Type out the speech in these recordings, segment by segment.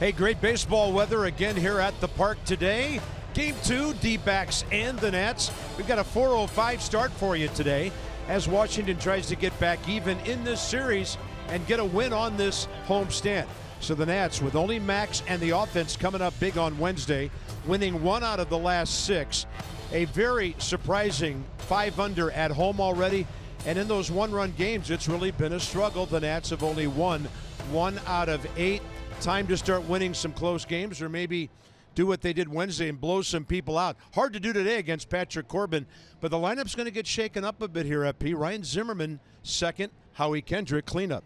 Hey, great baseball weather again here at the park today. Game 2, D-backs and the Nats. We've got a 4:05 start for you today as Washington tries to get back even in this series and get a win on this homestand. So the Nats, with only Max and the offense coming up big on Wednesday, winning 1 out of the last 6. A very surprising 5 under at home already. And in those one-run games, it's really been a struggle. The Nats have only won 1 out of 8. Time to start winning some close games, or maybe do what they did Wednesday and blow some people out. Hard to do today against Patrick Corbin, but the lineup's going to get shaken up a bit here at P. Ryan Zimmerman second, Howie Kendrick cleanup.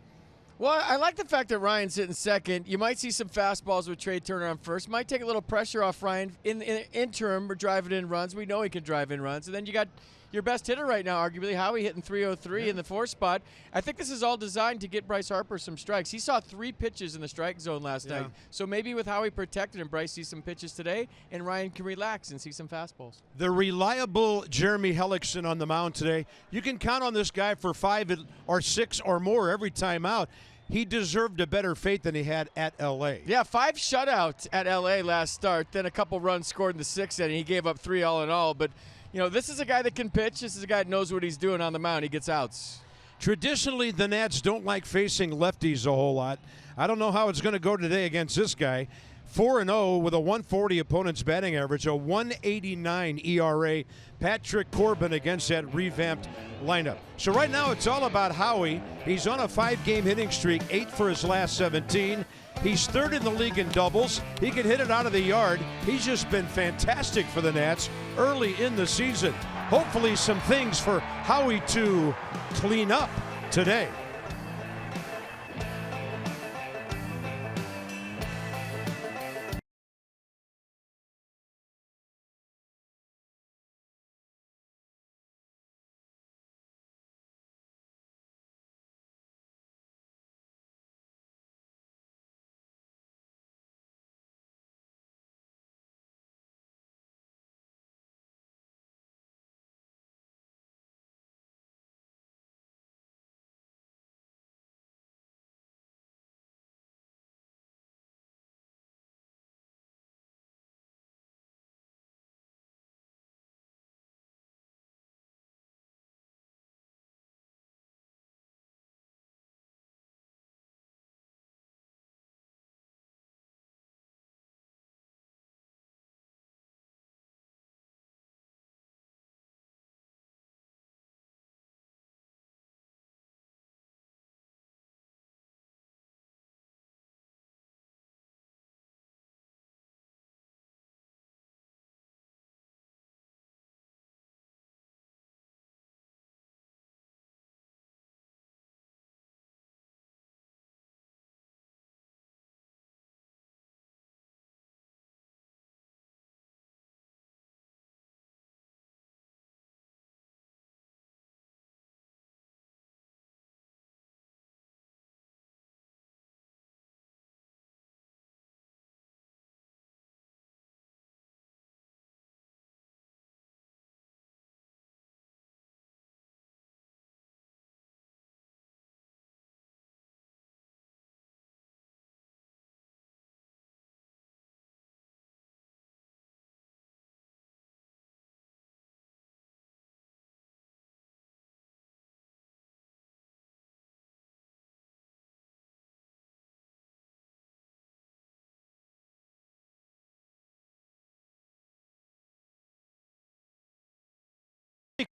Well, I like the fact that Ryan's hitting second. You might see some fastballs with Trey Turner on first. Might take a little pressure off Ryan in the interim or driving in runs. We know he can drive in runs. And then you got your best hitter right now, arguably, Howie, hitting 303 in the 4 spot. I think this is all designed to get Bryce Harper some strikes. He saw 3 pitches in the strike zone last night. So maybe with Howie protected and Bryce sees some pitches today, and Ryan can relax and see some fastballs. The reliable Jeremy Hellickson on the mound today. You can count on this guy for 5 or 6 or more every time out. He deserved a better fate than he had at L.A. Yeah, 5 shutouts at L.A. last start, then a couple runs scored in the 6th inning. He gave up 3 all in all, but you know, this is a guy that can pitch. This is a guy that knows what he's doing on the mound. He gets outs. Traditionally, the Nats don't like facing lefties a whole lot. I don't know how it's going to go today against this guy. 4-0 with a 140 opponent's batting average, a 189 ERA. Patrick Corbin against that revamped lineup. So right now it's all about Howie. He's on a 5-game hitting streak, 8 for his last 17. He's 3rd in the league in doubles. He can hit it out of the yard. He's just been fantastic for the Nats early in the season. Hopefully some things for Howie to clean up today.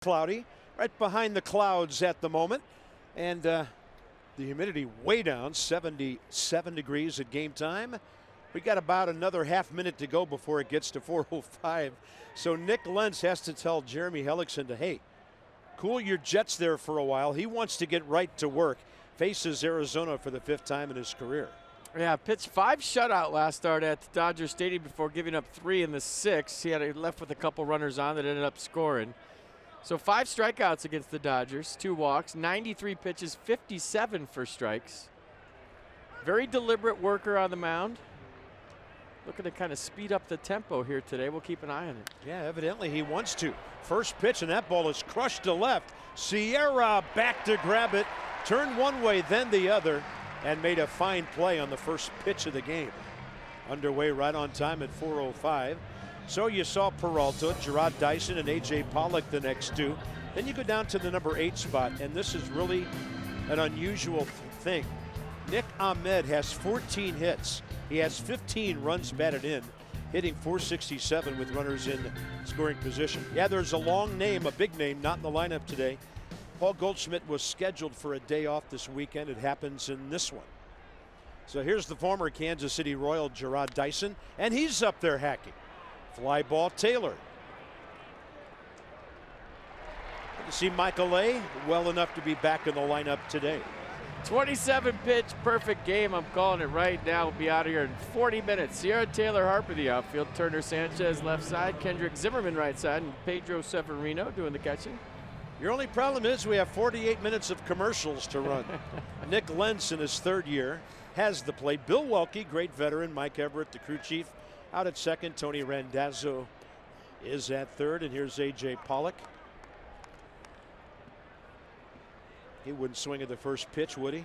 Cloudy, right behind the clouds at the moment, and the humidity way down, 77 degrees at game time. We got about another half minute to go before it gets to 4:05. So Nick Lentz has to tell Jeremy Hellickson to, hey, cool your jets there for a while. He wants to get right to work. Faces Arizona for the 5th time in his career. Yeah, pitched 5 shutout last start at Dodger Stadium before giving up 3 in the 6th. He had left with a couple runners on that ended up scoring. So 5 strikeouts against the Dodgers, 2 walks, 93 pitches, 57 for strikes. Very deliberate worker on the mound. Looking to kind of speed up the tempo here today. We'll keep an eye on it. Yeah, evidently he wants to. First pitch, and that ball is crushed to left. Sierra back to grab it, turned one way, then the other, and made a fine play on the first pitch of the game. underway right on time at 4:05. So you saw Peralta, Gerard Dyson, and A.J. Pollock the next two. Then you go down to the number 8 spot, and this is really an unusual thing. Nick Ahmed has 14 hits. He has 15 runs batted in, hitting .467 with runners in scoring position. Yeah, there's a long name, a big name, not in the lineup today. Paul Goldschmidt was scheduled for a day off this weekend. It happens in this one. So here's the former Kansas City Royal, Gerard Dyson, and he's up there hacking. Fly ball Taylor. Good to see Michael A. well enough to be back in the lineup today. 27 pitch, perfect game. I'm calling it right now. We'll be out of here in 40 minutes. Sierra Taylor Harper, the outfield. Turner Sanchez, left side. Kendrick Zimmerman, right side. And Pedro Severino doing the catching. Your only problem is we have 48 minutes of commercials to run. Nick Lentz in his 3rd year has the plate. Bill Welke, great veteran. Mike Everett, the crew chief, out at second. Tony Randazzo is at third. And here's A.J. Pollock. He wouldn't swing at the first pitch, would he?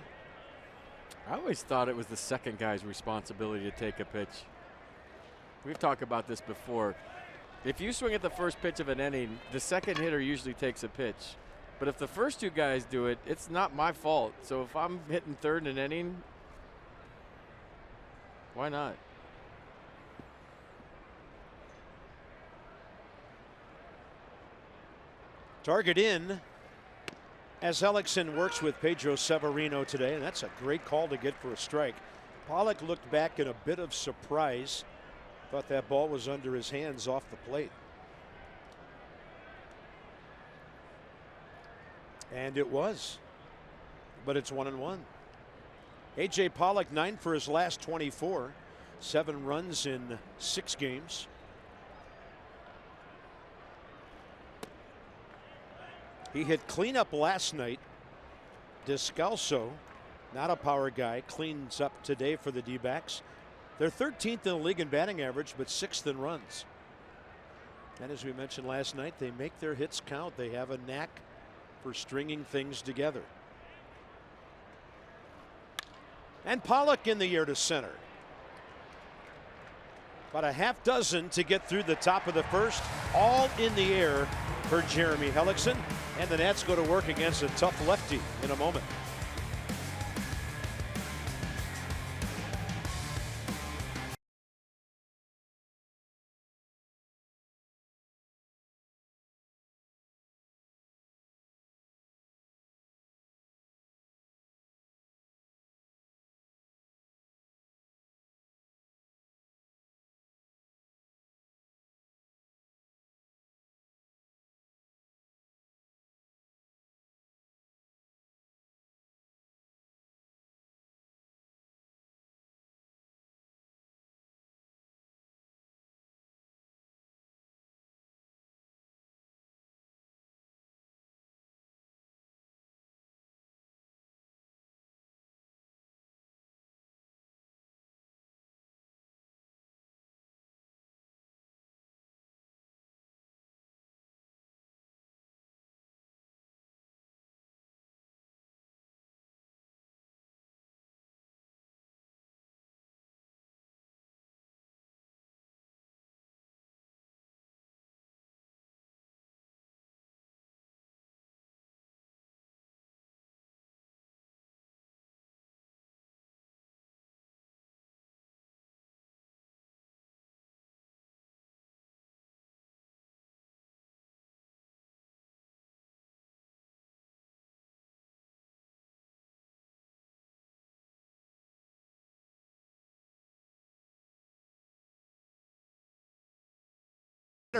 I always thought it was the second guy's responsibility to take a pitch. We've talked about this before. If you swing at the first pitch of an inning, the second hitter usually takes a pitch. But if the first 2 guys do it, it's not my fault. So if I'm hitting third in an inning, why not? Target in as Hellickson works with Pedro Severino today, and that's a great call to get for a strike. Pollock looked back in a bit of surprise. Thought that ball was under his hands off the plate. And it was. But it's 1-1. A.J. Pollock 9 for his last 24. 7 runs in 6 games. He hit cleanup last night. Descalso, not a power guy, cleans up today for the D-backs. They're 13th in the league in batting average, but 6th in runs. And as we mentioned last night, they make their hits count. They have a knack for stringing things together. And Pollock in the air to center. About a half dozen to get through the top of the first, all in the air for Jeremy Hellickson. And the Nats go to work against a tough lefty in a moment.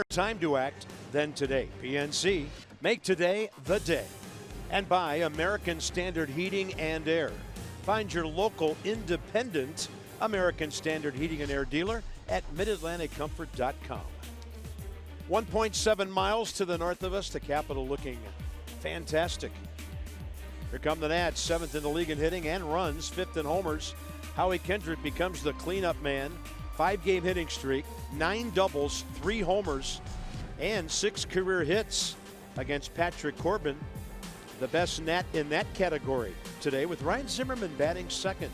Time to act than today. PNC, make today the day. And by American Standard Heating and Air. Find your local independent American Standard Heating and Air dealer at midatlanticcomfort.com. 1.7 miles to the north of us, the Capitol looking fantastic. Here come the Nats, 7th in the league in hitting and runs, 5th in homers. Howie Kendrick becomes the cleanup man. 5-game hitting streak, 9 doubles, 3 homers, and 6 career hits against Patrick Corbin. The best Nat in that category today, with Ryan Zimmerman batting second.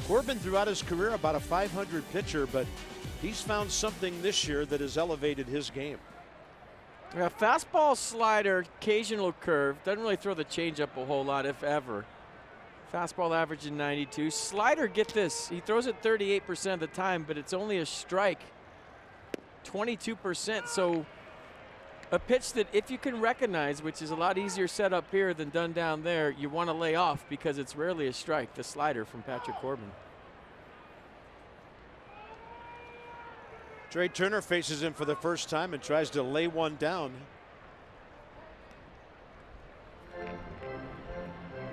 Corbin throughout his career about a 500 pitcher, but he's found something this year that has elevated his game. Yeah, fastball, slider, occasional curve. Doesn't really throw the changeup a whole lot, if ever. Fastball averaging 92. Slider, get this, he throws it 38% of the time, but it's only a strike 22%. So a pitch that if you can recognize, which is a lot easier set up here than done down there, you want to lay off because it's rarely a strike, the slider from Patrick Corbin. Trey Turner faces him for the first time and tries to lay one down.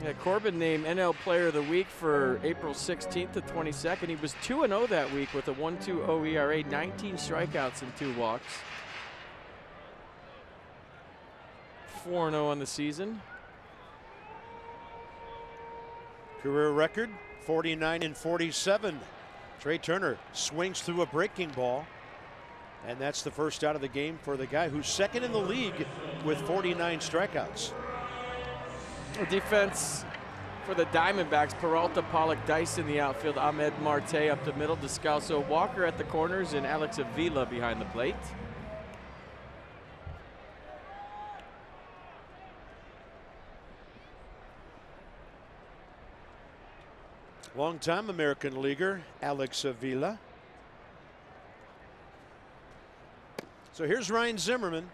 Yeah, Corbin named NL Player of the Week for April 16th to 22nd. He was 2-0 that week with a 1.20 ERA, 19 strikeouts and 2 walks. 4-0 on the season. Career record 49 and 47. Trey Turner swings through a breaking ball, and that's the first out of the game for the guy who's second in the league with 49 strikeouts. Defense for the Diamondbacks, Peralta, Pollock, Dice in the outfield, Ahmed Marte up the middle, Descalso, Walker at the corners, and Alex Avila behind the plate. Longtime American leaguer Alex Avila. So here's Ryan Zimmerman.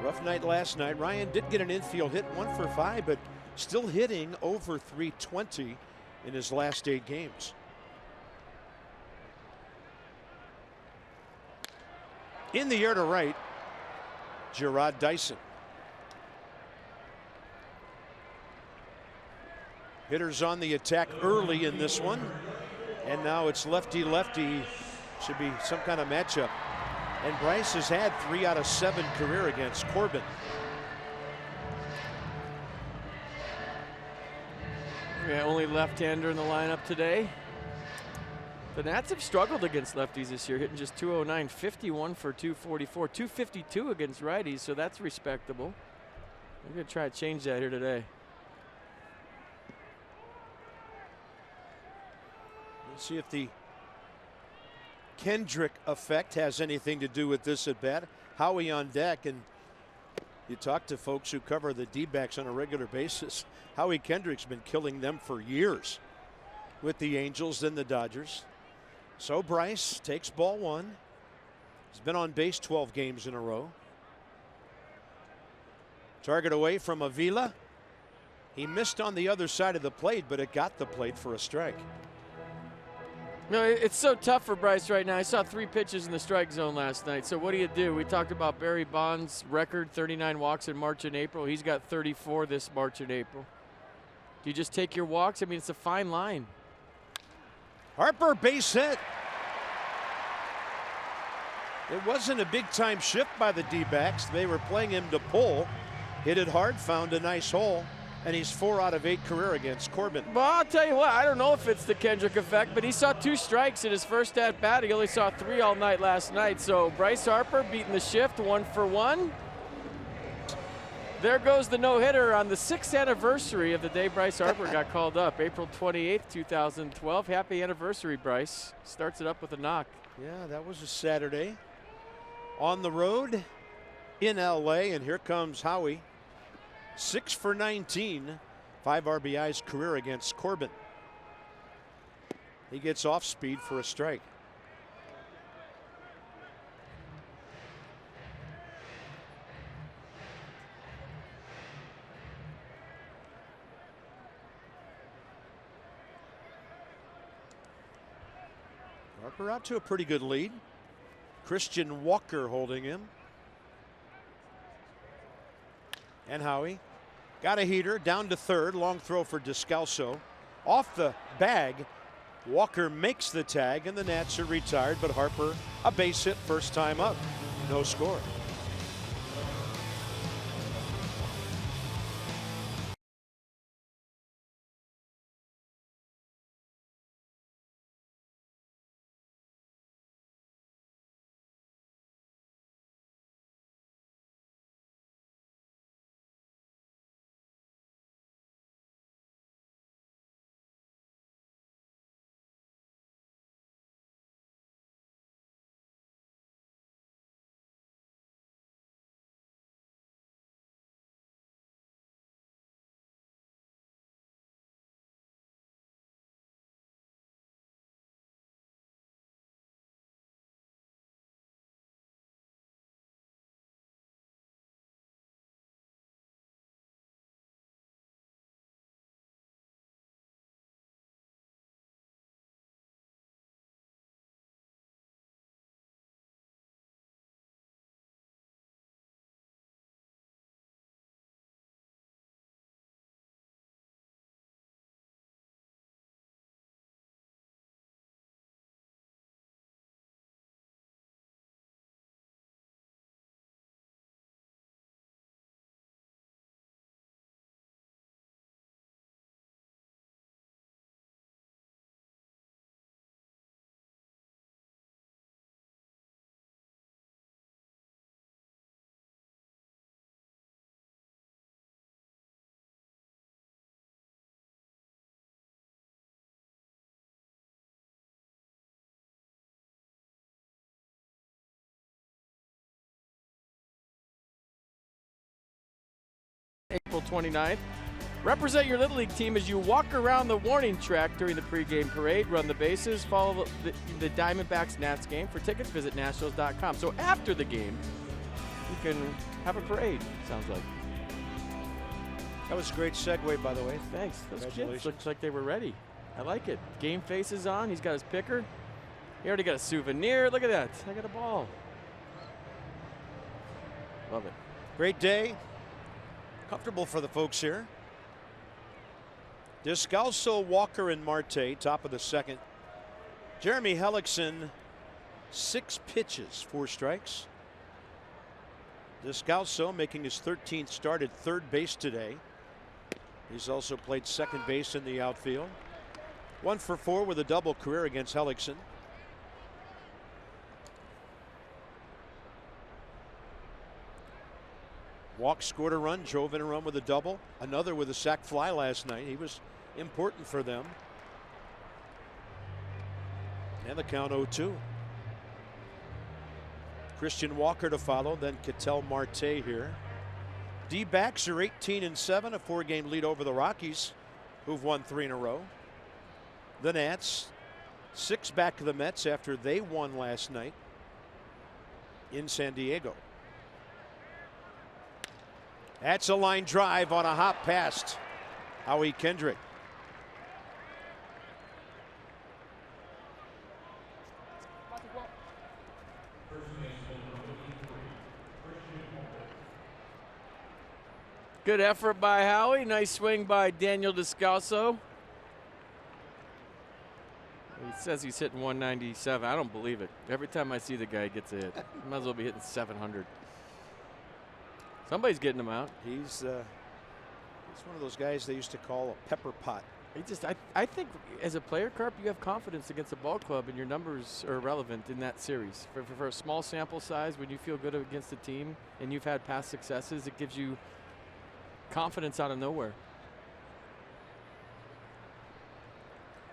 Rough night last night. Ryan did get an infield hit, 1 for 5, but still hitting over 320 in his last 8 games. In the air to right, Gerard Dyson. Hitters on the attack early in this one. And now it's lefty-lefty. Should be some kind of matchup. And Bryce has had 3 out of 7 career against Corbin. Yeah, only left-hander in the lineup today. The Nats have struggled against lefties this year, hitting just 209, 51 for 244, 252 against righties, so that's respectable. I'm going to try to change that here today. Let's see if the Kendrick effect has anything to do with this at bat. Howie on deck, and you talk to folks who cover the D-backs on a regular basis. Howie Kendrick's been killing them for years with the Angels and the Dodgers. So Bryce takes ball 1. He's been on base 12 games in a row. Target away from Avila. He missed on the other side of the plate, but it got the plate for a strike. No, it's so tough for Bryce right now. I saw 3 pitches in the strike zone last night. So what do? We talked about Barry Bonds' record, 39 walks in March and April. He's got 34 this March and April. Do you just take your walks? I mean, it's a fine line. Harper base hit. It wasn't a big-time shift by the D-backs. They were playing him to pull. Hit it hard, found a nice hole. And he's 4 out of 8 career against Corbin. Well, I'll tell you what, I don't know if it's the Kendrick effect, but he saw 2 strikes in his first at bat. He only saw 3 all night last night. So Bryce Harper beating the shift 1 for 1. There goes the no-hitter on the 6th anniversary of the day Bryce Harper got called up, April 28th, 2012. Happy anniversary, Bryce. Starts it up with a knock. Yeah, that was a Saturday. On the road in LA, and here comes Howie. 6 for 19, 5 RBIs career against Corbin. He gets off speed for a strike. Harper out to a pretty good lead. Christian Walker holding him. And Howie got a heater down to third. Long throw for Descalso. Off the bag. Walker makes the tag, and the Nats are retired, but Harper a base hit first time up. No score. April 29th. Represent your Little League team as you walk around the warning track during the pregame parade, run the bases, follow the Diamondbacks-Nats game. For tickets, visit Nationals.com. So after the game, you can have a parade, sounds like. That was a great segue, by the way. Thanks. Those kids looked like they were ready. I like it. Game face is on. He's got his picker. He already got a souvenir. Look at that. I got a ball. Love it. Great day. Comfortable for the folks here. Descalso, Walker, and Marte, top of the second. Jeremy Hellickson, 6 pitches, 4 strikes. Descalso making his 13th start at third base today. He's also played second base in the outfield. 1 for 4 with a double career against Hellickson. Walk scored a run, drove in a run with a double. Another with a sac fly last night. He was important for them. And the count 0-2. Christian Walker to follow, then Ketel Marte here. D-backs are 18-7, a 4-game lead over the Rockies, who've won 3 in a row. The Nats, 6 back of the Mets after they won last night in San Diego. That's a line drive on a hop past Howie Kendrick. Good effort by Howie. Nice swing by Daniel Descalso. He says he's hitting 197. I don't believe it. Every time I see the guy, he gets a hit. He might as well be hitting 700. Somebody's getting him out. He's one of those guys they used to call a pepper pot. I think as a player, Carp, you have confidence against a ball club, and your numbers are relevant in that series. For a small sample size, when you feel good against a team and you've had past successes, it gives you confidence out of nowhere.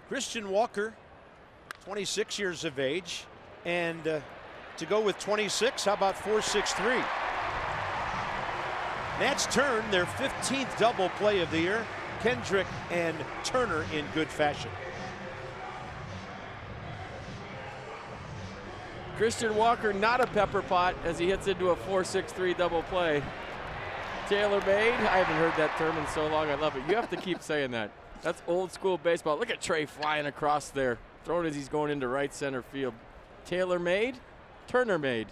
Christian Walker, 26 years of age, and to go with 26, how about 4.63? Nats turn their 15th double play of the year. Kendrick and Turner in good fashion. Christian Walker not a pepper pot as he hits into a 4.63 double play. Taylor made. I haven't heard that term in so long. I love it. You have to keep saying that. That's old school baseball. Look at Trey flying across there, throwing as he's going into right center field. Taylor made, Turner made.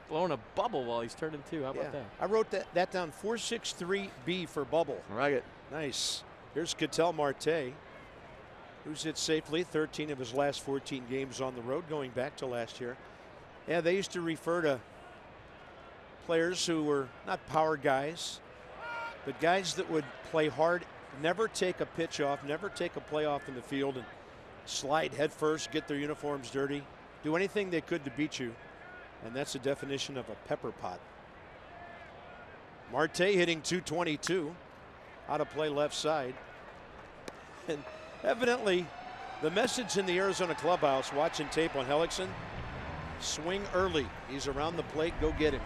Blowing a bubble while he's turning 2. How about that? I wrote that down. 4.63B for bubble. I like it. Nice. Here's Ketel Marte, who's hit safely 13 of his last 14 games on the road going back to last year. Yeah, they used to refer to players who were not power guys, but guys that would play hard, never take a pitch off, never take a play off in the field, and slide head first, get their uniforms dirty, do anything they could to beat you. And that's the definition of a pepper pot. Marte hitting 222. Out of play left side. And evidently, the message in the Arizona clubhouse watching tape on Hellickson, swing early. He's around the plate, go get him.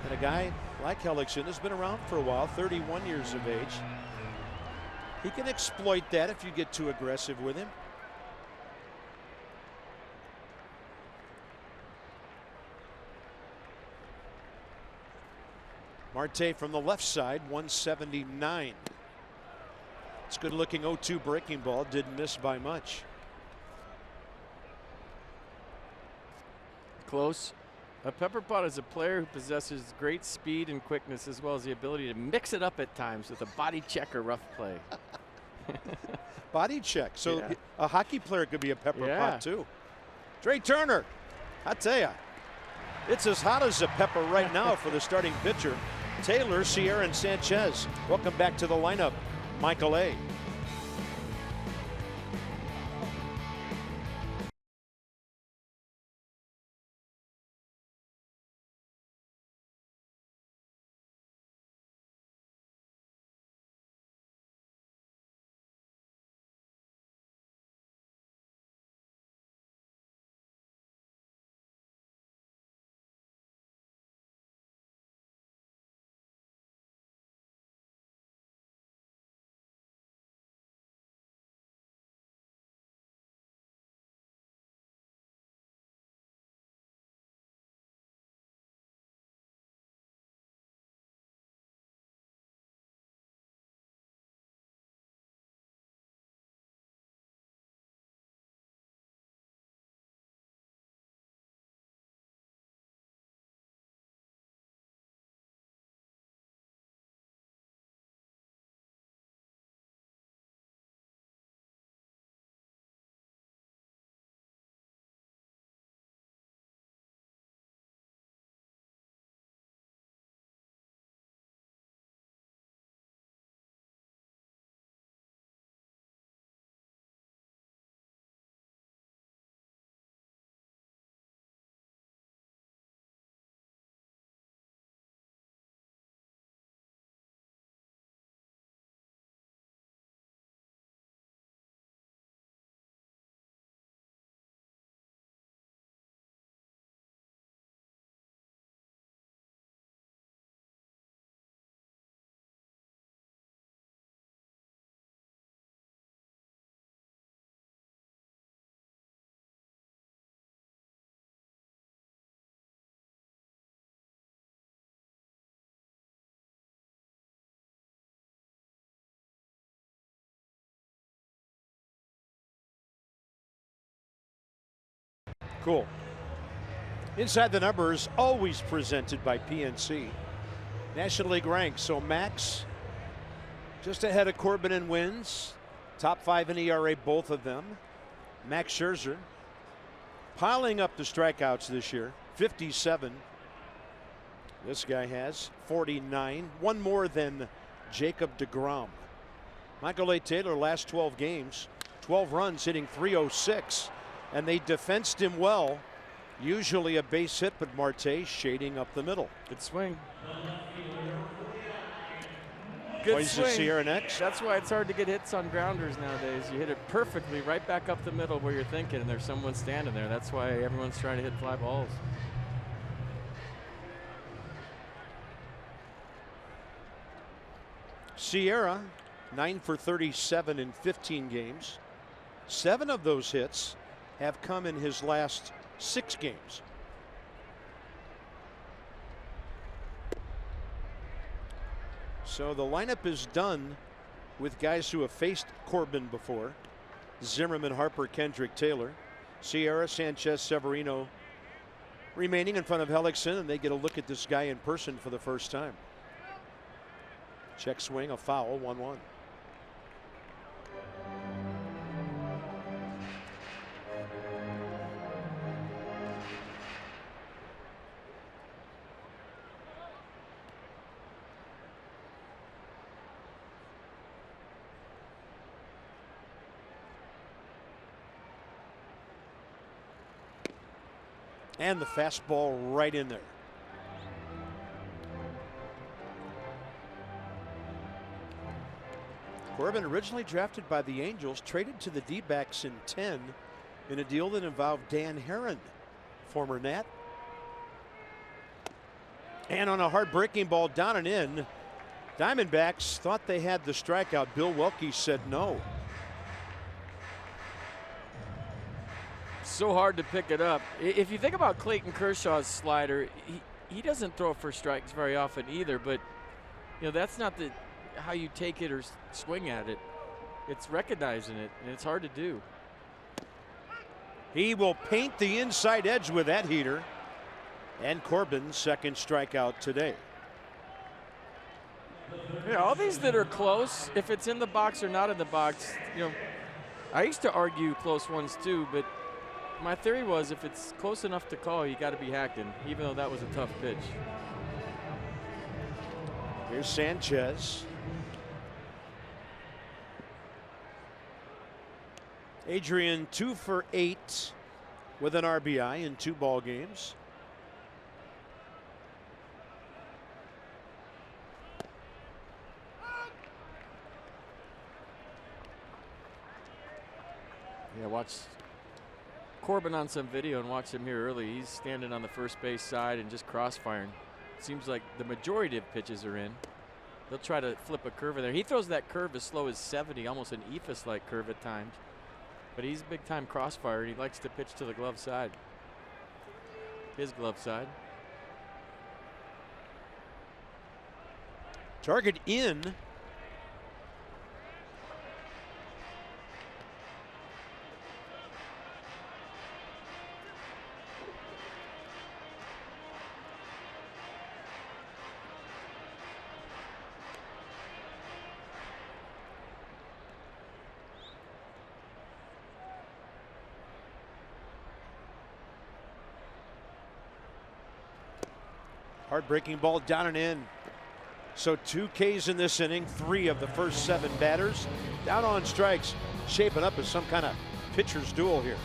And a guy like Hellickson has been around for a while, 31 years of age. He can exploit that if you get too aggressive with him. Marte from the left side, 179. It's good looking 0-2 breaking ball, didn't miss by much. Close. A pepper pot is a player who possesses great speed and quickness, as well as the ability to mix it up at times with a body check or rough play. Body check. So yeah. A hockey player could be a pepper yeah. pot too. Trey Turner, I tell you, it's as hot as a pepper right now for the starting pitcher. Taylor, Sierra, and Sanchez. Welcome back to the lineup, Michael A. Cool. Inside the Numbers, always presented by PNC. National League ranks, so Max just ahead of Corbin in wins. Top 5 in ERA, both of them. Max Scherzer piling up the strikeouts this year, 57. This guy has 49, one more than Jacob deGrom. Michael A. Taylor, last 12 games, 12 runs, hitting .306, and they defensed him well. Usually a base hit, but Marte shading up the middle. Good swing. Good swing. Sierra next. That's why it's hard to get hits on grounders nowadays. You hit it perfectly right back up the middle where you're thinking, and there's someone standing there. That's why everyone's trying to hit fly balls. Sierra, 9 for 37 in 15 games. 7 of those hits have come in his last 6 games. So the lineup is done with guys who have faced Corbin before. Zimmerman, Harper, Kendrick, Taylor. Sierra, Sanchez, Severino remaining in front of Hellickson, and they get a look at this guy in person for the first time. Check swing, a foul, 1-1. And the fastball right in there. Corbin, originally drafted by the Angels, traded to the D-backs in 10 in a deal that involved Dan Herron, former Nat. And on a hard breaking ball down and in, Diamondbacks thought they had the strikeout. Bill Welke said no. So hard to pick it up. If you think about Clayton Kershaw's slider, he doesn't throw for strikes very often either, but you know that's not how you take it or swing at it. It's recognizing it, and it's hard to do. He will paint the inside edge with that heater. And Corbin's second strikeout today. Yeah, all these that are close, if it's in the box or not in the box, you know, I used to argue close ones too, but my theory was if it's close enough to call, you got to be hacking, even though that was a tough pitch. Here's Sanchez. Adrian 2 for 8 with an RBI in 2 ball games. Yeah, watch Corbin on some video and watch him here early. He's standing on the first base side and just crossfiring. Seems like the majority of pitches are in. They'll try to flip a curve in there. He throws that curve as slow as 70, almost an ephus-like curve at times. But he's a big-time crossfire, and he likes to pitch to the glove side. His glove side. Target in. Hard breaking ball down and in. So 2 Ks in this inning, 3 of the first 7 batters down on strikes, shaping up as some kind of pitcher's duel here.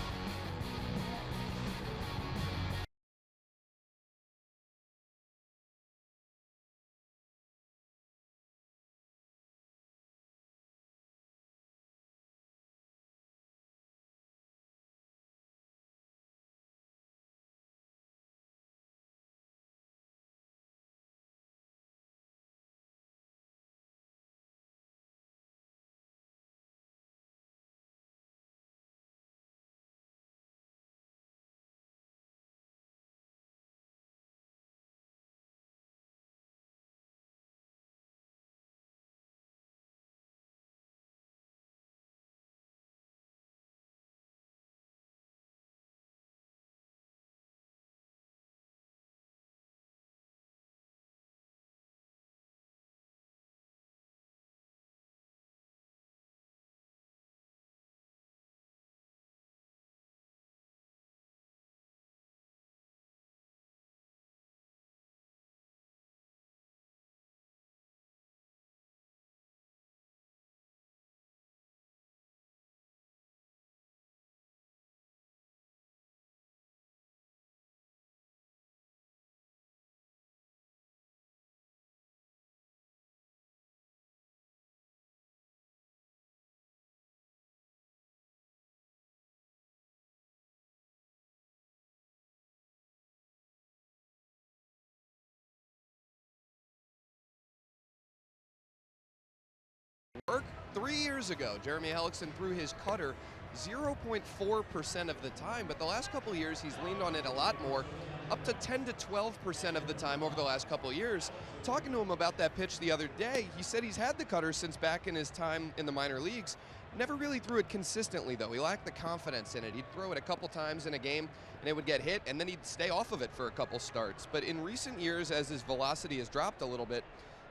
work. 3 years ago, Jeremy Hellickson threw his cutter 0.4% of the time, but the last couple of years he's leaned on it a lot more, up to 10 to 12% of the time over the last couple of years. Talking to him about that pitch the other day, he said he's had the cutter since back in his time in the minor leagues. Never really threw it consistently, though. He lacked the confidence in it. He'd throw it a couple times in a game, and it would get hit, and then he'd stay off of it for a couple starts. But in recent years, as his velocity has dropped a little bit,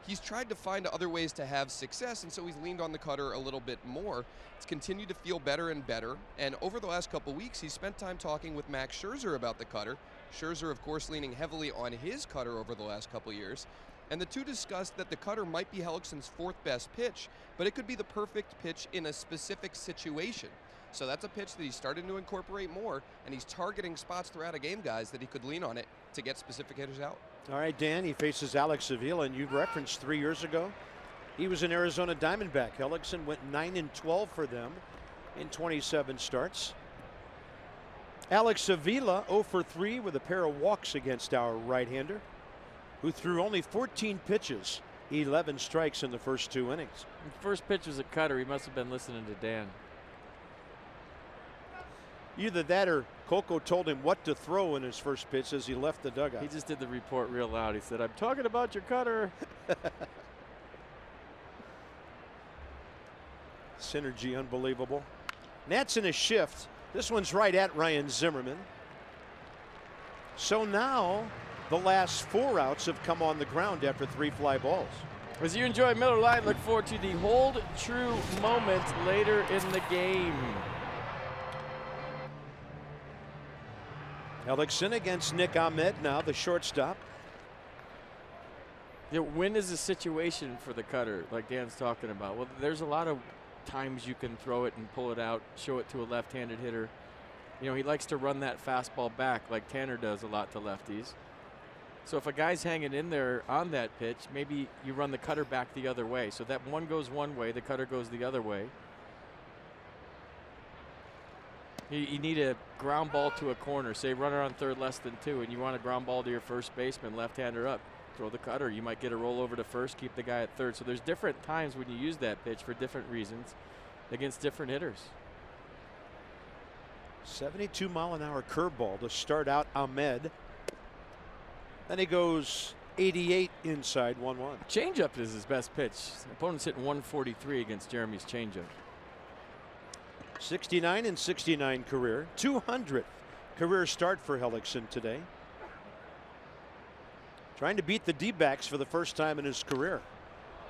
he's tried to find other ways to have success, and so he's leaned on the cutter a little bit more. It's continued to feel better and better, and over the last couple weeks, he's spent time talking with Max Scherzer about the cutter. Scherzer, of course, leaning heavily on his cutter over the last couple years. And the two discussed that the cutter might be Hellickson's fourth best pitch, but it could be the perfect pitch in a specific situation. So that's a pitch that he's starting to incorporate more, and he's targeting spots throughout a game, guys, that he could lean on it to get specific hitters out. All right, Dan, he faces Alex Avila, and you referenced 3 years ago. He was an Arizona Diamondback. Hellickson went 9-12 for them in 27 starts. Alex Avila 0 for 3 with a pair of walks against our right-hander, who threw only 14 pitches, 11 strikes in the first 2 innings. The first pitch was a cutter. He must have been listening to Dan. Either that or Coco told him what to throw in his first pitch as he left the dugout. He just did the report real loud. He said, "I'm talking about your cutter." Synergy unbelievable. Nats in a shift. This one's right at Ryan Zimmerman. So now the last 4 outs have come on the ground after 3 fly balls. As you enjoy Miller Lite, look forward to the hold true moment later in the game. Hellickson against Nick Ahmed now, the shortstop. Yeah, when is a situation for the cutter, like Dan's talking about? Well, there's a lot of times you can throw it and pull it out, show it to a left-handed hitter. You know, he likes to run that fastball back like Tanner does a lot to lefties. So if a guy's hanging in there on that pitch, maybe you run the cutter back the other way. So that one goes one way, the cutter goes the other way. You need a ground ball to a corner, say runner on third less than 2, and you want a ground ball to your first baseman, left-hander up. Throw the cutter. You might get a roll over to first, keep the guy at third. So there's different times when you use that pitch for different reasons against different hitters. 72-mile-an-hour curveball to start out Ahmed. Then he goes 88 inside 1-1. Changeup is his best pitch. The opponent's hitting 143 against Jeremy's changeup. 69 and 69 career. 200th career start for Hellickson today. Trying to beat the D-backs for the first time in his career.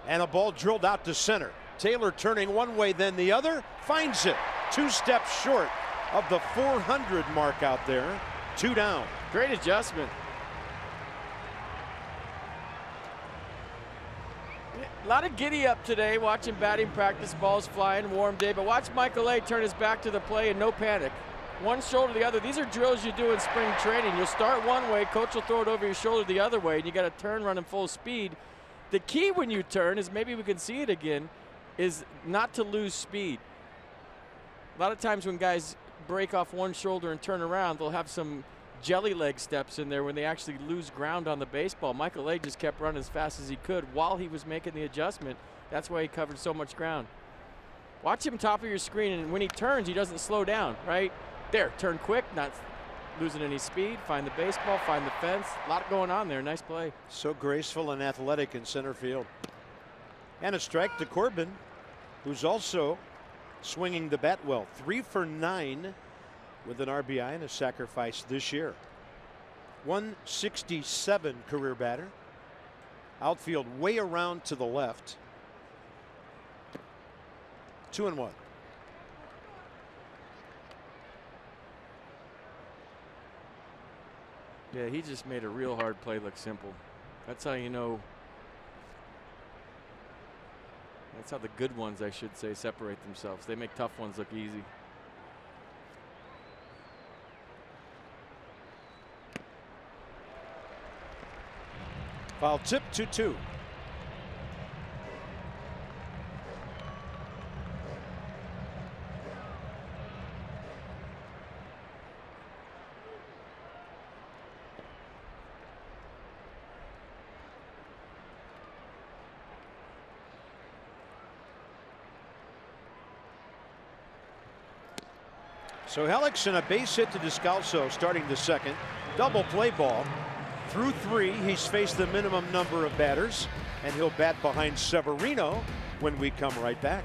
And a ball drilled out to center. Taylor turning one way then the other. Finds it. 2 steps short of the 400 mark out there. 2 down. Great adjustment. A lot of giddy up today watching batting practice, balls flying, warm day, but watch Michael A. turn his back to the play and no panic. One shoulder to the other. These are drills you do in spring training. You'll start one way, coach will throw it over your shoulder the other way, and you got to turn running full speed. The key when you turn is, maybe we can see it again, is not to lose speed. A lot of times when guys break off one shoulder and turn around, they'll have some jelly leg steps in there when they actually lose ground on the baseball. Michael A. just kept running as fast as he could while he was making the adjustment. That's why he covered so much ground. Watch him top of your screen, and when he turns, he doesn't slow down, right? There, turn quick, not losing any speed, find the baseball, find the fence. A lot going on there, nice play. So graceful and athletic in center field. And a strike to Corbin, who's also swinging the bat well. 3 for 9 with an RBI and a sacrifice this year. 167 career batter. Outfield way around to the left. 2-1. Yeah, he just made a real hard play look simple. That's how you know. That's how the good ones, I should say, separate themselves. They make tough ones look easy. Foul tip 2-2. So Hellickson, a base hit to Descalso starting the second. Double play ball. Through 3, he's faced the minimum number of batters, and he'll bat behind Severino when we come right back.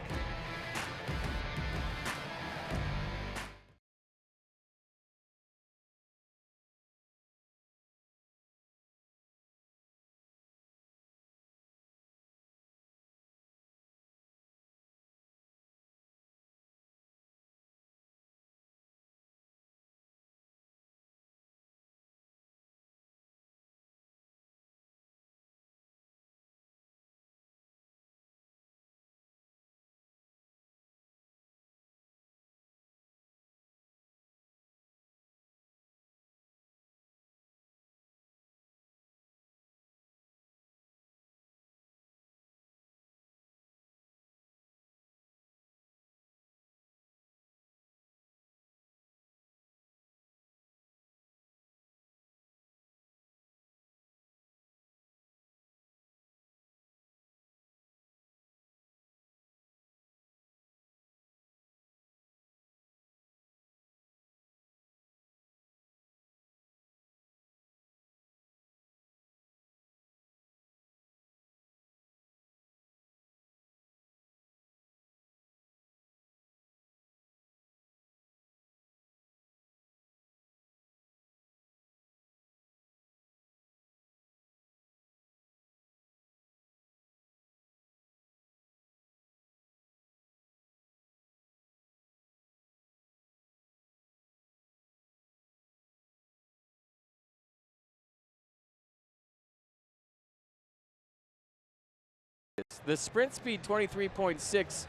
The sprint speed 23.6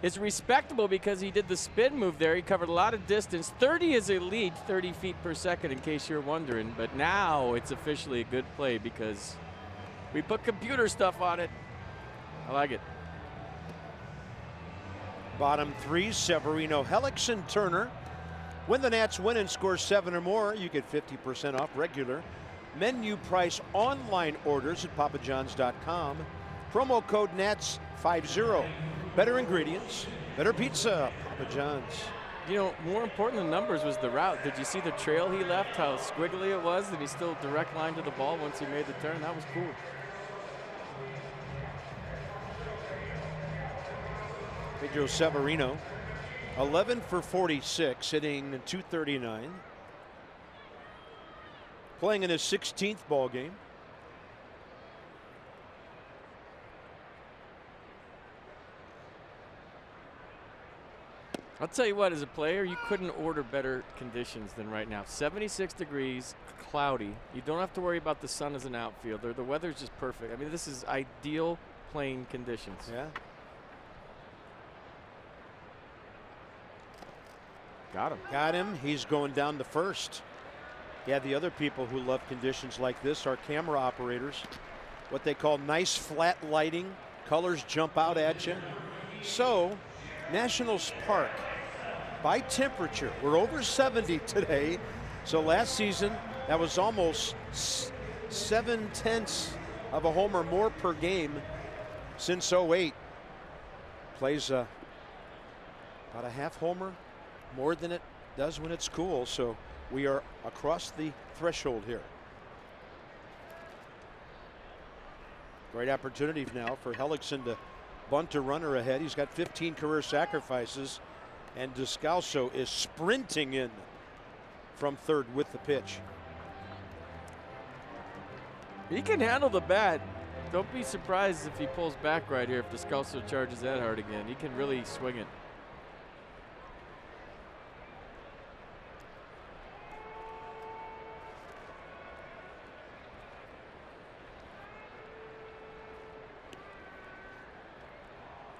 is respectable because he did the spin move there. He covered a lot of distance. 30 is elite, 30 feet per second in case you're wondering. But now it's officially a good play because we put computer stuff on it. I like it. Bottom 3, Severino, Hellickson, Turner. When the Nats win and score 7 or more, you get 50% off regular menu price online orders at papajohns.com. Promo code NATS50. Better ingredients, better pizza, Papa John's. You know, more important than numbers was the route. Did you see the trail he left, how squiggly it was, and he still direct line to the ball once he made the turn? That was cool. Pedro Severino, 11 for 46, hitting .239. Playing in his 16th ball game. I'll tell you what, as a player, you couldn't order better conditions than right now. 76 degrees, cloudy. You don't have to worry about the sun as an outfielder. The weather's just perfect. I mean, this is ideal playing conditions. Yeah. Got him. Got him. He's going down to first. Yeah, the other people who love conditions like this are camera operators. What they call nice flat lighting. Colors jump out at you. So, Nationals Park, by temperature, we're over 70 today. So last season, that was almost 7/10 of a homer more per game since '08. Plays about a half homer more than it does when it's cool. So we are across the threshold here. Great opportunity now for Hellickson to bunt a runner ahead. He's got 15 career sacrifices, and Descalso is sprinting in from third with the pitch. He can handle the bat. Don't be surprised if he pulls back right here if Descalso charges that hard again. He can really swing it.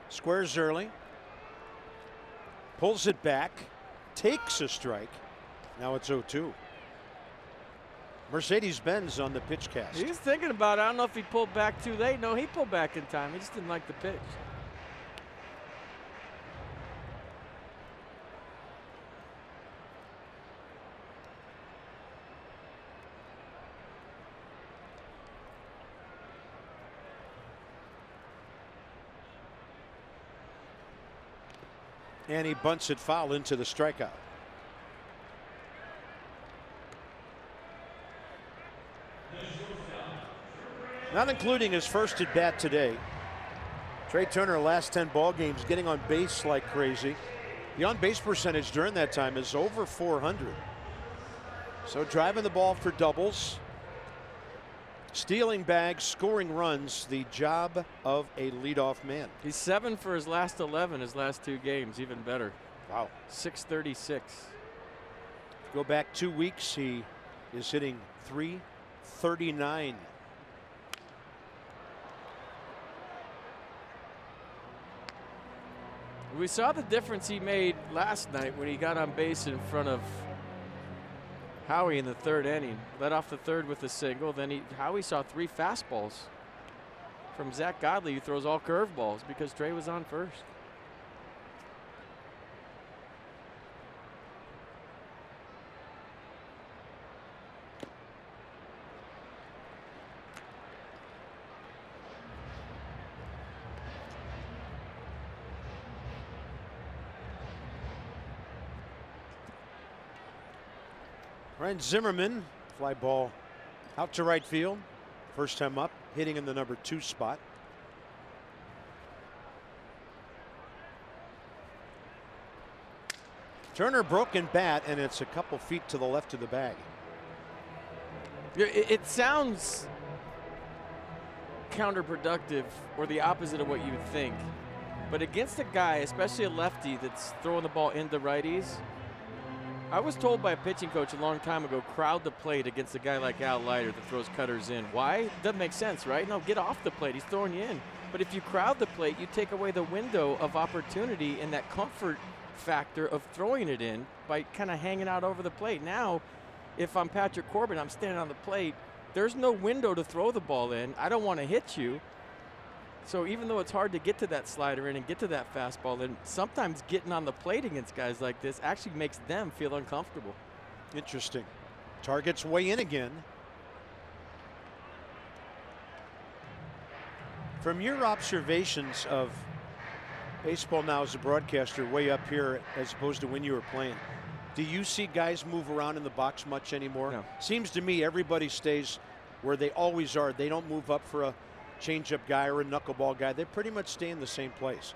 Squares early, pulls it back, takes a strike. Now it's 0-2. Mercedes-Benz on the pitch cast. He's thinking about it. I don't know if he pulled back too late. No, he pulled back in time. He just didn't like the pitch. And he bunts it foul into the strikeout. Not including his first at bat today. Trey Turner, last 10 ball games, getting on base like crazy. The on-base percentage during that time is over 400. So driving the ball for doubles, stealing bags, scoring runs, the job of a leadoff man. He's 7 for his last 11, his last 2 games, even better. Wow. 636. Go back 2 weeks, he is hitting .339. We saw the difference he made last night when he got on base in front of Howie in the 3rd inning. Led off the 3rd with a single. Then Howie saw 3 fastballs from Zach Godley, who throws all curveballs, because Trey was on first. Ryan Zimmerman, fly ball out to right field. First time up, hitting in the number 2 spot. Turner broken bat, and it's a couple feet to the left of the bag. It sounds counterproductive, or the opposite of what you would think. But against a guy, especially a lefty, that's throwing the ball into righties, I was told by a pitching coach a long time ago, crowd the plate against a guy like Al Leiter that throws cutters in. Why? Doesn't make sense, right? No, get off the plate. He's throwing you in. But if you crowd the plate, you take away the window of opportunity and that comfort factor of throwing it in by kind of hanging out over the plate. Now, if I'm Patrick Corbin, I'm standing on the plate, there's no window to throw the ball in. I don't want to hit you. So even though it's hard to get to that slider in and get to that fastball, then sometimes getting on the plate against guys like this actually makes them feel uncomfortable. Interesting. Targets way in again. From your observations of baseball now as a broadcaster, way up here as opposed to when you were playing, do you see guys move around in the box much anymore? No. Seems to me everybody stays where they always are. They don't move up for a change-up guy or a knuckleball guy. They pretty much stay in the same place.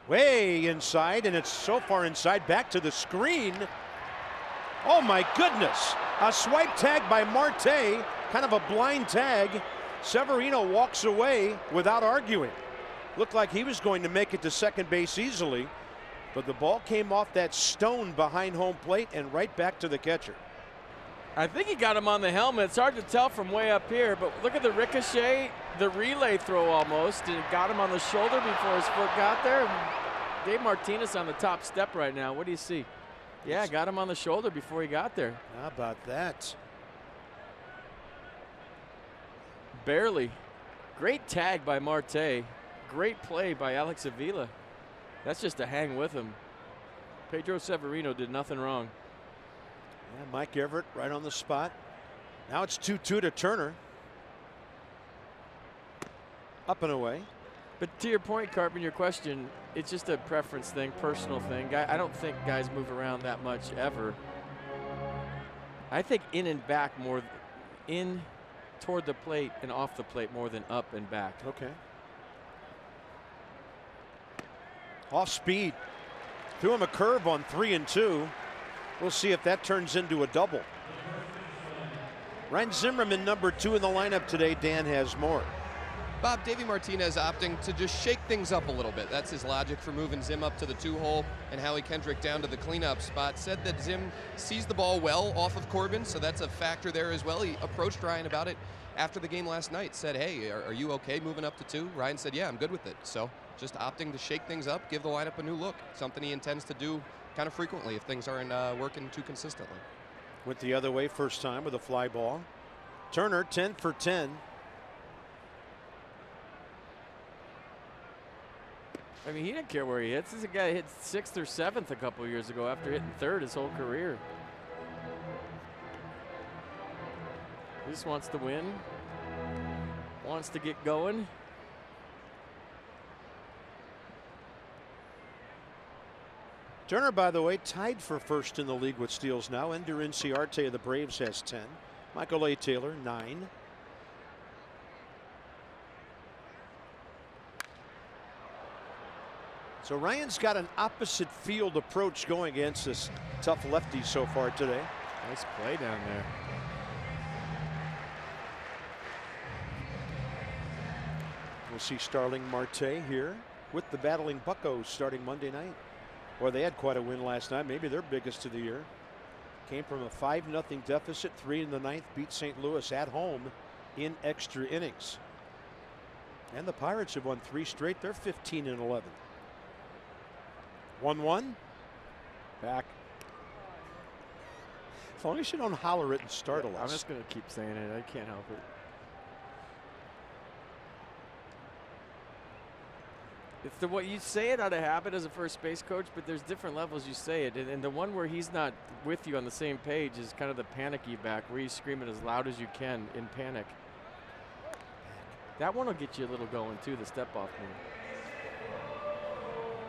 Way inside, and it's so far inside, back to the screen. Oh my goodness. A swipe tag by Marte, kind of a blind tag. Severino walks away without arguing. Looked like he was going to make it to second base easily, but the ball came off that stone behind home plate and right back to the catcher. I think he got him on the helmet. It's hard to tell from way up here, but look at the ricochet, the relay throw almost, and it got him on the shoulder before his foot got there. Dave Martinez on the top step right now. What do you see? Yeah, got him on the shoulder before he got there. How about that? Barely. Great tag by Marte. Great play by Alex Avila. That's just to hang with him. Pedro Severino did nothing wrong. Yeah, Mike Everett right on the spot. Now it's 2-2 to Turner. Up and away. But to your point, Carpin, your question, it's just a preference thing, personal thing. I don't think guys move around that much ever. I think in and back more, in toward the plate and off the plate more than up and back. Okay. Off speed. Threw him a curve on 3-2. We'll see if that turns into a double. Ryan Zimmerman, number 2 in the lineup today. Dan has more. Bob, Davey Martinez opting to just shake things up a little bit. That's his logic for moving Zim up to the 2-hole and Howie Kendrick down to the cleanup spot. Said that Zim sees the ball well off of Corbin, so that's a factor there as well. He approached Ryan about it after the game last night. Said, hey, are you okay moving up to 2? Ryan said, yeah, I'm good with it. So just opting to shake things up, give the lineup a new look. Something he intends to do kind of frequently if things aren't working too consistently. Went the other way first time with a fly ball. Turner 10 for 10. I mean, he didn't care where he hits. This is a guy who hit 6th or 7th a couple years ago after hitting 3rd his whole career. He just wants to win. Wants to get going. Turner, by the way, tied for first in the league with steals now. Ender Inciarte of the Braves has 10. Michael A. Taylor, 9. So Ryan's got an opposite field approach going against this tough lefty so far today. Nice play down there. We'll see Starling Marte here with the battling Buccos starting Monday night. Boy, they had quite a win last night, maybe their biggest of the year. Came from a 5-0 deficit, 3 in the ninth, beat St. Louis at home in extra innings. And the Pirates have won 3 straight. They're 15-11. 1-1. Back. As long as you don't holler it and startle us. I'm just going to keep saying it. I can't help it. It's the way you say it out of habit as a first base coach, but there's different levels you say it. And the one where he's not with you on the same page is kind of the panicky back, where you scream it as loud as you can in panic. That one will get you a little going too, the step off move.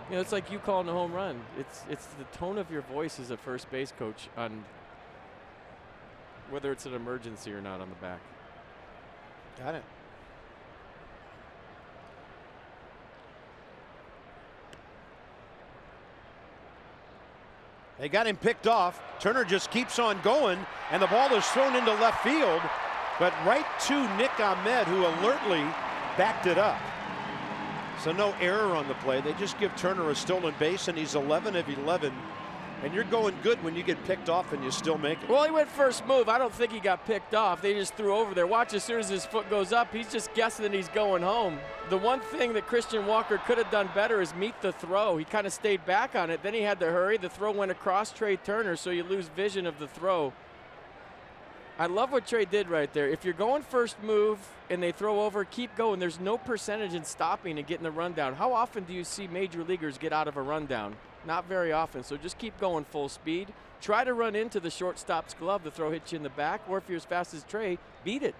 You know, it's like you calling a home run. It's the tone of your voice as a first base coach on whether it's an emergency or not on the back. Got it. They got him picked off. Turner just keeps on going, and the ball is thrown into left field, but right to Nick Ahmed, who alertly backed it up. So no error on the play. They just give Turner a stolen base, and he's 11 of 11. And you're going good when you get picked off and you still make it. Well, he went first move. I don't think he got picked off. They just threw over there. Watch, as soon as his foot goes up, he's just guessing that he's going home. The one thing that Christian Walker could have done better is meet the throw. He kind of stayed back on it. Then he had to hurry. The throw went across Trey Turner, so you lose vision of the throw. I love what Trey did right there. If you're going first move and they throw over, keep going. There's no percentage in stopping and getting the rundown. How often do you see major leaguers get out of a rundown? Not very often, so just keep going full speed. Try to run into the shortstop's glove. The throw hits you in the back, or if you're as fast as Trey, beat it.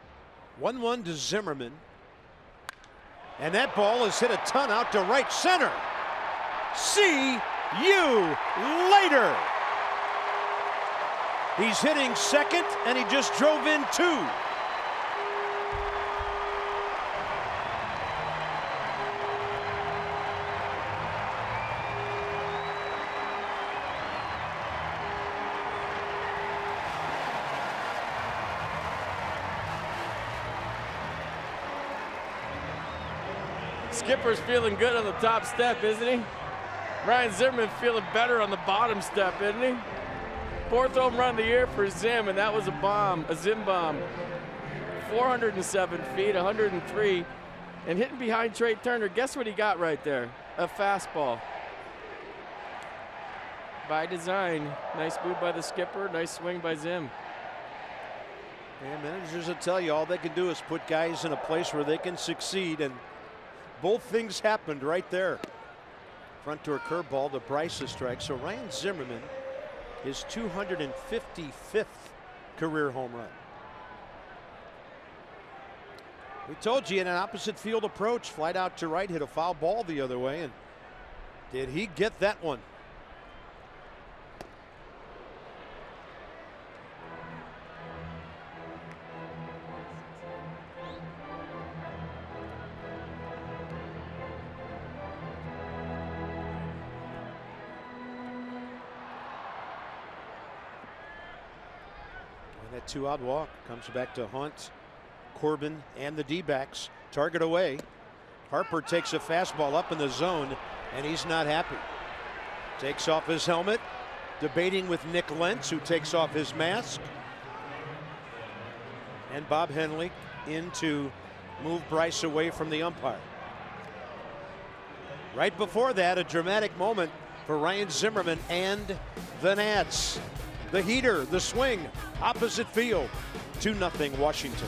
1-1 to Zimmerman. And that ball is hit a ton out to right center. See you later. He's hitting second, and he just drove in 2. Skipper's feeling good on the top step, isn't he? Ryan Zimmerman feeling better on the bottom step, isn't he? 4th home run of the year for Zim, and that was a bomb, a Zim bomb. 407 feet, 103, and hitting behind Trey Turner. Guess what he got right there? A fastball. By design. Nice move by the skipper, nice swing by Zim. And managers will tell you all they can do is put guys in a place where they can succeed, and both things happened right there. Front door curveball to Bryce's strike. So Ryan Zimmerman, his 255th career home run. We told you in an opposite field approach, flight out to right, hit a foul ball the other way, and did he get that one? That 2-out walk comes back to Hunt, Corbin, and the D-backs. Target away. Harper takes a fastball up in the zone, and he's not happy. Takes off his helmet, debating with Nick Lentz, who takes off his mask. And Bob Henley in to move Bryce away from the umpire. Right before that, a dramatic moment for Ryan Zimmerman and the Nats. The heater, the swing, opposite field, 2-0 Washington.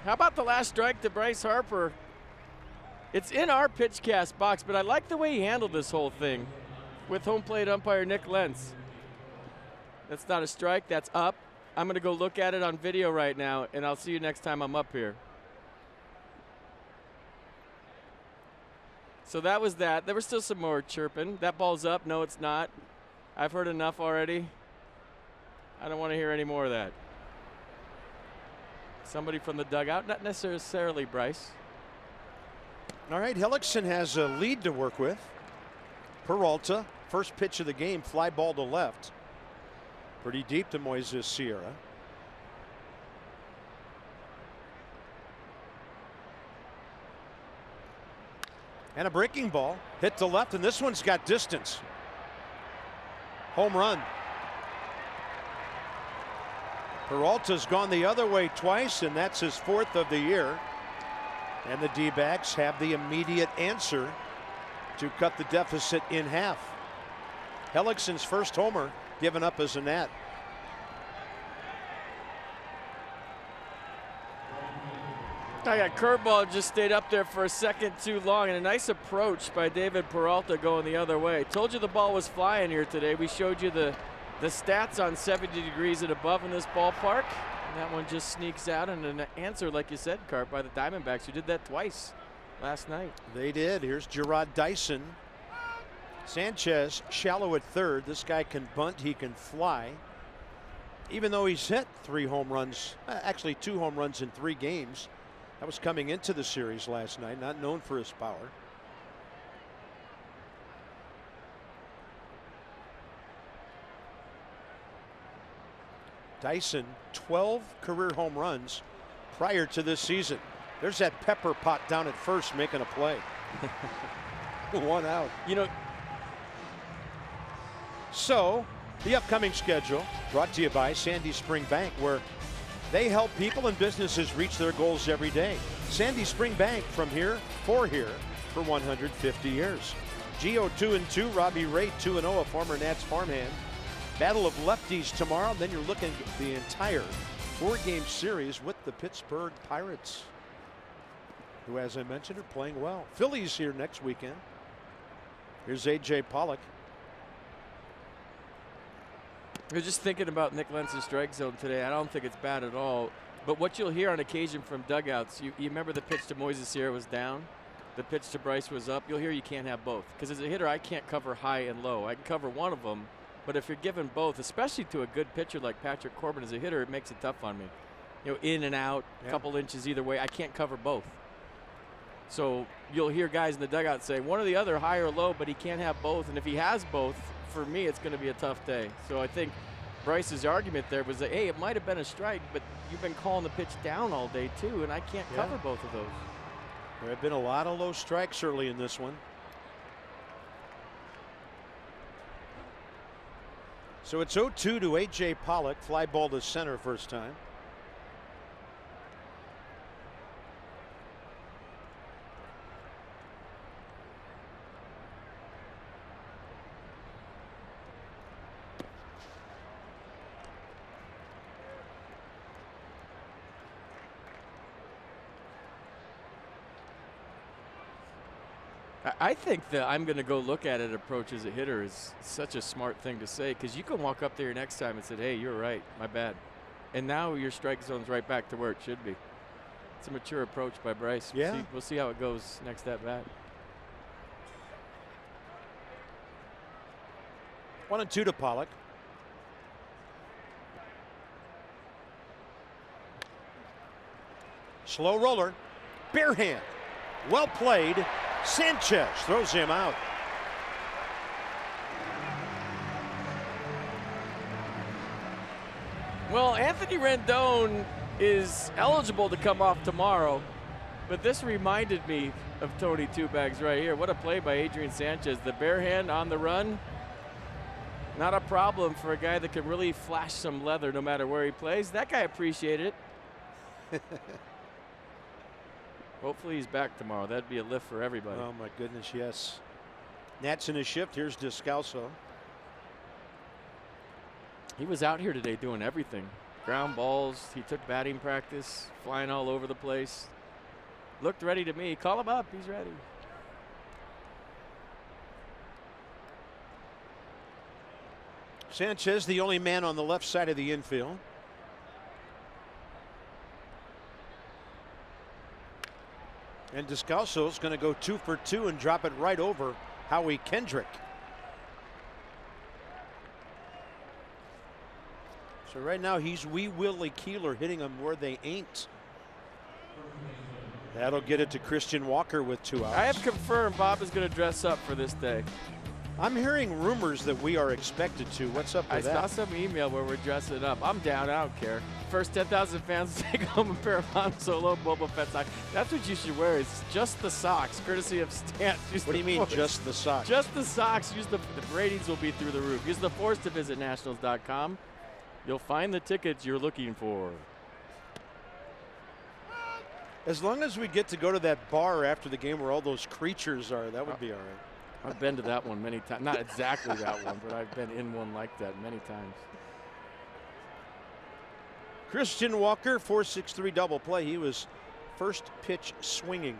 How about the last strike to Bryce Harper? It's in our pitch cast box, but I like the way he handled this whole thing with home plate umpire Nick Lentz. That's not a strike, that's up. I'm gonna go look at it on video right now, and I'll see you next time I'm up here. So that was that. There was still some more chirping. That ball's up. No, it's not. I've heard enough already. I don't want to hear any more of that. Somebody from the dugout, not necessarily Bryce. All right, Hellickson has a lead to work with. Peralta, first pitch of the game, fly ball to left. Pretty deep to Moises Sierra. And a breaking ball hit to left, and this one's got distance. Home run. Peralta's gone the other way twice, and that's his 4th of the year. And the D-backs have the immediate answer to cut the deficit in half. Hellickson's first homer given up as a Nat. That curveball just stayed up there for a second too long, and a nice approach by David Peralta going the other way. Told you the ball was flying here today. We showed you the stats on 70 degrees and above in this ballpark. And that one just sneaks out, and an answer, like you said, Carp, by the Diamondbacks, who did that twice last night. They did. Here's Gerard Dyson. Sanchez shallow at third. This guy can bunt, he can fly. Even though he's hit 3 home runs, actually 2 home runs in 3 games. That was coming into the series last night, not known for his power. Dyson, 12 career home runs prior to this season. There's that pepper pot down at first making a play. 1 out. You know, so the upcoming schedule brought to you by Sandy Spring Bank, where they help people and businesses reach their goals every day. Sandy Spring Bank, from here for 150 years. Gio 2-2, Robbie Ray 2-0, a former Nats farmhand. Battle of lefties tomorrow. Then you're looking at the entire 4-game series with the Pittsburgh Pirates, who, as I mentioned, are playing well. Phillies here next weekend. Here's A.J. Pollock. I was just thinking about Nick Lentz's strike zone today. I don't think it's bad at all. But what you'll hear on occasion from dugouts, you remember the pitch to Moises Sierra was down, the pitch to Bryce was up. You'll hear you can't have both. Because as a hitter, I can't cover high and low. I can cover one of them. But if you're given both, especially to a good pitcher like Patrick Corbin as a hitter, it makes it tough on me. You know, in and out, a couple inches either way. I can't cover both. So you'll hear guys in the dugout say one or the other, high or low, but he can't have both. And if he has both, for me, it's going to be a tough day. So I think Bryce's argument there was that, hey, it might have been a strike, but you've been calling the pitch down all day too, and I can't cover both of those. There have been a lot of low strikes early in this one. So it's 0-2 to A.J. Pollock. Fly ball to center first time. I think that I'm going to go look at it approach as a hitter is such a smart thing to say, because you can walk up there next time and say, hey, you're right, my bad. And now your strike zone's right back to where it should be. It's a mature approach by Bryce. Yeah. We'll see how it goes next at bat. 1-2 to Pollock. Slow roller. Bare hand. Well played. Sanchez throws him out. Well, Anthony Rendon is eligible to come off tomorrow, but this reminded me of Tony Two Bags right here. What a play by Adrian Sanchez. The bare hand on the run. Not a problem for a guy that can really flash some leather no matter where he plays. That guy appreciated it. Hopefully he's back tomorrow. That'd be a lift for everybody. Oh, my goodness, yes. Nats in his shift. Here's Descalso. He was out here today doing everything. Ground balls. He took batting practice, flying all over the place. Looked ready to me. Call him up. He's ready. Sanchez, the only man on the left side of the infield. And Descalso's going to go 2 for 2 and drop it right over Howie Kendrick. So right now he's Wee Willie Keeler hitting them where they ain't. That'll get it to Christian Walker with 2 outs. I have confirmed Bob is going to dress up for this day. I'm hearing rumors that we are expected to. What's up with that? I saw some email where we're dressing up. I'm down. I don't care. First 10,000 fans take home a pair of Han Solo Boba Fett socks. That's what you should wear. It's just the socks, courtesy of Stant. What do you mean, just the socks? Just the socks. The ratings will be through the roof. Use the Force to visit nationals.com. You'll find the tickets you're looking for. As long as we get to go to that bar after the game where all those creatures are, that would be all right. I've been to that one many times. Not exactly that one, but I've been in one like that many times. Christian Walker, 4-6-3 double play. He was first pitch swinging.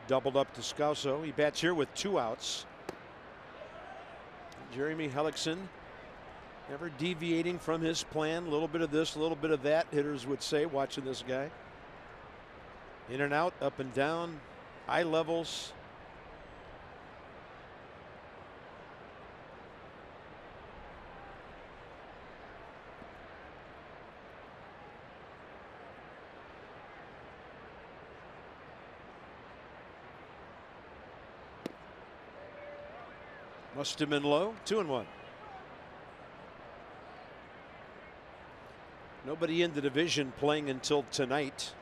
Doubled up to Scalzo. He bats here with 2 outs. Jeremy Hellickson never deviating from his plan. A little bit of this, a little bit of that, hitters would say, watching this guy. In and out, up and down, high levels. Must have been low. 2-1. Nobody in the division playing until tonight.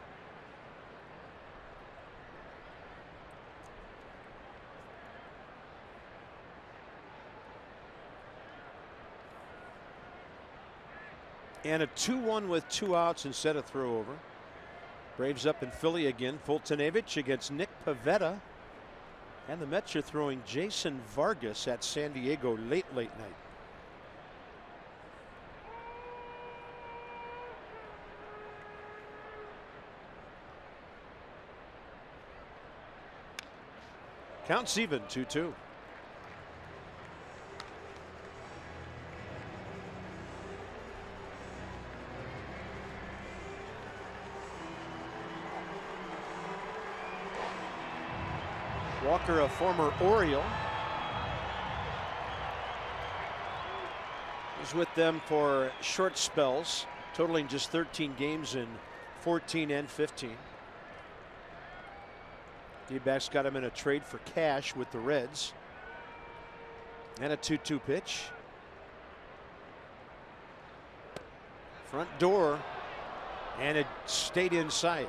And a 2-1 with 2 outs instead of throw over. Braves up in Philly again. Fultonevich against Nick Pivetta. And the Mets are throwing Jason Vargas at San Diego late night. Counts even, 2-2. Walker, a former Oriole, was with them for short spells, totaling just 13 games in 14 and 15. D-backs got him in a trade for cash with the Reds. And a 2-2 pitch. Front door, and it stayed inside.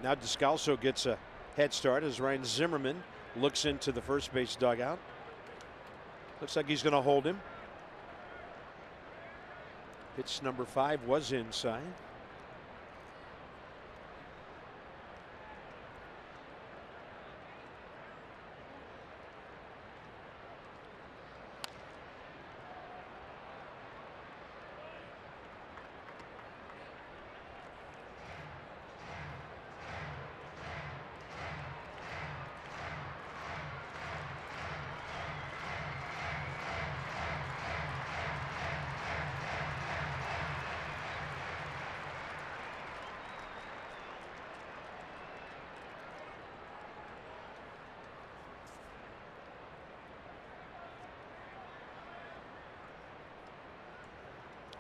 Now Descalso gets a head start as Ryan Zimmerman looks into the first base dugout. Looks like he's going to hold him. Pitch number 5 was inside.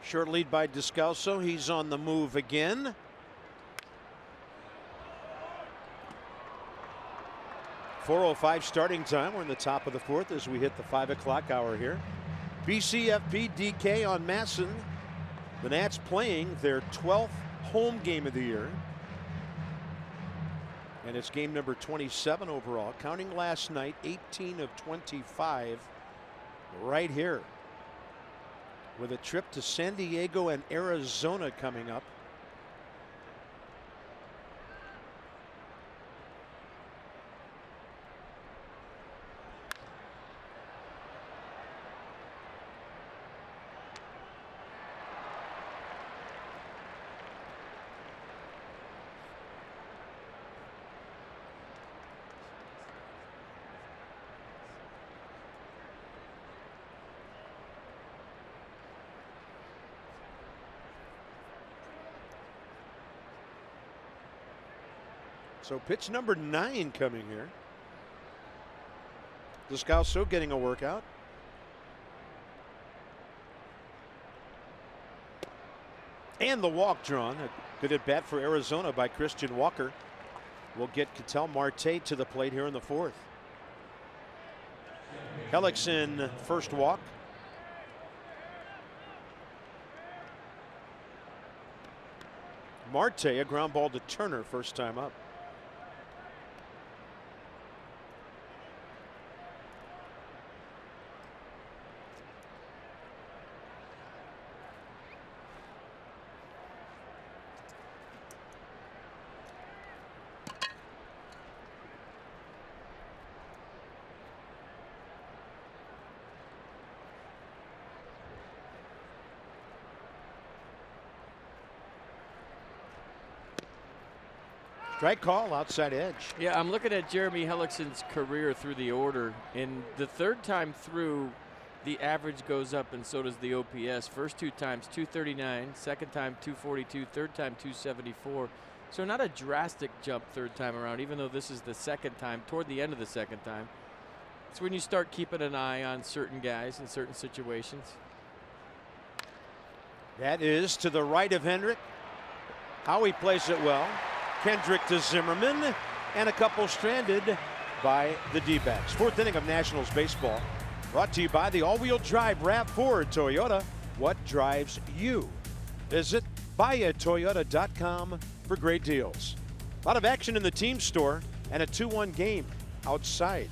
Short lead by Descalso. He's on the move again. .405 starting time. We're in the top of the 4th as we hit the 5 o'clock hour here. BCFP DK on Masson. The Nats playing their 12th home game of the year. And it's game number 27 overall. Counting last night, 18 of 25 right here, with a trip to San Diego and Arizona coming up. So pitch number 9 coming here. Descalso getting a workout. And the walk drawn. A good at bat for Arizona by Christian Walker. We'll get Ketel Marte to the plate here in the 4th. Hellickson first walk. Marte a ground ball to Turner first time up. Strike call, outside edge. Yeah, I'm looking at Jeremy Hellickson's career through the order. And the 3rd time through, the average goes up, and so does the OPS. First 2 times, 239. Second time, 242. Third time, 274. So not a drastic jump 3rd time around, even though this is the 2nd time, toward the end of the 2nd time. It's when you start keeping an eye on certain guys in certain situations. That is to the right of Hendrick. Howie plays it well. Kendrick to Zimmerman, and a couple stranded by the D-backs. 4th inning of Nationals baseball, brought to you by the all-wheel drive RAV4 Toyota. What drives you? Visit buyatoyota.com for great deals. A lot of action in the team store and a 2-1 game outside.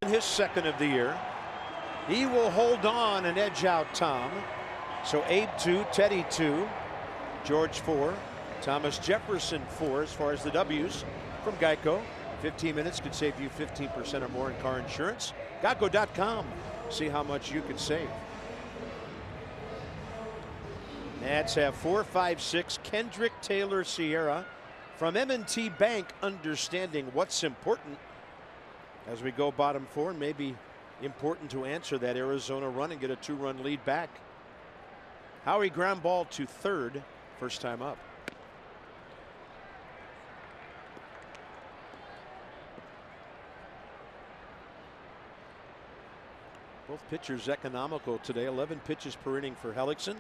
In his 2nd of the year, he will hold on and edge out Tom. So Abe 2, Teddy 2, George 4, Thomas Jefferson 4 as far as the W's from Geico. 15 minutes could save you 15% or more in car insurance. Geico.com. See how much you can save. Nats have 4, 5, 6. Kendrick, Taylor, Sierra from M&T Bank, understanding what's important as we go bottom 4, and maybe important to answer that Arizona run and get a 2-run lead back. Howie ground ball to 3rd, first time up. Both pitchers economical today. 11 pitches per inning for Hellickson,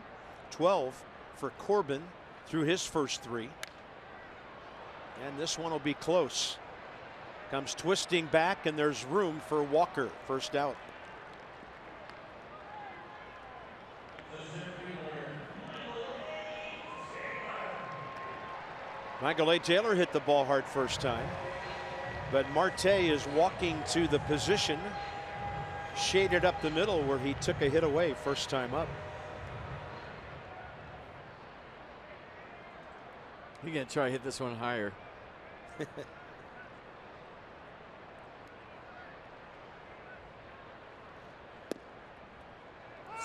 12 for Corbin through his first 3. And this one will be close. Comes twisting back, and there's room for Walker. First out. Michael A. Taylor hit the ball hard first time, but Marte is walking to the position, shaded up the middle where he took a hit away first time up. He's going to try to hit this one higher.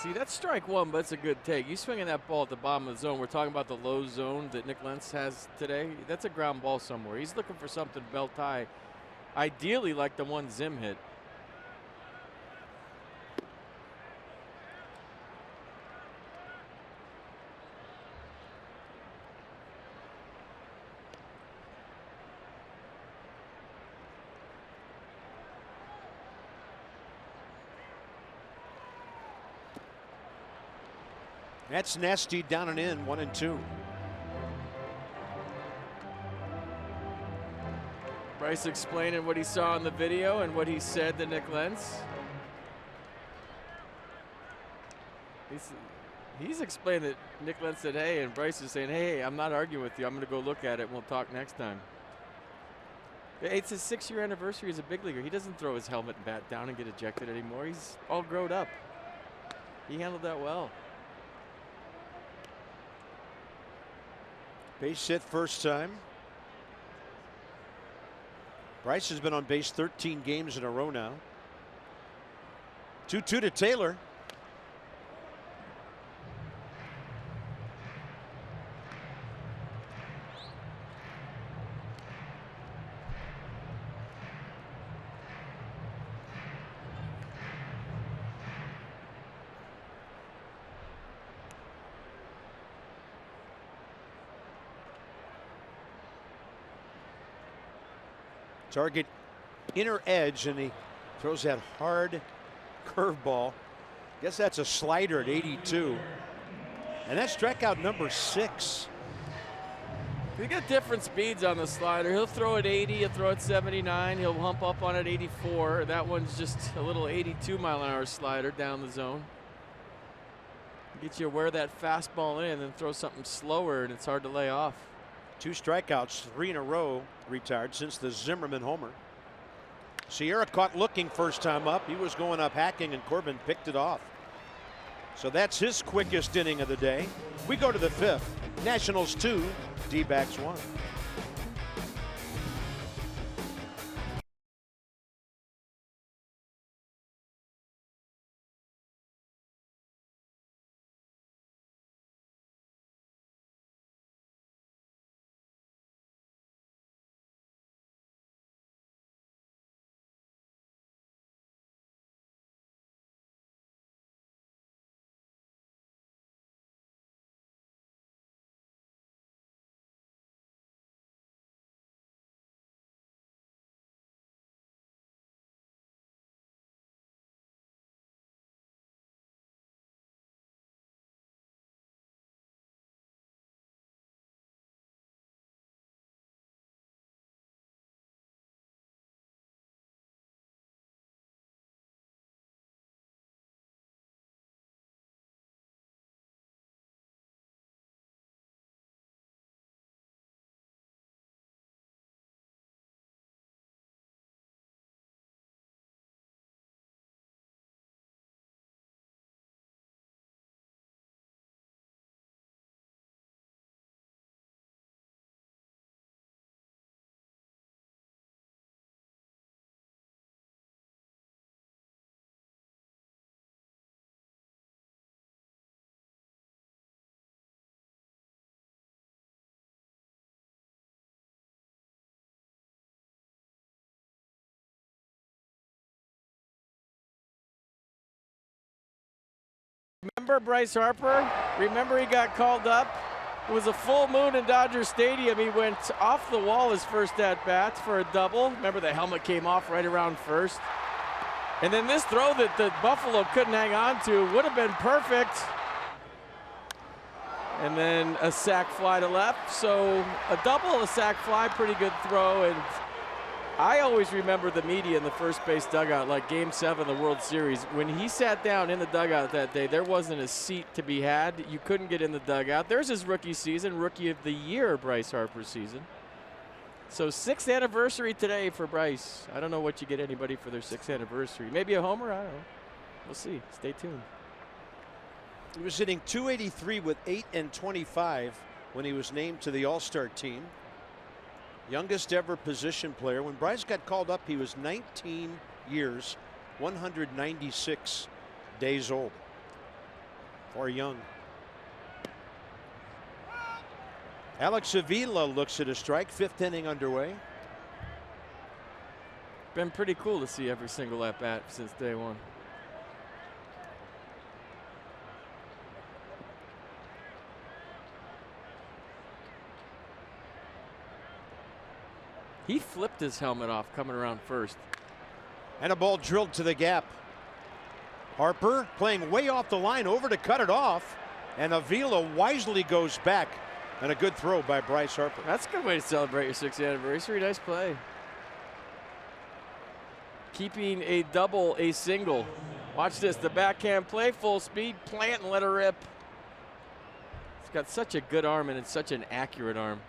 See, that's strike one, but it's a good take. You swinging that ball at the bottom of the zone. We're talking about the low zone that Nick Lentz has today. That's a ground ball somewhere. He's looking for something belt high, ideally like the one Zim hit. That's nasty, down and in, 1-2. Bryce explaining what he saw in the video and what he said to Nick Lentz. He's explained that Nick Lentz said, hey, and Bryce is saying, hey, I'm not arguing with you. I'm going to go look at it and we'll talk next time. It's his 6-year anniversary as a big leaguer. He doesn't throw his helmet and bat down and get ejected anymore. He's all grown up. He handled that well. Base hit first time. Bryce has been on base 13 games in a row now. 2-2 to Taylor. Target inner edge, and he throws that hard curveball. Guess that's a slider at 82. And that's strikeout number 6. He got different speeds on the slider. He'll throw at 80, he'll throw at 79, he'll hump up on at 84. That one's just a little 82 mile an hour slider down the zone. Get you where that fastball in and then throw something slower, and it's hard to lay off. 2 strikeouts, 3 in a row retired since the Zimmerman homer. Sierra caught looking first time up. He was going up hacking, and Corbin picked it off. So that's his quickest inning of the day. We go to the 5th. Nationals 2, D-backs 1. Remember Bryce Harper? Remember he got called up? It was a full moon in Dodger Stadium. He went off the wall his first at-bat for a double. Remember the helmet came off right around first. And then this throw that the Buffalo couldn't hang on to would have been perfect. And then a sac fly to left. So a double, a sac fly, pretty good throw. And I always remember the media in the first base dugout, like Game 7 of the World Series. When he sat down in the dugout that day, there wasn't a seat to be had. You couldn't get in the dugout. There's his rookie season, Rookie of the Year, Bryce Harper's season. So 6th anniversary today for Bryce. I don't know what you get anybody for their 6th anniversary. Maybe a homer, I don't know. We'll see. Stay tuned. He was hitting .283 with 8 and 25 when he was named to the All-Star team. Youngest ever position player. When Bryce got called up, he was 19 years, 196 days old. for Young. Alex Avila looks at a strike. 5th inning underway. Been pretty cool to see every single at bat since day one. He flipped his helmet off coming around first. And a ball drilled to the gap. Harper playing way off the line over to cut it off. And Avila wisely goes back. And a good throw by Bryce Harper. That's a good way to celebrate your 6th anniversary. Nice play. Keeping a double, a single. Watch this, the backhand play, full speed, plant and let her rip. He's got such a good arm and it's such an accurate arm.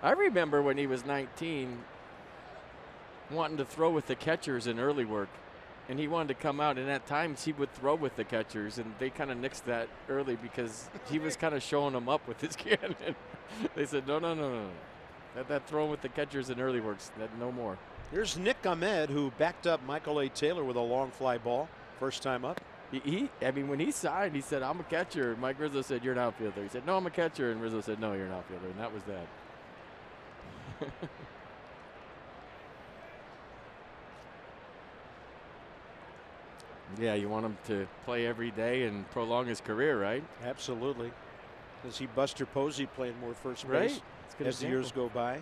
I remember when he was 19 wanting to throw with the catchers in early work. And he wanted to come out, and at times he would throw with the catchers, and they kind of nixed that early because he was kind of showing them up with his cannon. They said, no. That throwing with the catchers in early works, no more. Here's Nick Ahmed, who backed up Michael A. Taylor with a long fly ball. First time up. I mean, when he signed, he said, I'm a catcher. Mike Rizzo said, you're an outfielder. He said, no, I'm a catcher. And Rizzo said, no, you're an outfielder. And that was that. Yeah, you want him to play every day and prolong his career, right? Absolutely. I see Buster Posey playing more first right? base as the years go by.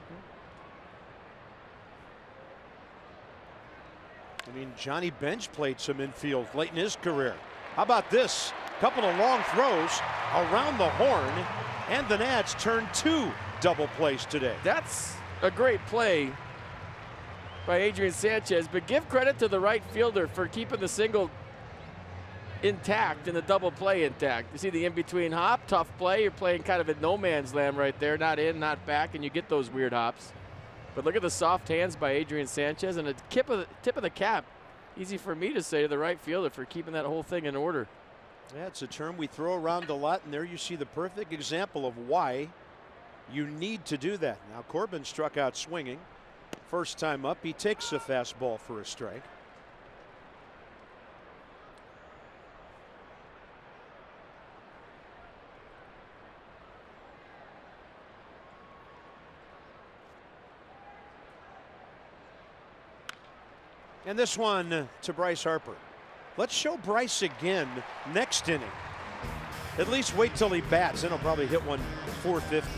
I mean, Johnny Bench played some infield late in his career. How about this? Couple of long throws around the horn, and the Nats turn 2 double plays today. That's a great play by Adrian Sanchez, but give credit to the right fielder for keeping the single intact and the double play intact. You see the in-between hop, tough play. You're playing kind of at no man's land right there, not in, not back, and you get those weird hops. But look at the soft hands by Adrian Sanchez and a tip of the cap. Easy for me to say to the right fielder for keeping that whole thing in order. Yeah, it's a term we throw around a lot, and there you see the perfect example of why you need to do that. Now Corbin struck out swinging. First time up, he takes a fastball for a strike. And this one to Bryce Harper. Let's show Bryce again next inning. At least wait till he bats, then he'll probably hit one 450.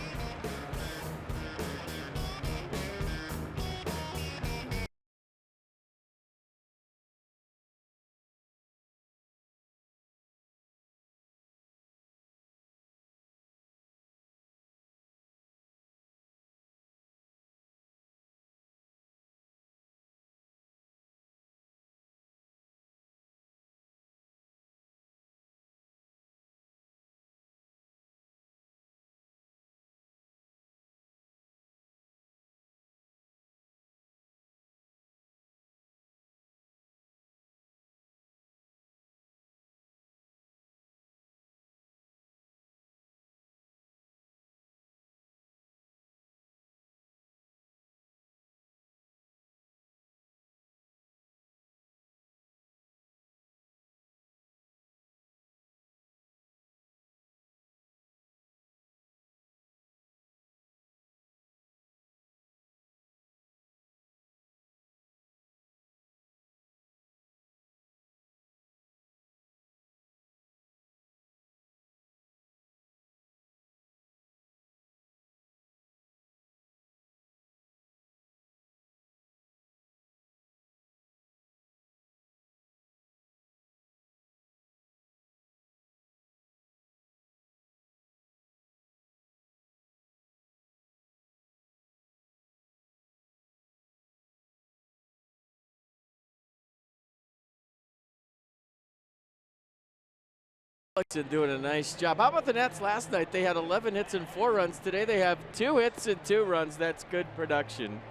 Doing a nice job. How about the Nets last night? They had 11 hits and 4 runs. Today they have 2 hits and 2 runs. That's good production.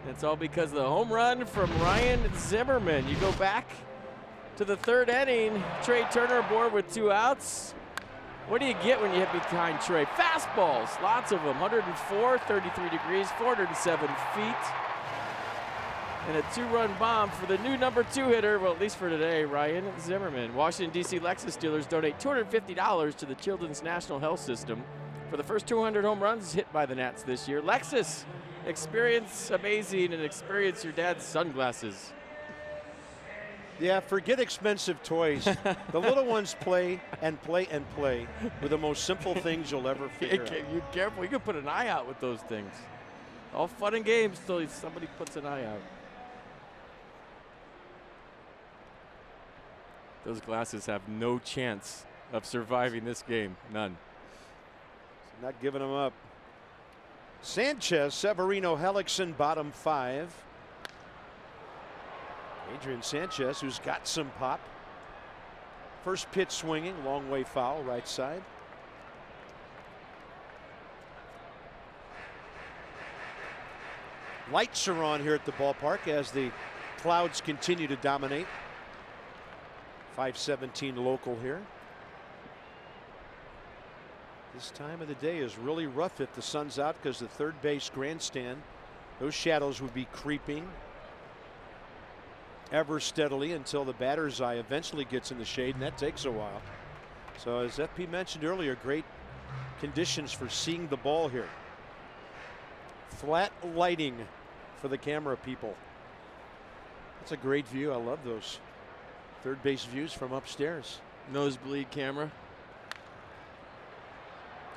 It's all because of the home run from Ryan Zimmerman. You go back to the 3rd inning. Trey Turner aboard with 2 outs. What do you get when you hit behind Trey? Fastballs, lots of them. 104, 33 degrees, 407 feet. And a 2-run bomb for the new number 2 hitter, well, at least for today, Ryan Zimmerman. Washington, D.C. Lexus dealers donate $250 to the Children's National Health System for the first 200 home runs hit by the Nats this year. Lexus, experience amazing and experience your dad's sunglasses. Yeah, forget expensive toys. The little ones play and play and play with the most simple things you'll ever figure out. You careful, you can put an eye out with those things. All fun and games till somebody puts an eye out. Those glasses have no chance of surviving this game. None. Not giving them up. Sanchez, Severino, Hellickson, bottom 5. Adrian Sanchez, who's got some pop. First pitch swinging, long way foul, right side. Lights are on here at the ballpark as the clouds continue to dominate. 5:17 local here. This time of the day is really rough if the sun's out because the third base grandstand, those shadows would be creeping ever steadily until the batter's eye eventually gets in the shade, and that takes a while. So as FP mentioned earlier, great conditions for seeing the ball here. Flat lighting for the camera people. That's a great view. I love those third base views from upstairs. Nosebleed camera.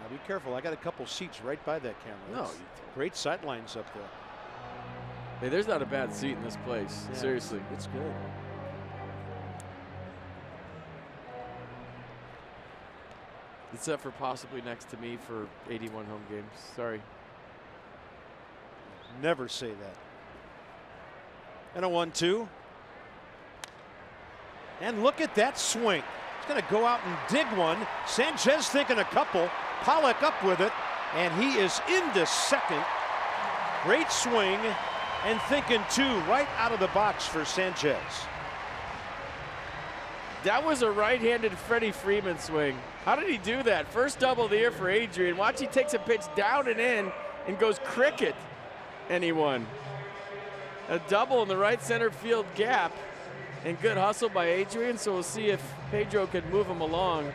Now be careful. I got a couple seats right by that camera. No, great sight lines up there. Hey, there's not a bad seat in this place. Yeah, Seriously. it's good. Except for possibly next to me for 81 home games. Sorry. Never say that. And a 1-2. And look at that swing. He's going to go out and dig one. Sanchez thinking a couple. Pollock up with it. And he is into second. Great swing. And thinking 2 right out of the box for Sanchez. That was a right-handed Freddie Freeman swing. How did he do that? First double of the year for Adrian. Watch, he takes a pitch down and in and goes cricket. And he won. A double in the right center field gap. And good hustle by Adrian, so we'll see if Pedro can move him along.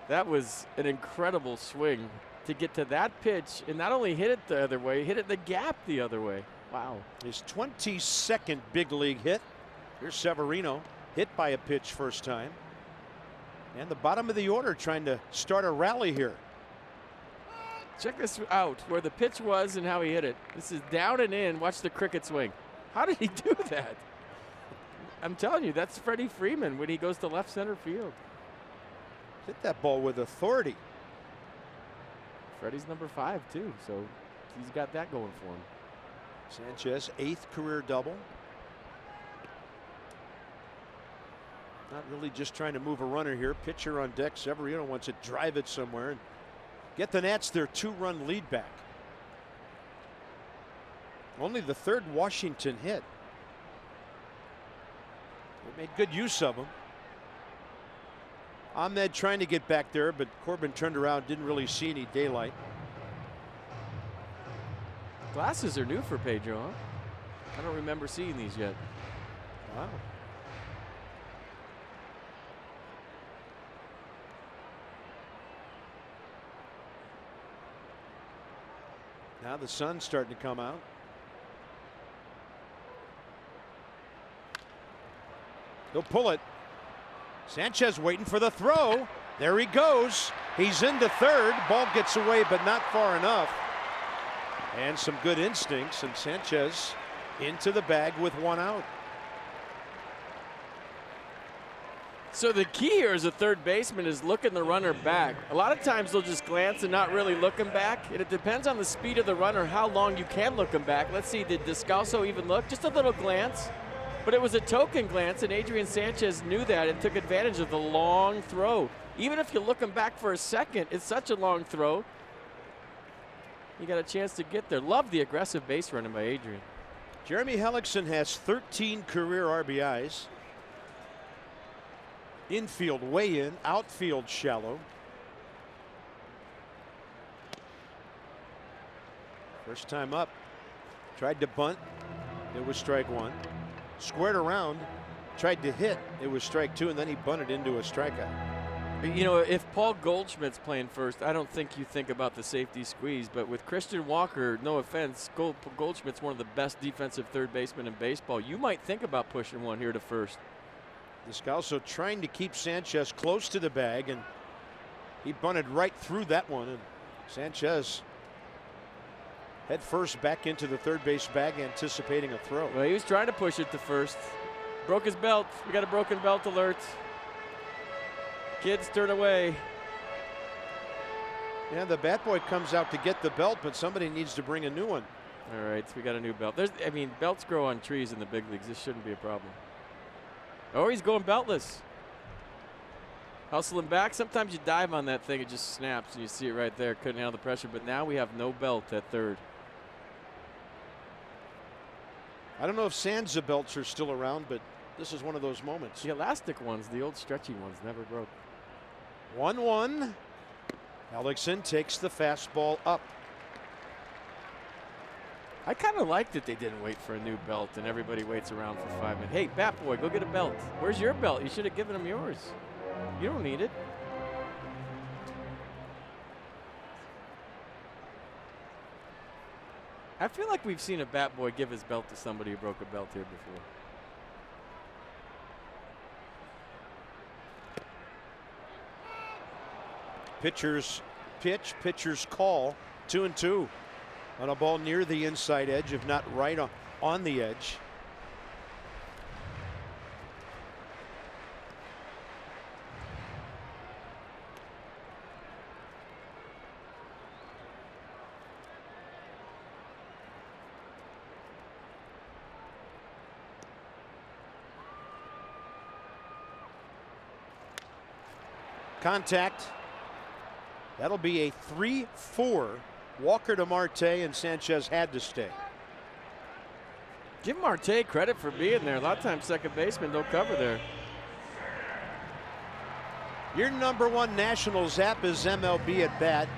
That was an incredible swing to get to that pitch and not only hit it the other way, hit it the gap the other way. Wow. His 22nd big league hit. Here's Severino, hit by a pitch first time. And the bottom of the order trying to start a rally here. Check this out, where the pitch was and how he hit it. This is down and in. Watch the cricket swing. How did he do that? I'm telling you, that's Freddie Freeman when he goes to left center field. Hit that ball with authority. Freddie's number 5 too, so he's got that going for him. Sanchez, 8th career double. Not really just trying to move a runner here. Pitcher on deck. Severino wants to drive it somewhere and get the Nats their 2-run lead back. Only the 3rd Washington hit. They made good use of him. Ahmed trying to get back there, but Corbin turned around, didn't really see any daylight. Glasses are new for Pedro, huh? I don't remember seeing these yet. Wow. Now the sun's starting to come out. He'll pull it. Sanchez waiting for the throw. There he goes. He's into third. Ball gets away, but not far enough. And some good instincts, and Sanchez into the bag with 1 out. So the key here as a third baseman is looking the runner back. A lot of times they'll just glance and not really look him back. And it depends on the speed of the runner, how long you can look him back. Let's see, did Descalso even look? Just a little glance. But it was a token glance, and Adrian Sanchez knew that and took advantage of the long throw. Even if you look him back for a second, it's such a long throw. You got a chance to get there. Love the aggressive base running by Adrian. Jeremy Hellickson has 13 career RBIs. Infield way in, outfield shallow. First time up. Tried to bunt. It was strike one. Squared around. Tried to hit. It was strike two, and then he bunted into a strikeout. You know, if Paul Goldschmidt's playing first, I don't think you think about the safety squeeze. But with Christian Walker, no offense, Goldschmidt's one of the best defensive third basemen in baseball. You might think about pushing one here to first. Descalso trying to keep Sanchez close to the bag, and he bunted right through that one. And Sanchez head first back into the third base bag, anticipating a throw. Well, he was trying to push it to first. Broke his belt. We got a broken belt alert. Kids turn away. Yeah, the bat boy comes out to get the belt, but somebody needs to bring a new one. All right, so we got a new belt. I mean, belts grow on trees in the big leagues. This shouldn't be a problem. Oh, he's going beltless. Hustling back. Sometimes you dive on that thing, it just snaps, and you see it right there. Couldn't handle the pressure, but now we have no belt at third. I don't know if Sansa belts are still around, but this is one of those moments. The elastic ones, the old stretchy ones, never broke. 1-1. Alexson takes the fastball up. I kind of like that they didn't wait for a new belt and everybody waits around for 5 minutes. Hey, bat boy, go get a belt. Where's your belt? You should have given him yours. You don't need it. I feel like we've seen a bat boy give his belt to somebody who broke a belt here before. Pitcher's pitch, pitcher's call. 2-2 on a ball near the inside edge, if not right on the edge. Contact. That'll be a 3-4. Walker to Marte, and Sanchez had to stay. Give Marte credit for being there. A lot of times second basemen don't cover there. Your #1 Nationals app is MLB at Bat.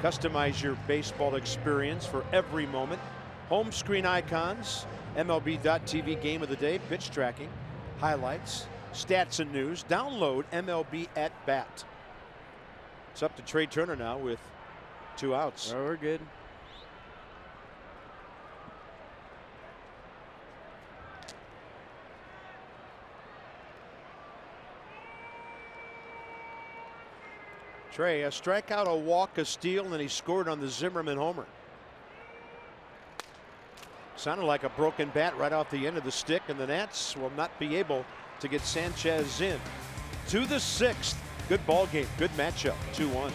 Customize your baseball experience for every moment. Home screen icons, MLB.tv game of the day, pitch tracking, highlights, stats and news. Download MLB at Bat. It's up to Trey Turner now with 2 outs. Oh, we're good. Trey, a strikeout, a walk, a steal, and he scored on the Zimmerman homer. Sounded like a broken bat right off the end of the stick, and the Nats will not be able to get Sanchez in. To the 6th. Good ball game, good matchup, 2-1.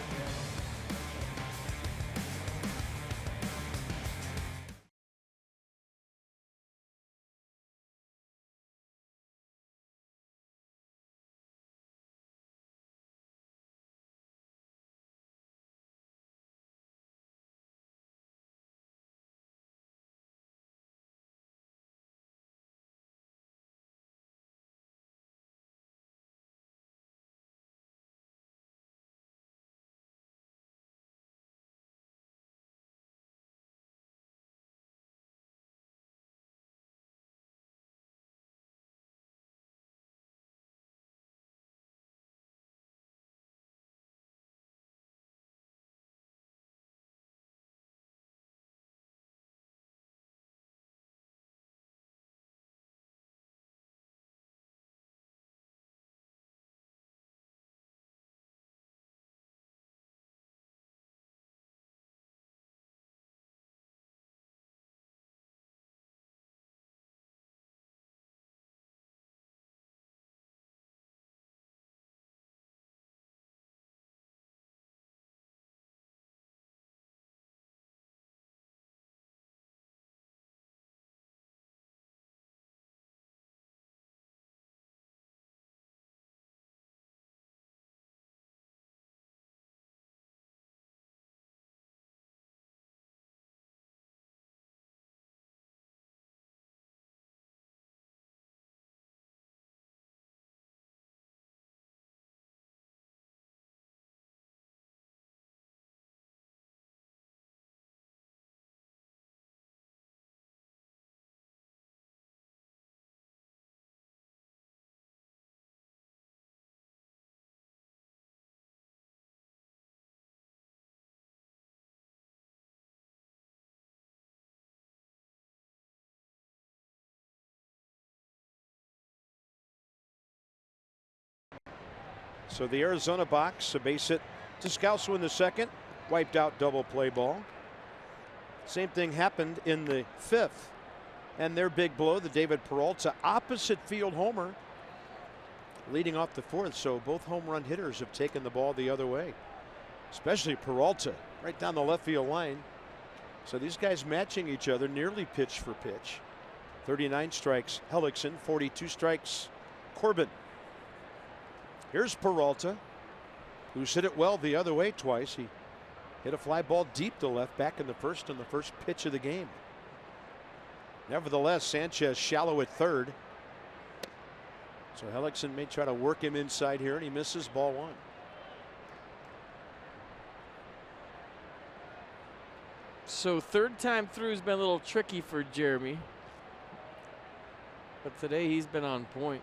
So the Arizona box, a base hit to Scouso in the second, wiped out double play ball. Same thing happened in the fifth. And their big blow, the David Peralta opposite field homer, leading off the fourth. So both home run hitters have taken the ball the other way, especially Peralta right down the left field line. So these guys matching each other nearly pitch for pitch. 39 strikes Hellickson, 42 strikes Corbin. Here's Peralta, who's hit it well the other way twice. He hit a fly ball deep to left back in the first on the first pitch of the game. Nevertheless, Sanchez shallow at third. So Hellickson may try to work him inside here, and he misses, ball one. So third time through has been a little tricky for Jeremy. But today he's been on point.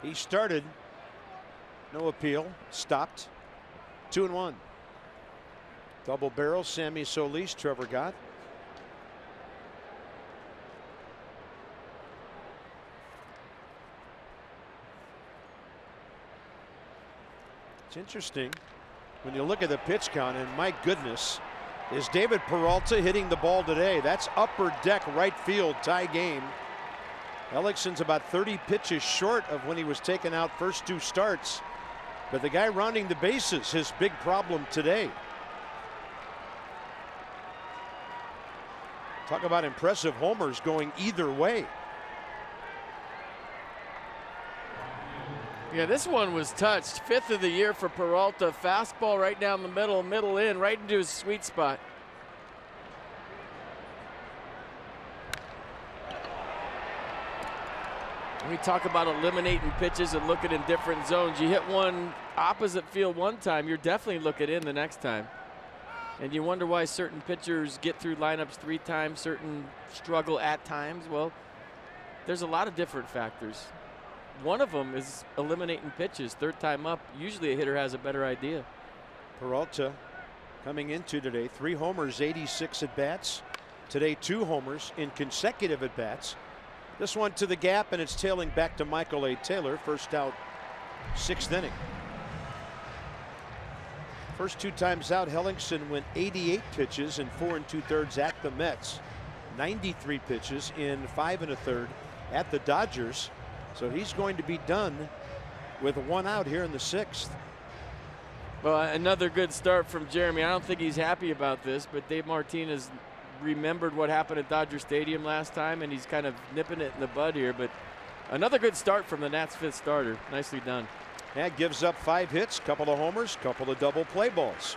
He started, no appeal, stopped, 2-1. Double barrel, Sammy Solis, Trevor Gott. It's interesting when you look at the pitch count, and my goodness, is David Peralta hitting the ball today. That's upper deck right field, tie game. Hellickson's about 30 pitches short of when he was taken out first two starts. But the guy rounding the bases, his big problem today. Talk about impressive homers going either way. Yeah, this one was touched. Fifth of the year for Peralta. Fastball right down the middle, middle in, right into his sweet spot. We talk about eliminating pitches and looking in different zones. You hit one opposite field one time, you're definitely looking in the next time. And you wonder why certain pitchers get through lineups 3 times, certain struggle at times. Well, there's a lot of different factors. One of them is eliminating pitches. Third time up, usually a hitter has a better idea. Peralta coming into today, 3 homers, 86 at bats. Today 2 homers in consecutive at bats. This one to the gap, and it's tailing back to Michael A. Taylor. First out, 6th inning. First 2 times out, Hellickson went 88 pitches in 4 2/3 at the Mets. 93 pitches in 5 1/3 at the Dodgers. So he's going to be done with 1 out here in the 6th. Well, another good start from Jeremy. I don't think he's happy about this, but Dave Martinez remembered what happened at Dodger Stadium last time, and he's kind of nipping it in the bud here. But another good start from the Nats' 5th starter. Nicely done. And gives up 5 hits, couple of homers, couple of double play balls.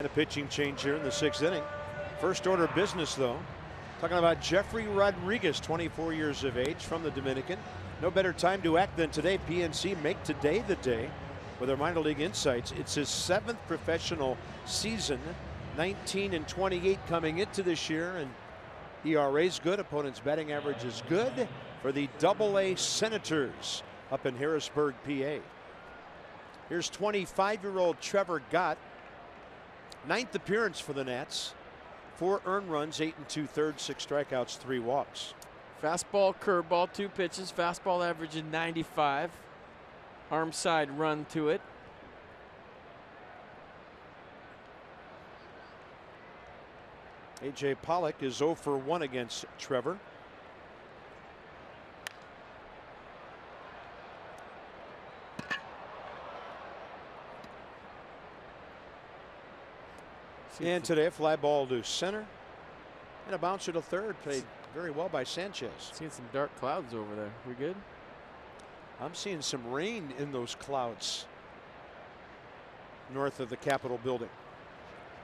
A pitching change here in the 6th inning. First order of business, though. Talking about Jeffrey Rodriguez, 24 years of age, from the Dominican. No better time to act than today. PNC make today the day with their minor league insights. It's his 7th professional season, 19-28 coming into this year, and ERA's good. Opponent's batting average is good for the AA Senators up in Harrisburg, PA. Here's 25-year-old Trevor Gott. 9th appearance for the Nats. 4 earned runs, 8 2/3, 6 strikeouts, 3 walks. Fastball, curveball, 2 pitches. Fastball averaging 95. Arm side run to it. A.J. Pollock is 0 for 1 against Trevor. And today a fly ball to center and a bouncer to third. Played very well by Sanchez. Seeing some dark clouds over there. We good? I'm seeing some rain in those clouds north of the Capitol building.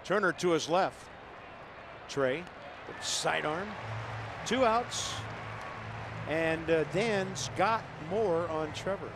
Turner to his left. Trey, sidearm. 2 outs. And Dan's got more on Trevor.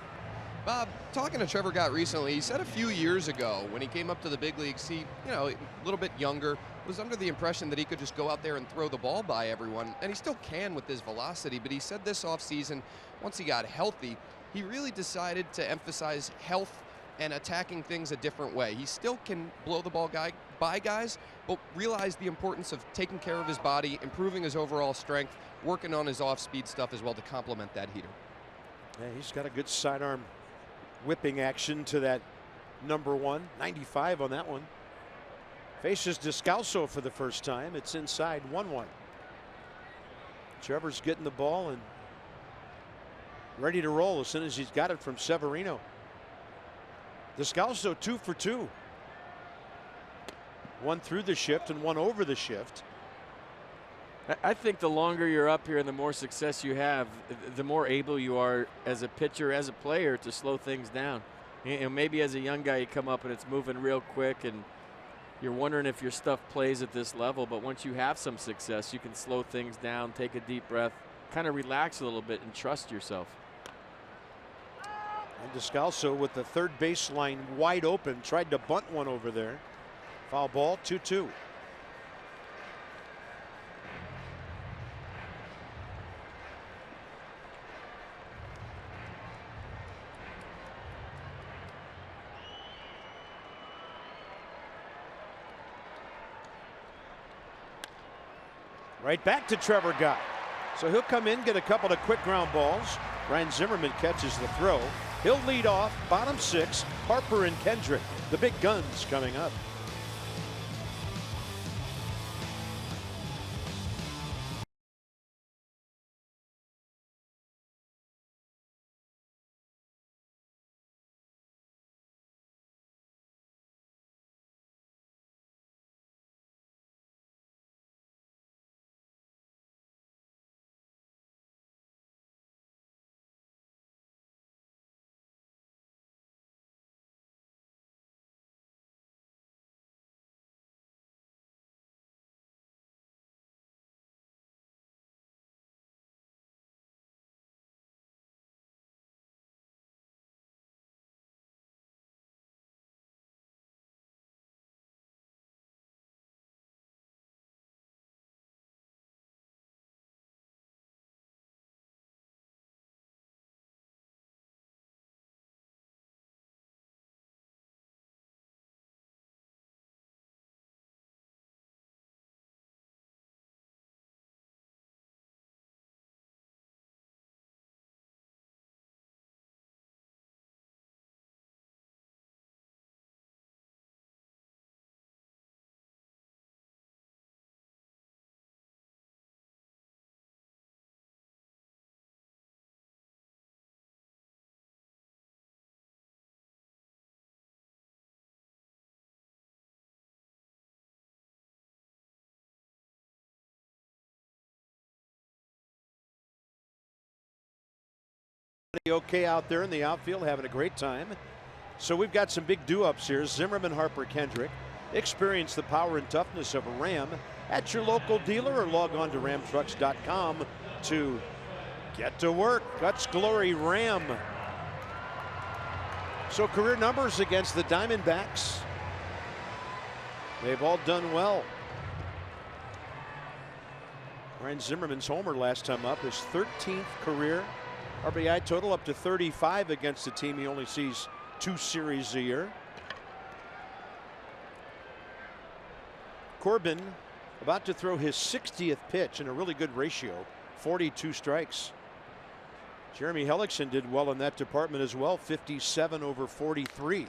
Bob, talking to Trevor Gott recently, he said a few years ago when he came up to the big leagues, he, a little bit younger, was under the impression that he could just go out there and throw the ball by everyone, and he still can with his velocity, but he said this offseason, once he got healthy, he really decided to emphasize health and attacking things a different way. He still can blow the ball by guys, but realize the importance of taking care of his body, improving his overall strength, working on his off-speed stuff as well to complement that heater. Yeah, he's got a good sidearm whipping action to that number 1. 95 on that one. Faces Descalso for the first time. It's inside 1-1. Trevor's getting the ball and ready to roll as soon as he's got it from Severino. Descalso 2 for 2. 1 through the shift and 1 over the shift. I think the longer you're up here and the more success you have, the more able you are as a pitcher, as a player, to slow things down. And maybe as a young guy you come up and it's moving real quick and you're wondering if your stuff plays at this level, but once you have some success you can slow things down, take a deep breath, kind of relax a little bit and trust yourself. And Descalso with the third baseline wide open, tried to bunt one over there. Foul ball, 2-2. Right back to Trevor Gott. So he'll come in, get a couple of quick ground balls. Ryan Zimmerman catches the throw. He'll lead off, bottom 6, Harper and Kendrick. The big guns coming up. Okay out there in the outfield, having a great time. So we've got some big do-ups here. Zimmerman, Harper, Kendrick. Experience the power and toughness of a Ram at your local dealer or log on to ramtrucks.com to get to work. Guts Glory Ram. So career numbers against the Diamondbacks. They've all done well. Ryan Zimmerman's homer last time up, his 13th career RBI total, up to 35 against a team he only sees 2 series a year. Corbin about to throw his 60th pitch in a really good ratio, 42 strikes. Jeremy Hellickson did well in that department as well, 57 over 43.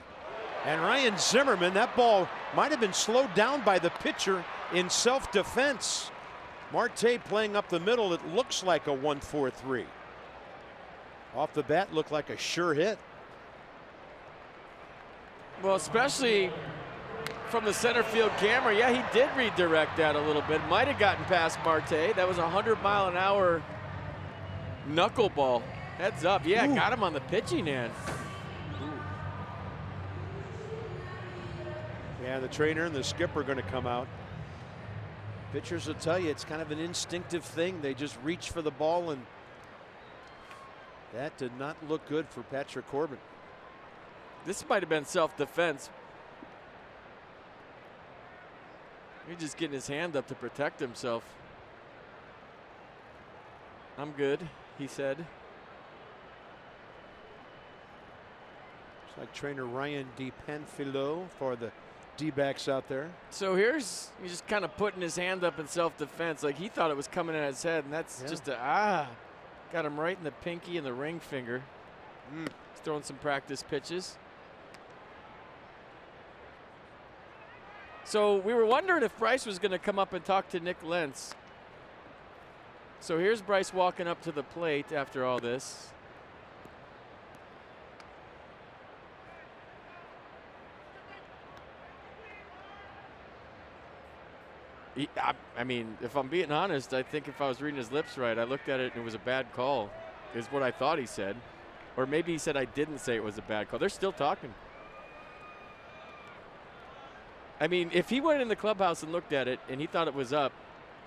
And Ryan Zimmerman, that ball might have been slowed down by the pitcher in self-defense. Marte playing up the middle, it looks like a 1-4-3. Off the bat, looked like a sure hit. Well, especially from the center field camera, yeah, he did redirect that a little bit. Might have gotten past Marte. That was a 100-mile-an-hour knuckleball. Heads up. Yeah, Ooh. got him on the pitching end. Yeah, the trainer and the skipper are going to come out. Pitchers will tell you it's kind of an instinctive thing. They just reach for the ball, and that did not look good for Patrick Corbin. This might have been self-defense. He's just getting his hand up to protect himself. I'm good, he said. It's like trainer Ryan DiPanfilo for the D-backs out there. So he's just kind of putting his hand up in self-defense, like he thought it was coming at his head, and that's just got him right in the pinky and the ring finger. He's throwing some practice pitches. So we were wondering if Bryce was going to come up and talk to Nick Lentz. So here's Bryce walking up to the plate after all this. I mean, if I'm being honest, I think if I was reading his lips right, I looked at it and it was a bad call, is what I thought he said. Or maybe he said I didn't say it was a bad call. They're still talking. I mean, if he went in the clubhouse and looked at it and he thought it was up,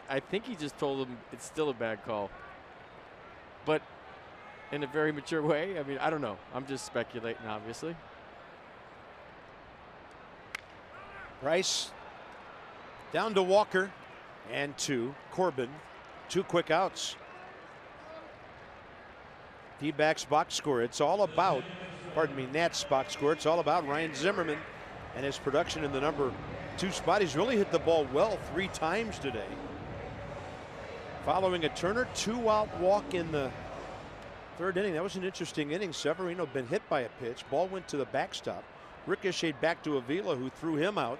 I think he just told him it's still a bad call. But in a very mature way, I mean, I don't know. I'm just speculating, obviously. Bryce down to Walker and to Corbin. 2 quick outs. D-backs box score. It's all about, Nats box score. It's all about Ryan Zimmerman and his production in the number 2 spot. He's really hit the ball well 3 times today. Following a Turner 2-out walk in the 3rd inning. That was an interesting inning. Severino been hit by a pitch. Ball went to the backstop. Ricocheted back to Avila, who threw him out.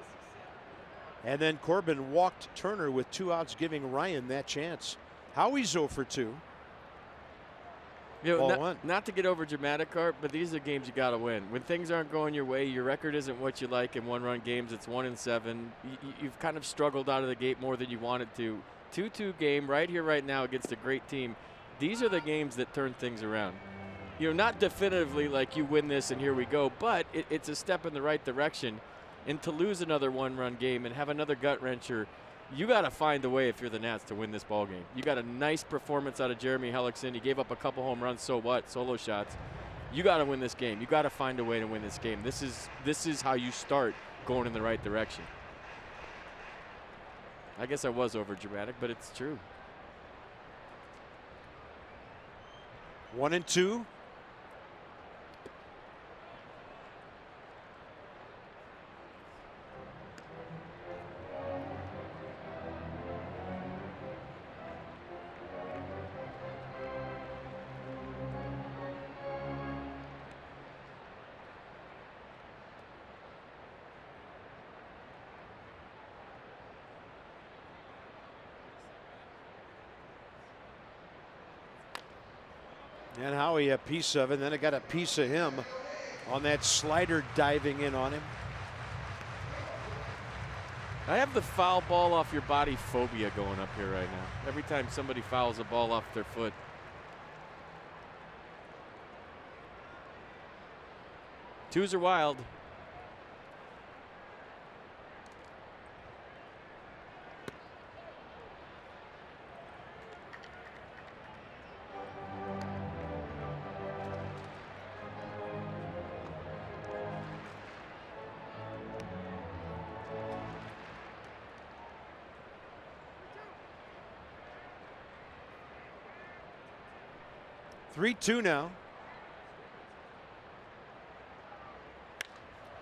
And then Corbin walked Turner with 2 outs, giving Ryan that chance. Howie's 0 for 2. You know, not to get over dramatic, Art, but these are games you got to win. When things aren't going your way, your record isn't what you like in one-run games. It's 1-7. You've kind of struggled out of the gate more than you wanted to. 2-2 game right here, right now against a great team. These are the games that turn things around. You know, not definitively like you win this and here we go, but it's a step in the right direction. And to lose another one-run game and have another gut-wrencher, you got to find a way if you're the Nats to win this ball game. You got a nice performance out of Jeremy Hellickson. He gave up a couple home runs, so what? Solo shots. You got to win this game. You got to find a way to win this game. This is how you start going in the right direction. I guess I was over dramatic, but it's true. 1-2. And Howie a piece of it, and then it got a piece of him on that slider diving in on him. I have the foul ball off your body phobia going up here right now. Every time somebody fouls a ball off their foot. Twos are wild. 3-2 now.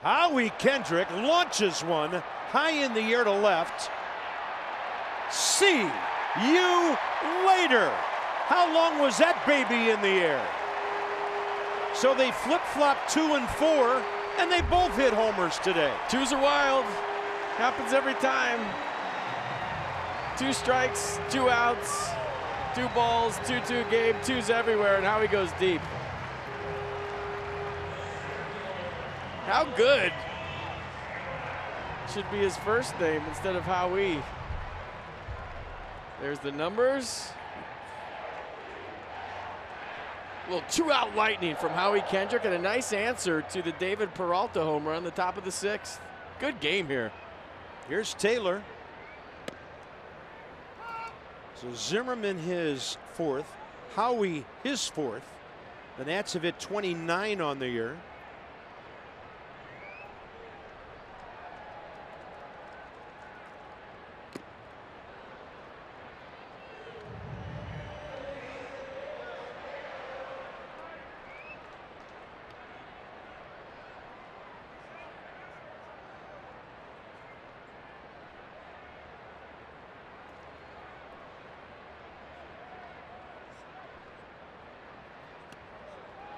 Howie Kendrick launches one high in the air to left. See you later. How long was that baby in the air? So they flip-flop 2 and 4, and they both hit homers today. Twos are wild. Happens every time. 2 strikes, 2 outs, 2 balls, 2-2 game, 2s everywhere, and Howie goes deep. How good should be his first name instead of Howie. There's the numbers. A little 2-out lightning from Howie Kendrick and a nice answer to the David Peralta home run, the top of the 6th. Good game here. Here's Taylor. So Zimmerman his 4th, Howie his 4th. The Nats have hit 29 on the year.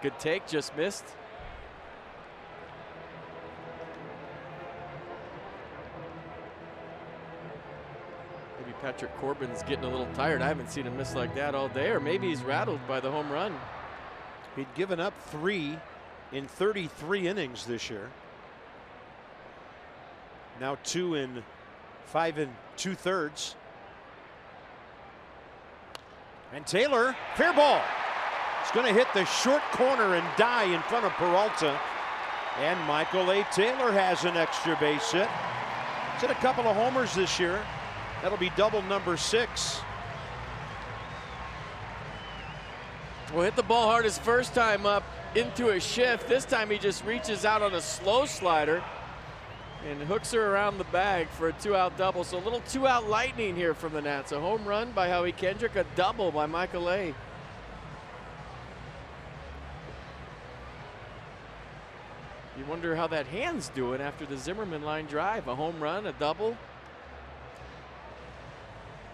Good take, just missed. Maybe Patrick Corbin's getting a little tired. I haven't seen him miss like that all day, or maybe he's rattled by the home run. He'd given up 3 in 33 innings this year. Now 2 in 5 2/3. And Taylor, fair ball. It's going to hit the short corner and die in front of Peralta. And Michael A. Taylor has an extra base hit. He's hit a couple of homers this year. That'll be double number 6. Well, hit the ball hard his first time up into a shift. This time he just reaches out on a slow slider and hooks her around the bag for a 2-out double. So a little 2-out lightning here from the Nats. A home run by Howie Kendrick, a double by Michael A. You wonder how that hand's doing after the Zimmerman line drive. A home run, a double.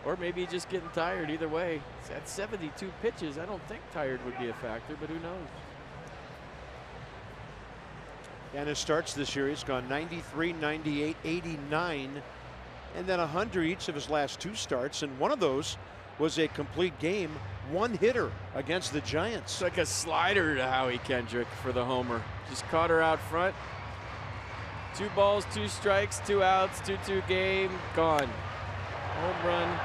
Or maybe just getting tired. Either way, it's at 72 pitches. I don't think tired would be a factor, but who knows? And his starts this year, he's gone 93, 98, 89, and then 100 each of his last 2 starts. And one of those was a complete game, 1 hitter against the Giants. It's like a slider to Howie Kendrick for the homer. Just caught her out front. 2 balls, 2 strikes, 2 outs, 2-2 game, gone. Home run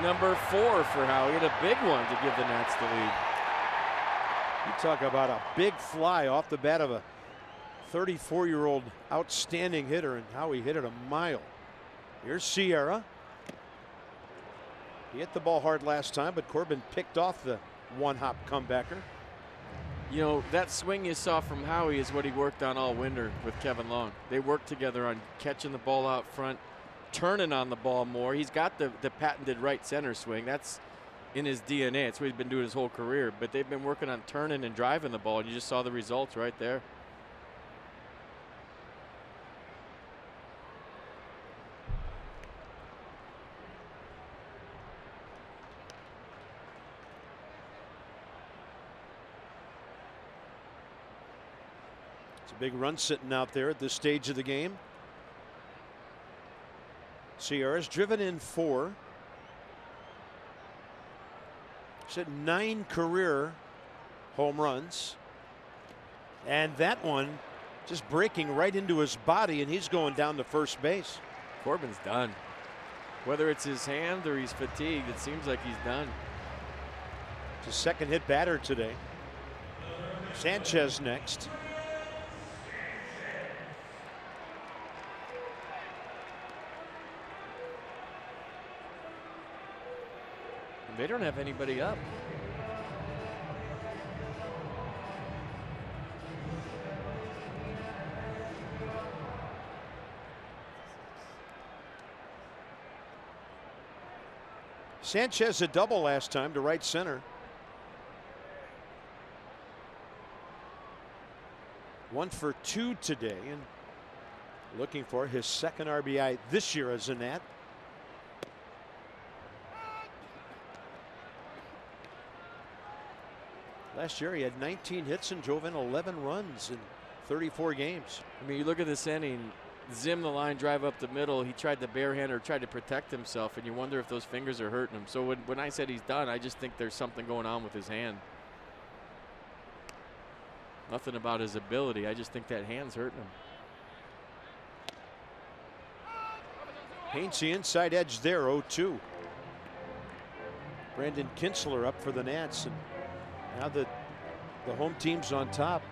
number 4 for Howie, and a big one to give the Nats the lead. You talk about a big fly off the bat of a 34-year-old outstanding hitter, and Howie hit it a mile. Here's Sierra. He hit the ball hard last time, but Corbin picked off the 1-hop comebacker. You know, that swing you saw from Howie is what he worked on all winter with Kevin Long. They worked together on catching the ball out front, turning on the ball more. He's got the patented right center swing. That's in his DNA. It's what he's been doing his whole career. But they've been working on turning and driving the ball, and you just saw the results right there. It's a big run sitting out there at this stage of the game. Sierra's driven in 4. He's hit 9 career home runs. And that one just breaking right into his body, and he's going down to first base. Corbin's done. Whether it's his hand or he's fatigued, it seems like he's done. It's his second hit batter today. Sanchez next. They don't have anybody up. Sanchez a double last time to right center. 1 for 2 today and looking for his second RBI this year as a Nat. Last year he had 19 hits and drove in 11 runs in 34 games. I mean, you look at this inning, Zim the line, drive up the middle. He tried the barehand or tried to protect himself, and you wonder if those fingers are hurting him. So when I said he's done, I just think there's something going on with his hand. Nothing about his ability. I just think that hand's hurting him. Paints the inside edge there, 0-2. Brandon Kinsler up for the Nats, and now that the home team's on top,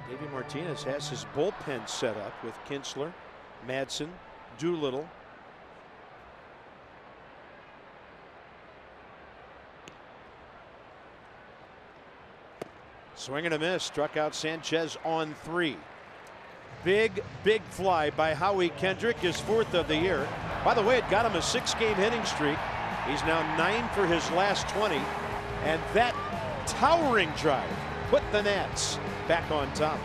Davey Martinez has his bullpen set up with Kinsler, Madsen, Doolittle. Swing and a miss, struck out Sanchez on 3. Big fly by Howie Kendrick, his 4th of the year. By the way, it got him a 6-game hitting streak. He's now 9 for his last 20. And that towering drive put the Nats back on top.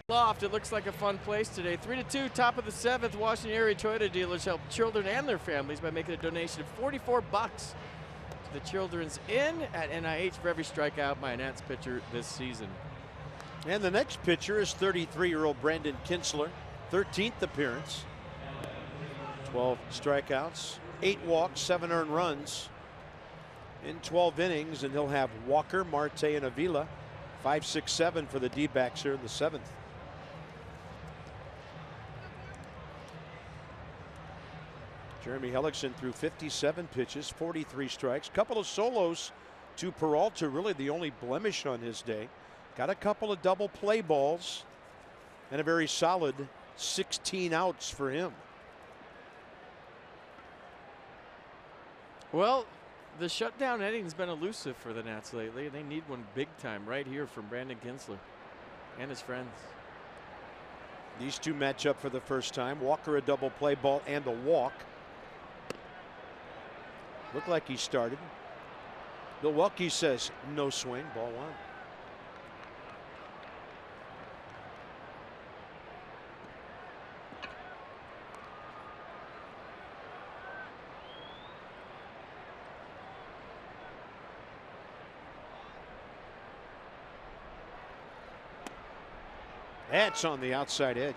Loft, it looks like a fun place today. 3-2, top of the 7th. Washington area Toyota dealers help children and their families by making a donation of $44 to the Children's Inn at NIH for every strikeout by a Nats pitcher this season. And the next pitcher is 33-year-old Brandon Kinsler, 13th appearance, 12 strikeouts, 8 walks, 7 earned runs in 12 innings, and he'll have Walker, Marte, and Avila 5, 6, 7 for the D-backs here in the 7th. Jeremy Hellickson threw 57 pitches, 43 strikes, couple of solos to Peralta, really the only blemish on his day. Got a couple of double play balls and a very solid 16 outs for him. Well, the shutdown inning's been elusive for the Nats lately. They need one big time right here from Brandon Kinsler and his friends. These two match up for the first time. Walker a double play ball and a walk. Looked like he started. Bill Welke says no swing, ball 1. That's on the outside edge.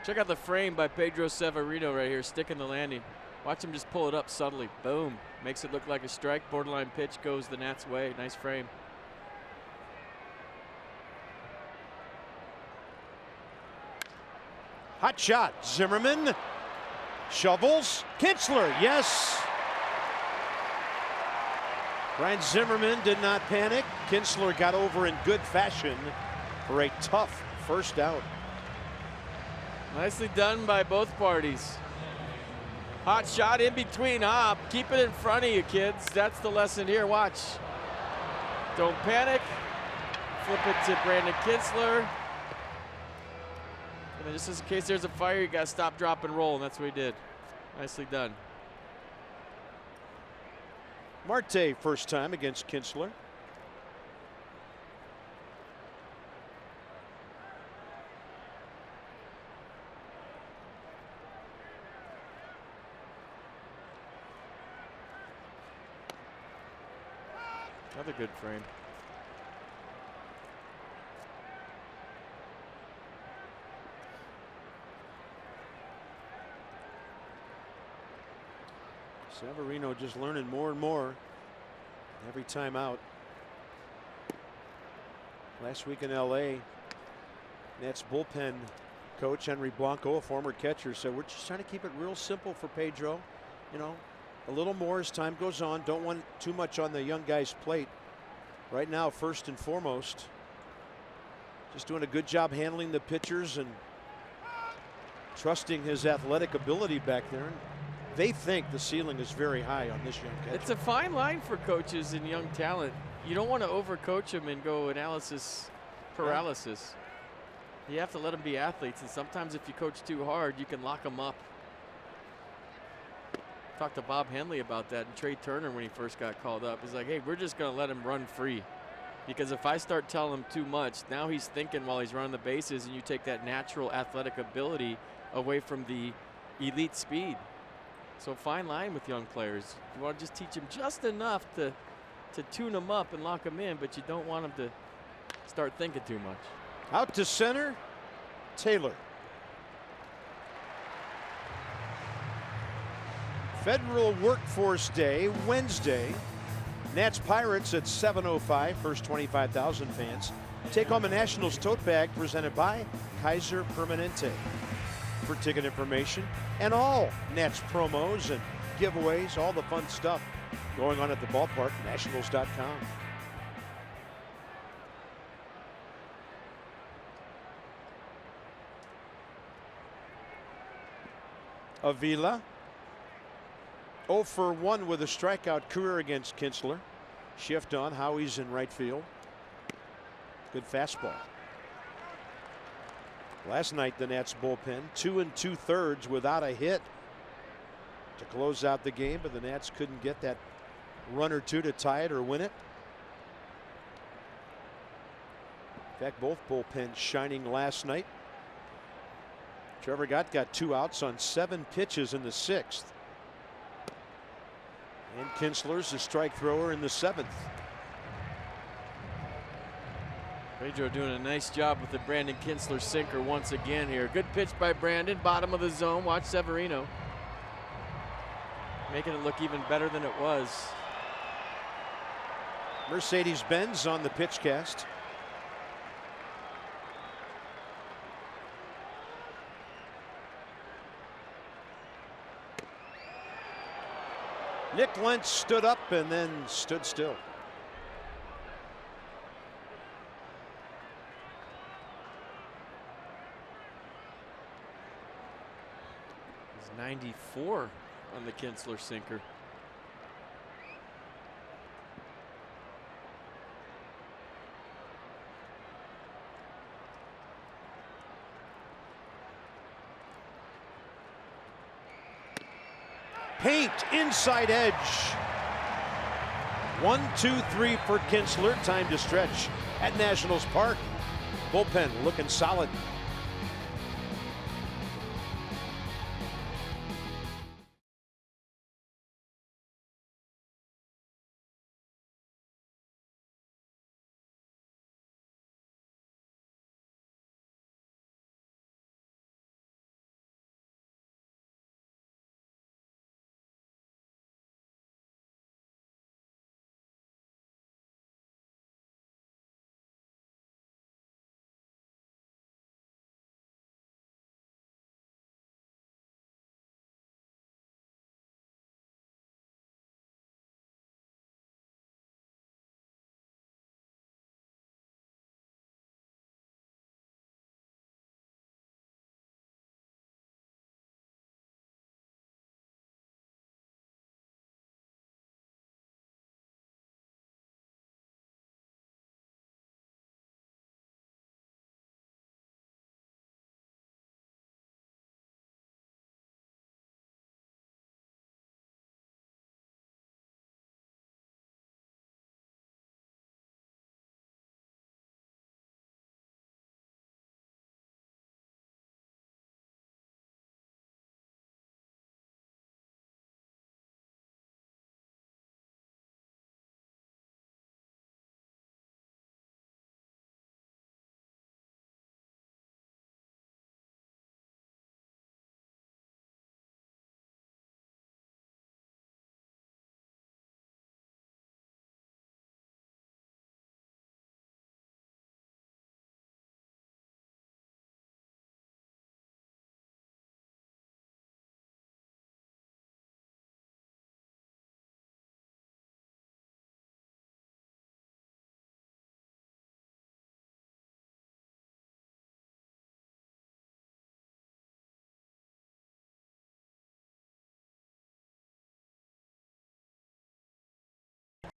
Check out the frame by Pedro Severino right here, sticking the landing. Watch him just pull it up subtly. Boom. Makes it look like a strike. Borderline pitch goes the Nats' way. Nice frame. Hot shot. Zimmerman shovels. Kinsler, yes. Brian Zimmerman did not panic. Kinsler got over in good fashion for a tough first out. Nicely done by both parties. Hot shot in between hop. Keep it in front of you, kids. That's the lesson here. Watch. Don't panic. Flip it to Brandon Kinsler. And then just in case there's a fire, you got to stop, drop, and roll. And that's what he did. Nicely done. Marte first time against Kinsler. Another good frame. Severino just learning more and more every time out. Last week in LA, Nats bullpen coach Henry Blanco, a former catcher, said we're just trying to keep it real simple for Pedro. You know, a little more as time goes on. Don't want too much on the young guy's plate. Right now, first and foremost, just doing a good job handling the pitchers and trusting his athletic ability back there. And they think the ceiling is very high on this young catcher. It's a fine line for coaches and young talent. You don't want to overcoach them and go analysis paralysis. You have to let them be athletes, and sometimes if you coach too hard, you can lock them up. Talked to Bob Henley about that, and Trey Turner when he first got called up. He's like, hey, we're just going to let him run free. Because if I start telling him too much, now he's thinking while he's running the bases, and you take that natural athletic ability away from the elite speed. So fine line with young players. You want to just teach them just enough to tune them up and lock them in, but you don't want them to start thinking too much. Out to center, Taylor. Federal Workforce Day, Wednesday. Nats Pirates at 7:05. First 25,000 fans take home a Nationals tote bag presented by Kaiser Permanente. For ticket information and all Nats promos and giveaways, all the fun stuff going on at the ballpark, nationals.com. Avila 0 for 1 with a strikeout career against Kinsler. Shift on, Howie's in right field. Good fastball. Last night, the Nats bullpen 2 2/3 without a hit to close out the game, but the Nats couldn't get that run or two to tie it or win it. In fact, both bullpens shining last night. Trevor Gott got 2 outs on 7 pitches in the 6th. And Kinsler's a strike thrower in the 7th. Pedro doing a nice job with the Brandon Kinsler sinker once again here. Good pitch by Brandon, bottom of the zone. Watch Severino. Making it look even better than it was. Mercedes-Benz on the pitch cast. Nick Lentz stood up and then stood still. He's 94 on the Kinsler sinker. Paint inside edge. 1, 2, 3 for Kinsler. Time to stretch at Nationals Park. Bullpen looking solid.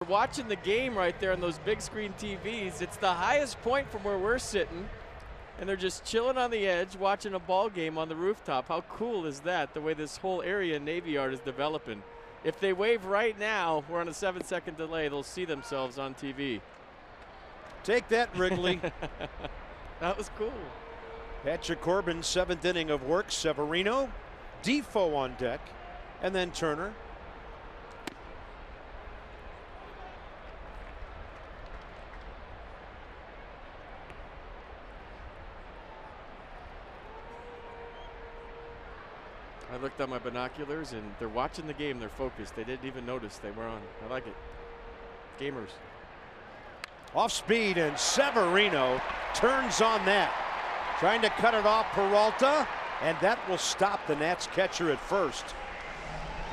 Watching the game right there on those big screen TVs, it's the highest point from where we're sitting, and they're just chilling on the edge watching a ball game on the rooftop. How cool is that, the way this whole area in Navy Yard is developing? If they wave right now, we're on a 7-second delay, they'll see themselves on TV. Take that, Wrigley. That was cool. Patrick Corbin, 7th inning of work. Severino, Defoe on deck, and then Turner. I looked on my binoculars, and they're watching the game. They're focused. They didn't even notice they were on. I like it. Gamers. Off speed, and Severino turns on that. Trying to cut it off Peralta, and that will stop the Nats catcher at first.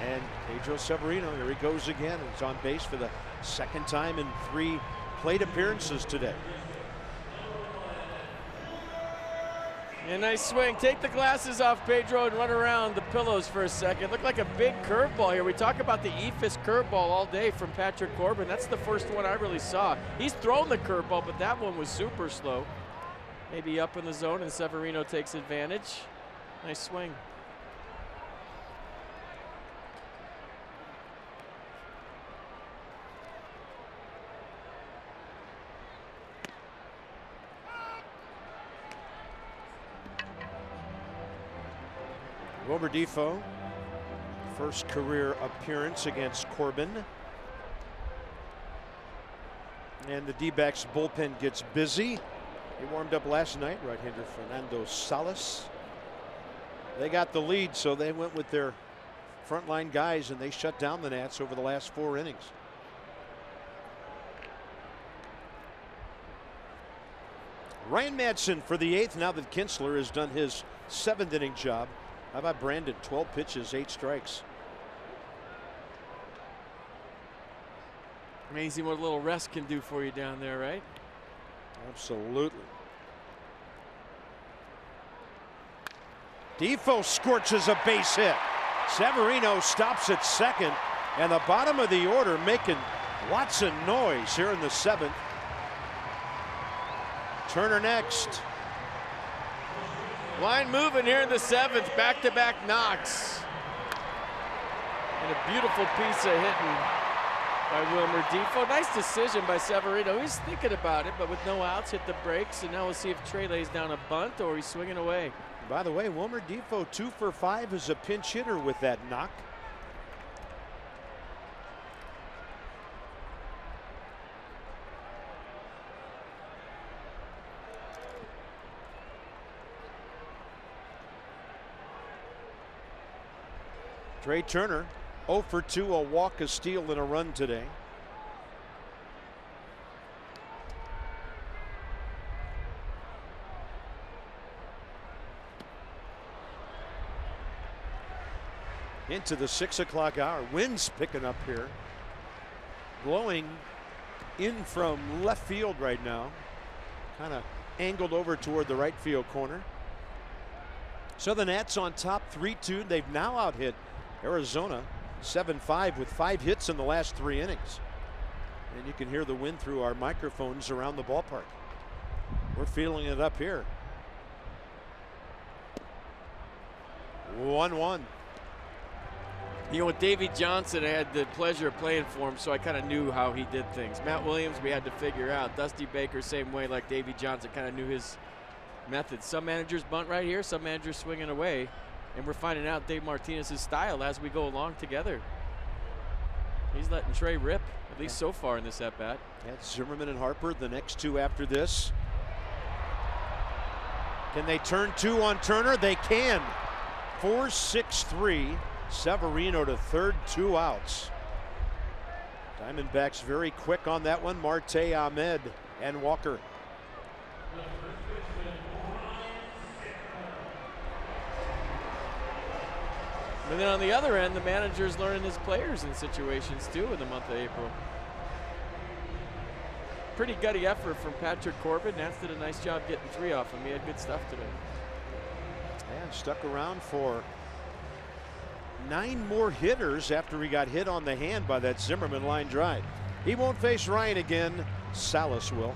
And Pedro Severino, here he goes again. He's on base for the 2nd time in 3 plate appearances today. A nice swing. Take the glasses off, Pedro, and run around the pillows for a second. Looked like a big curveball here. We talk about the eephus curveball all day from Patrick Corbin. That's the first one I really saw. He's thrown the curveball, but that one was super slow. Maybe up in the zone, and Severino takes advantage. Nice swing. Wilmer Defoe, first career appearance against Corbin. And the D-backs bullpen gets busy. He warmed up last night, right-hander Fernando Salas. They got the lead, so they went with their frontline guys, and they shut down the Nats over the last 4 innings. Ryan Madsen for the 8th, now that Kinsler has done his 7th inning job. How about Brandon? 12 pitches, 8 strikes. Amazing what a little rest can do for you down there, right? Absolutely. Defoe scorches a base hit. Severino stops at 2nd, and the bottom of the order making lots of noise here in the 7th. Turner next. Line moving here in the 7th, back-to-back knocks. And a beautiful piece of hitting by Wilmer Defoe. Nice decision by Severino. He's thinking about it, but with no outs, hit the brakes, and now we'll see if Trey lays down a bunt or he's swinging away. By the way, Wilmer Defoe 2 for 5 as a pinch hitter with that knock. Trey Turner, 0 for 2, a walk, a steal, and a run today. Into the 6 o'clock hour. Wind's picking up here. Blowing in from left field right now. Kind of angled over toward the right field corner. So the Nats on top 3-2. They've now out-hit Arizona 7-5 with 5 hits in the last 3 innings. And you can hear the wind through our microphones around the ballpark. We're feeling it up here. 1-1. You know, with Davey Johnson, I had the pleasure of playing for him, so I kind of knew how he did things. Matt Williams, we had to figure out. Dusty Baker, same way, like Davey Johnson, kind of knew his methods. Some managers bunt right here, some managers swinging away. And we're finding out Dave Martinez's style as we go along together. He's letting Trey rip, at least so far in this at-bat. That's Zimmerman and Harper, the next 2 after this. Can they turn 2 on Turner? They can. 4-6-3. Severino to 3rd, 2 outs. Diamondbacks very quick on that one. Marte, Ahmed, and Walker. And then on the other end, the manager's learning his players in situations too in the month of April. Pretty gutty effort from Patrick Corbin. Nats did a nice job getting 3 off him. He had good stuff today. And stuck around for 9 more hitters after he got hit on the hand by that Zimmerman line drive. He won't face Ryan again. Salas will.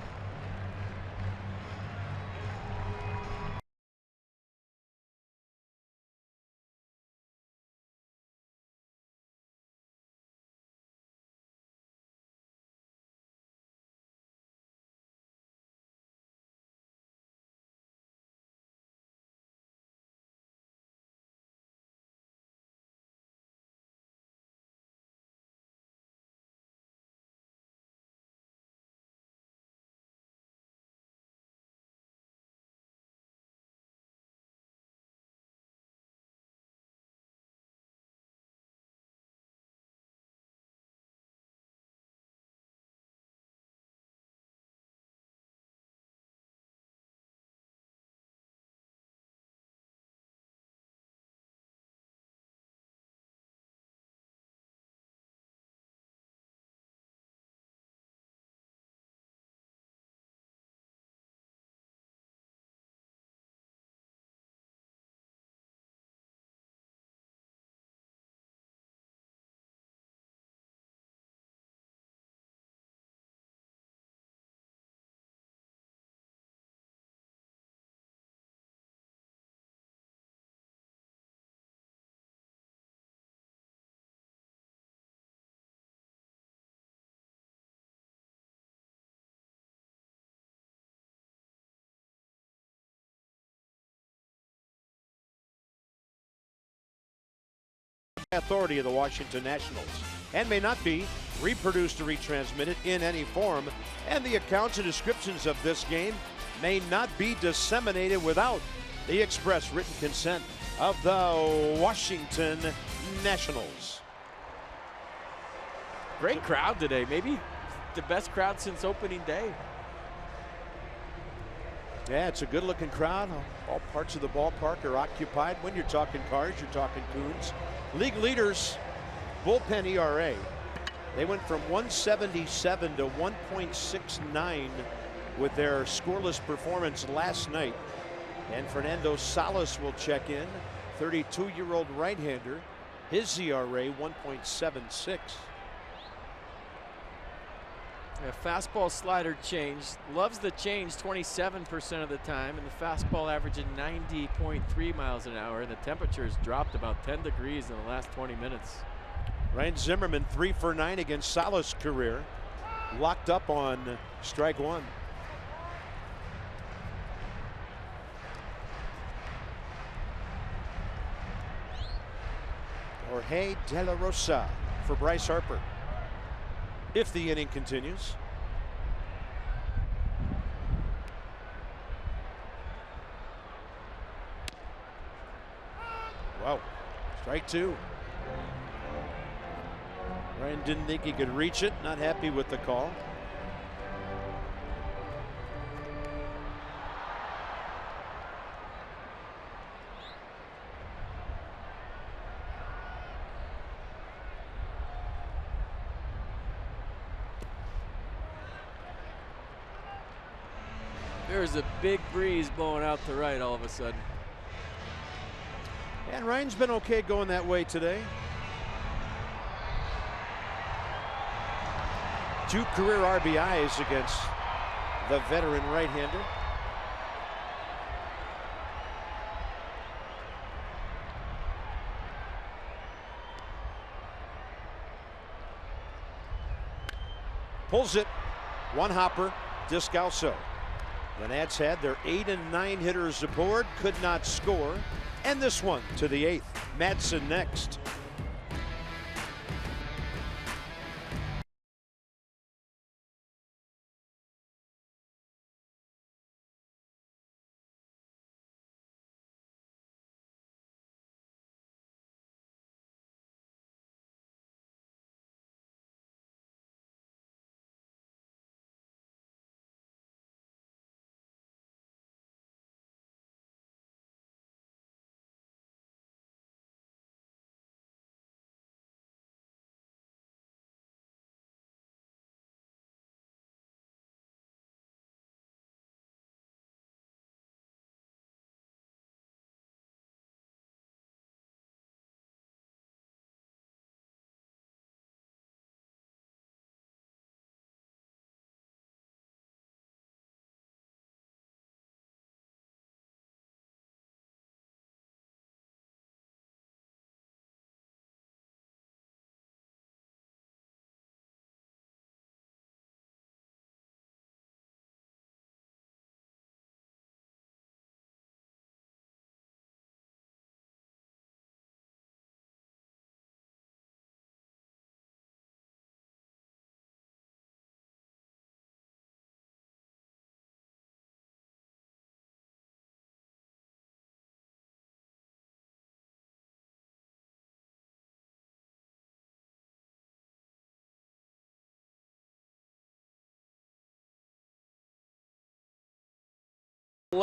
Authority of the Washington Nationals, and may not be reproduced or retransmitted in any form, and the accounts and descriptions of this game may not be disseminated without the express written consent of the Washington Nationals. Great crowd today. Maybe the best crowd since opening day. Yeah, it's a good-looking crowd. All parts of the ballpark are occupied. When you're talking Cards, you're talking Coons. League leaders, bullpen ERA. They went from 177 to 1.69 with their scoreless performance last night. And Fernando Salas will check in, 32-year-old right-hander. His ERA 1.76. Yeah, fastball slider change. Loves the change 27% of the time, and the fastball averaging 90.3 miles an hour, and the temperature's dropped about 10 degrees in the last 20 minutes. Ryan Zimmerman 3 for 9 against Salas' career. Locked up on strike one. Jorge De La Rosa for Bryce Harper, if the inning continues. Wow, strike two. Ryan didn't think he could reach it, not happy with the call. There's a big breeze blowing out to right all of a sudden. And Ryan's been okay going that way today. 2 career RBIs against the veteran right-hander. Pulls it, one hopper, Descalso. The Nats had their 8 and 9 hitters aboard, could not score. And this one to the 8th. Madsen next.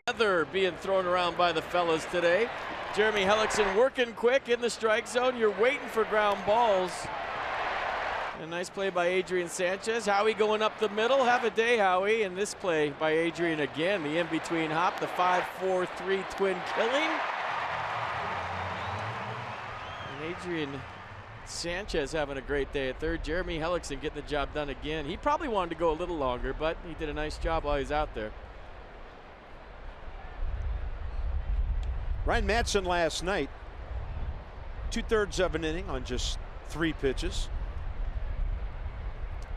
leather being thrown around by the fellas today. Jeremy Hellickson working quick in the strike zone. You're waiting for ground balls. A nice play by Adrian Sanchez. Howie going up the middle. Have a day, Howie. And this play by Adrian again. The in-between hop, the 5-4-3 twin killing. And Adrian Sanchez having a great day at third. Jeremy Hellickson getting the job done again. He probably wanted to go a little longer, but he did a nice job while he's out there. Ryan Madsen last night, 2/3 of an inning on just 3 pitches.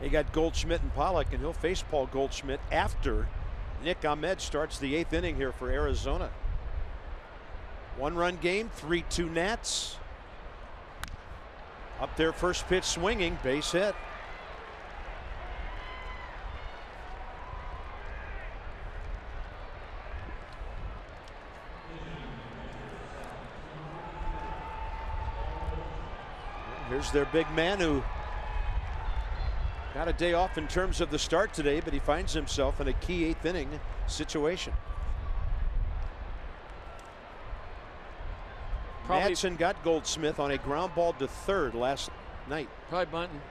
He got Goldschmidt and Pollock, and he'll face Paul Goldschmidt after Nick Ahmed starts the 8th inning here for Arizona. 1-run game, 3-2 Nats. Up there, first pitch swinging, base hit. Here's their big man who got a day off in terms of the start today, but he finds himself in a key 8th inning situation. Madsen got Goldsmith on a ground ball to third last night. Probably bunting.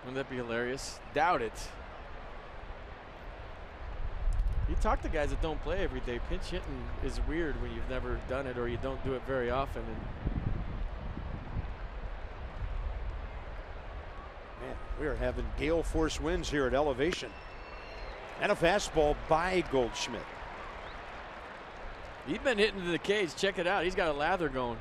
Wouldn't that be hilarious? Doubt it. You talk to guys that don't play every day. Pinch hitting is weird when you've never done it or you don't do it very often. Man, we are having gale force winds here at elevation. And a fastball by Goldschmidt. He's been hitting to the cage. Check it out. He's got a lather going.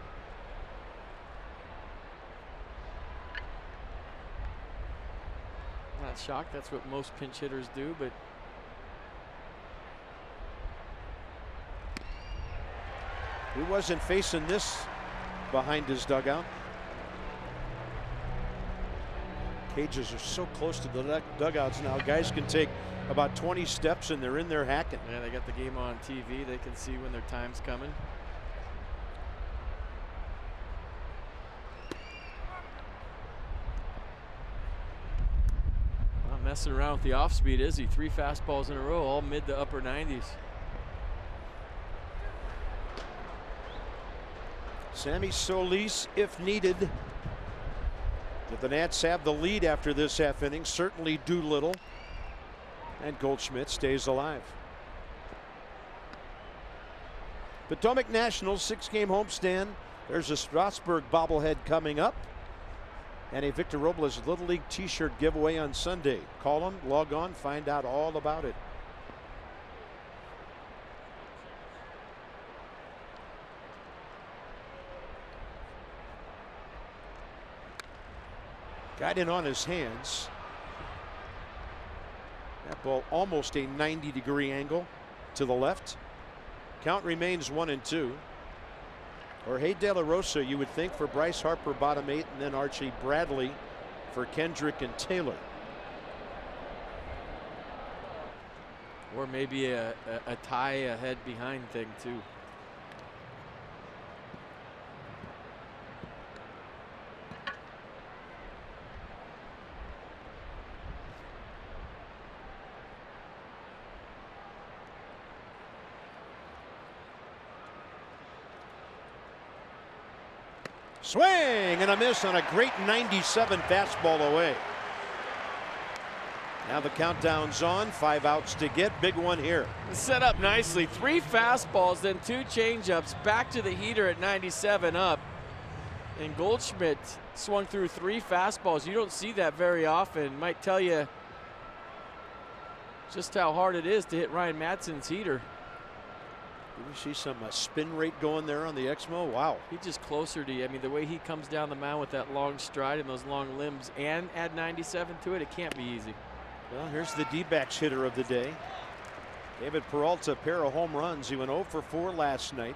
Not shocked. That's what most pinch hitters do, but he wasn't facing this behind his dugout. Cages are so close to the dugouts now. Guys can take about 20 steps and they're in there hacking. Yeah, they got the game on TV. They can see when their time's coming. Not messing around with the off speed, is he? 3 fastballs in a row, all mid to upper 90s. Sammy Solis, if needed. If the Nats have the lead after this half inning, certainly do little. And Goldschmidt stays alive. Potomac Nationals 6-game homestand. There's a Strasburg bobblehead coming up. And a Victor Robles Little League t-shirt giveaway on Sunday. Call them, log on, find out all about it. Got in on his hands. That ball almost a 90-degree angle to the left. Count remains 1-2. Jorge De La Rosa, you would think, for Bryce Harper, bottom 8, and then Archie Bradley for Kendrick and Taylor. Or maybe a tie ahead behind thing too. Swing and a miss on a great 97 fastball away. Now the countdown's on. 5 outs to get. Big one here. Set up nicely. 3 fastballs, then 2 changeups. Back to the heater at 97 up. And Goldschmidt swung through 3 fastballs. You don't see that very often. Might tell you just how hard it is to hit Ryan Madsen's heater. Did we see some spin rate going there on the Exmo? Wow. He's just closer to you. I mean, the way he comes down the mound with that long stride and those long limbs and add 97 to it, it can't be easy. Well, here's the D-backs hitter of the day. David Peralta, a pair of home runs. He went 0 for 4 last night.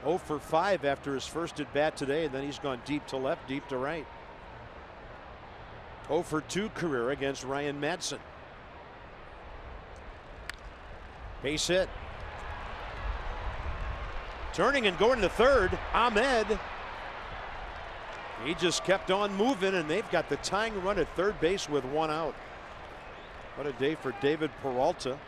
0 for 5 after his first at bat today, and then he's gone deep to left, deep to right. 0 for 2 career against Ryan Madsen. Base hit. Turning and going to third, Ahmed. He just kept on moving, and they've got the tying run at third base with 1 out. What a day for David Peralta.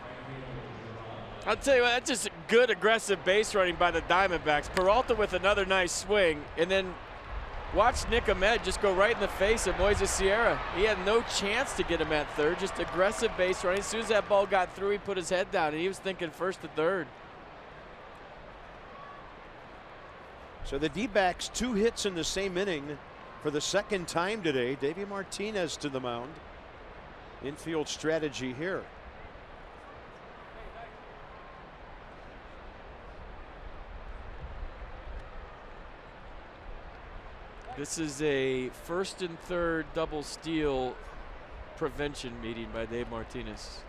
I'll tell you what, that's just good aggressive base running by the Diamondbacks. Peralta with another nice swing, and then watch Nick Ahmed just go right in the face of Moises Sierra. He had no chance to get him at third, just aggressive base running. As soon as that ball got through, he put his head down, and he was thinking first to third. So the D-backs 2 hits in the same inning for the second time today. Davey Martinez to the mound. Infield strategy here. This is a first and third double steal prevention meeting by Dave Martinez.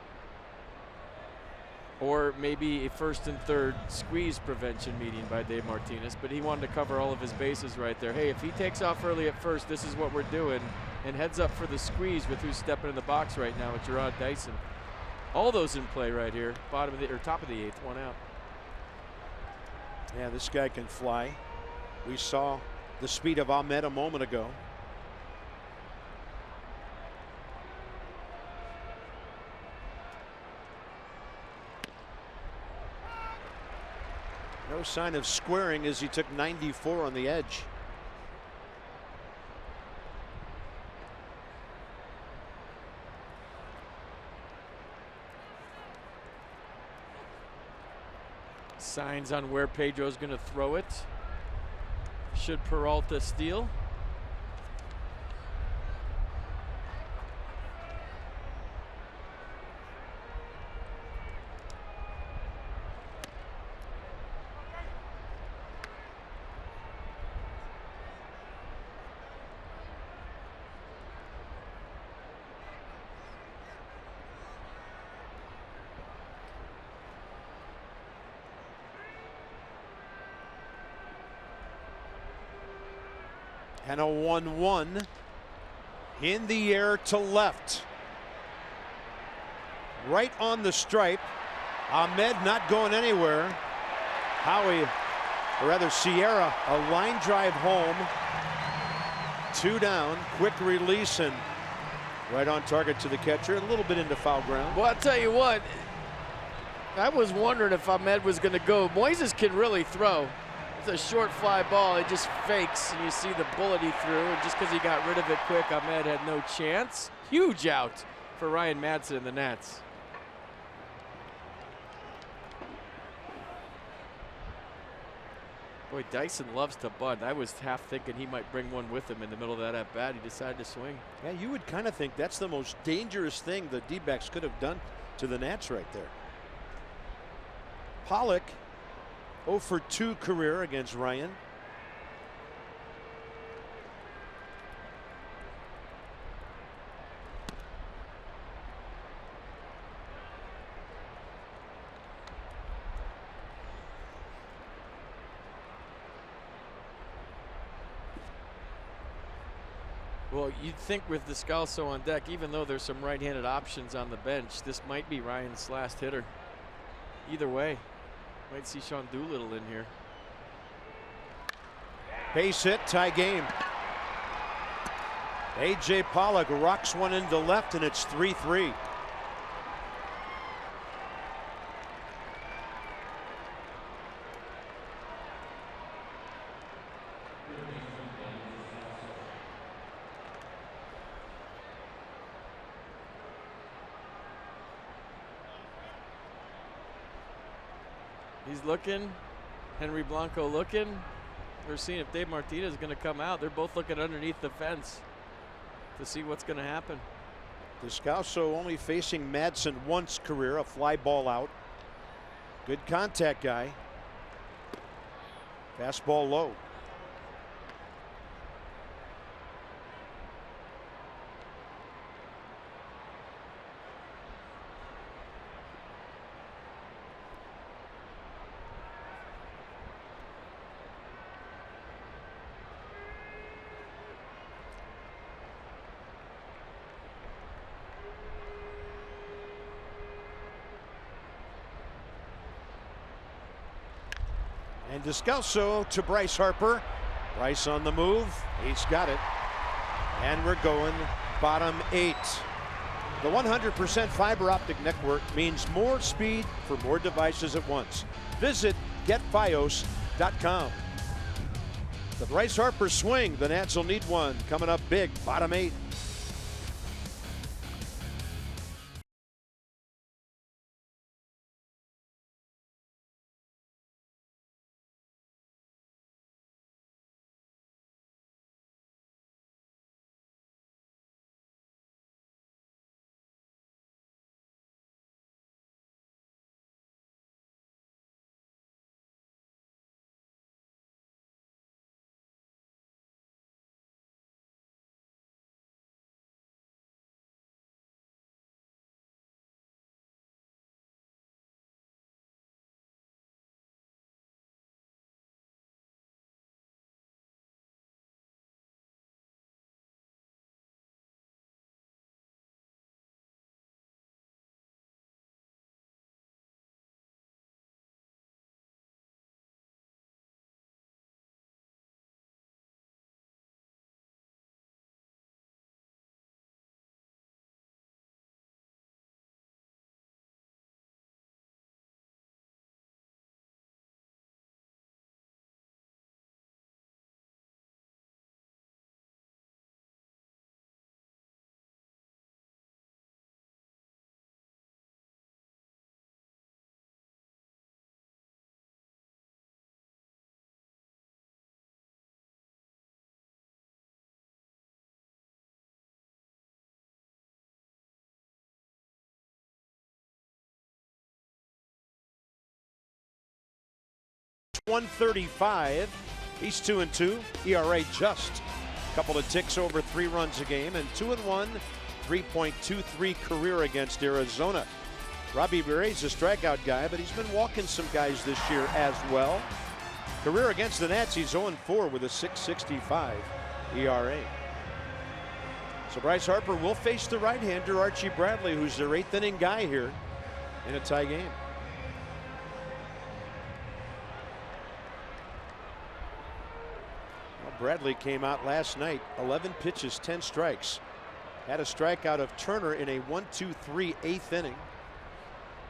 Or maybe a first and third squeeze prevention meeting by Dave Martinez, but he wanted to cover all of his bases right there. Hey, if he takes off early at first, this is what we're doing. And heads up for the squeeze with who's stepping in the box right now with Gerard Dyson. All those in play right here. Bottom of the, or top of the 8th, 1 out. Yeah, this guy can fly. We saw the speed of Ahmed a moment ago. No sign of squaring as he took 94 on the edge. Signs on where Pedro's going to throw it. Should Peralta steal? And a 1-1 in the air to left. Right on the stripe. Ahmed not going anywhere. Howie, or rather Sierra, a line drive home. 2 down, quick release and right on target to the catcher. A little bit into foul ground. Well, I'll tell you what, I was wondering if Ahmed was going to go. Moises can really throw. It's a short fly ball. It just fakes, and you see the bullet he threw. And just because he got rid of it quick, Ahmed had no chance. Huge out for Ryan Madsen and the Nats. Boy, Dyson loves to bunt. I was half thinking he might bring one with him in the middle of that at bat. He decided to swing. Yeah, you would kind of think that's the most dangerous thing the D-backs could have done to the Nats right there. Pollock 0 for 2 career against Ryan. Well, you'd think with Descalso on deck, even though there's some right-handed options on the bench, this might be Ryan's last hitter. Either way. Might see Sean Doolittle in here. Base hit, tie game. A.J. Pollock rocks one into left, and it's 3-3. He's looking. Henry Blanco looking. We're seeing if Dave Martinez is going to come out. They're both looking underneath the fence to see what's going to happen. Descalso only facing Madsen once career, a fly ball out. Good contact guy. Fastball low. And Descalso to Bryce Harper. Bryce on the move. He's got it. And we're going bottom 8. The 100% fiber optic network means more speed for more devices at once. Visit getfios.com. The Bryce Harper swing. The Nats will need one. Coming up big, bottom 8. .135. He's 2-2. ERA just a couple of ticks over 3 runs a game, and 2-1. 3.23 career against Arizona. Robbie Berre's a strikeout guy, but he's been walking some guys this year as well. Career against the Nats, he's 0-4 with a 6.65 ERA. So Bryce Harper will face the right-hander Archie Bradley, who's their 8th inning guy here in a tie game. Bradley came out last night, 11 pitches, 10 strikes. Had a strikeout of Turner in a 1-2-3 8th inning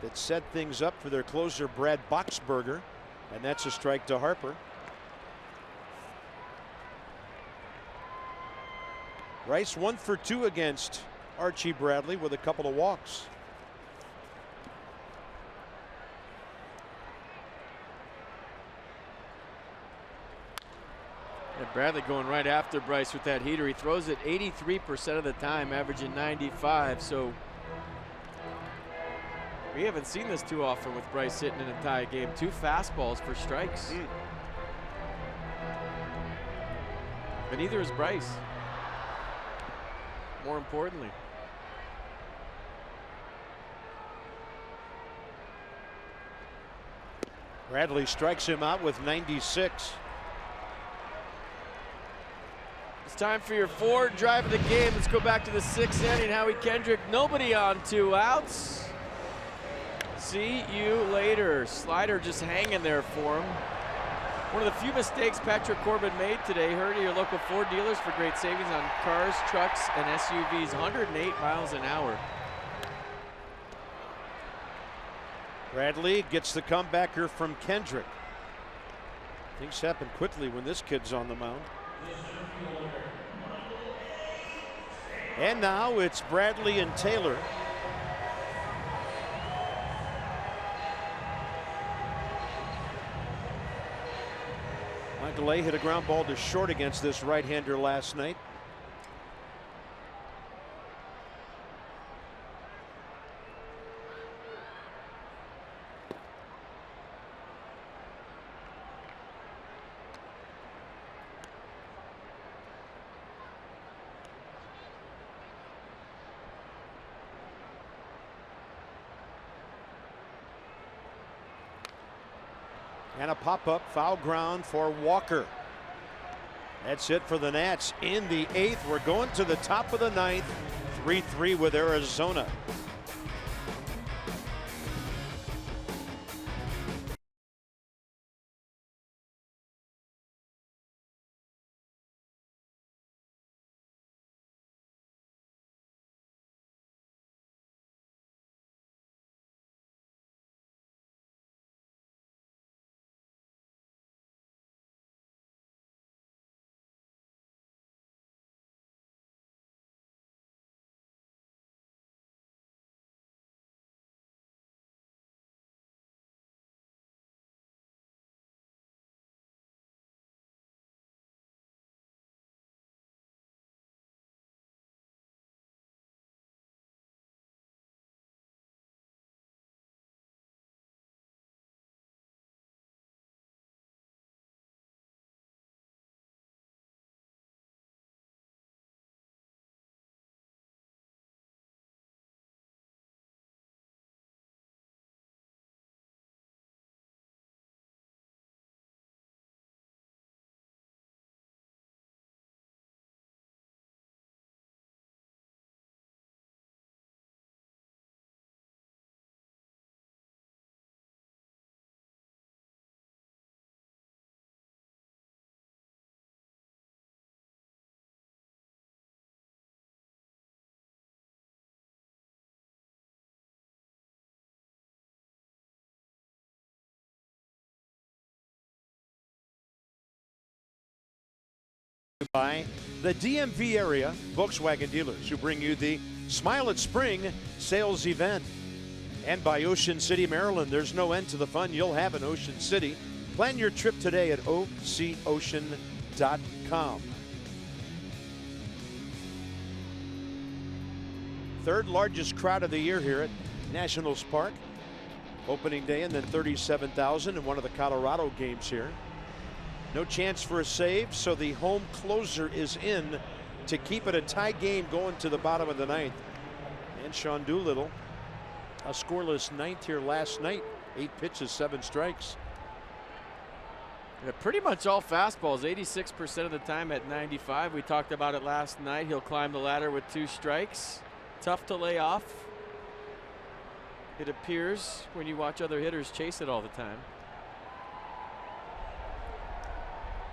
that set things up for their closer Brad Boxberger, and that's a strike to Harper. Rice 1 for 2 against Archie Bradley with a couple of walks. And Bradley going right after Bryce with that heater. He throws it 83% of the time, averaging 95. So we haven't seen this too often with Bryce hitting in a tie game. 2 fastballs for strikes. But neither is Bryce. More importantly. Bradley strikes him out with 96. It's time for your 4th drive of the game. Let's go back to the 6th inning. Howie Kendrick, nobody on 2 outs. See you later. Slider just hanging there for him. One of the few mistakes Patrick Corbin made today. Hurry to your local Ford dealers for great savings on cars, trucks, and SUVs. 108 miles an hour. Bradley gets the comebacker from Kendrick. Things happen quickly when this kid's on the mound. And now it's Bradley and Taylor. Michael A hit a ground ball to short against this right-hander last night. And a pop-up foul ground for Walker. That's it for the Nats in the 8th. We're going to the top of the 9th. 3-3 with Arizona. By the DMV area Volkswagen dealers who bring you the Smile at Spring sales event. And by Ocean City, Maryland. There's no end to the fun you'll have in Ocean City. Plan your trip today at ococean.com. Third largest crowd of the year here at Nationals Park. Opening day, and then 37,000 in one of the Colorado games here. No chance for a save, so the home closer is in to keep it a tie game going to the bottom of the ninth. And Sean Doolittle, a scoreless ninth here last night. 8 pitches, 7 strikes. Yeah, pretty much all fastballs, 86% of the time at 95. We talked about it last night. He'll climb the ladder with 2 strikes. Tough to lay off, it appears, when you watch other hitters chase it all the time.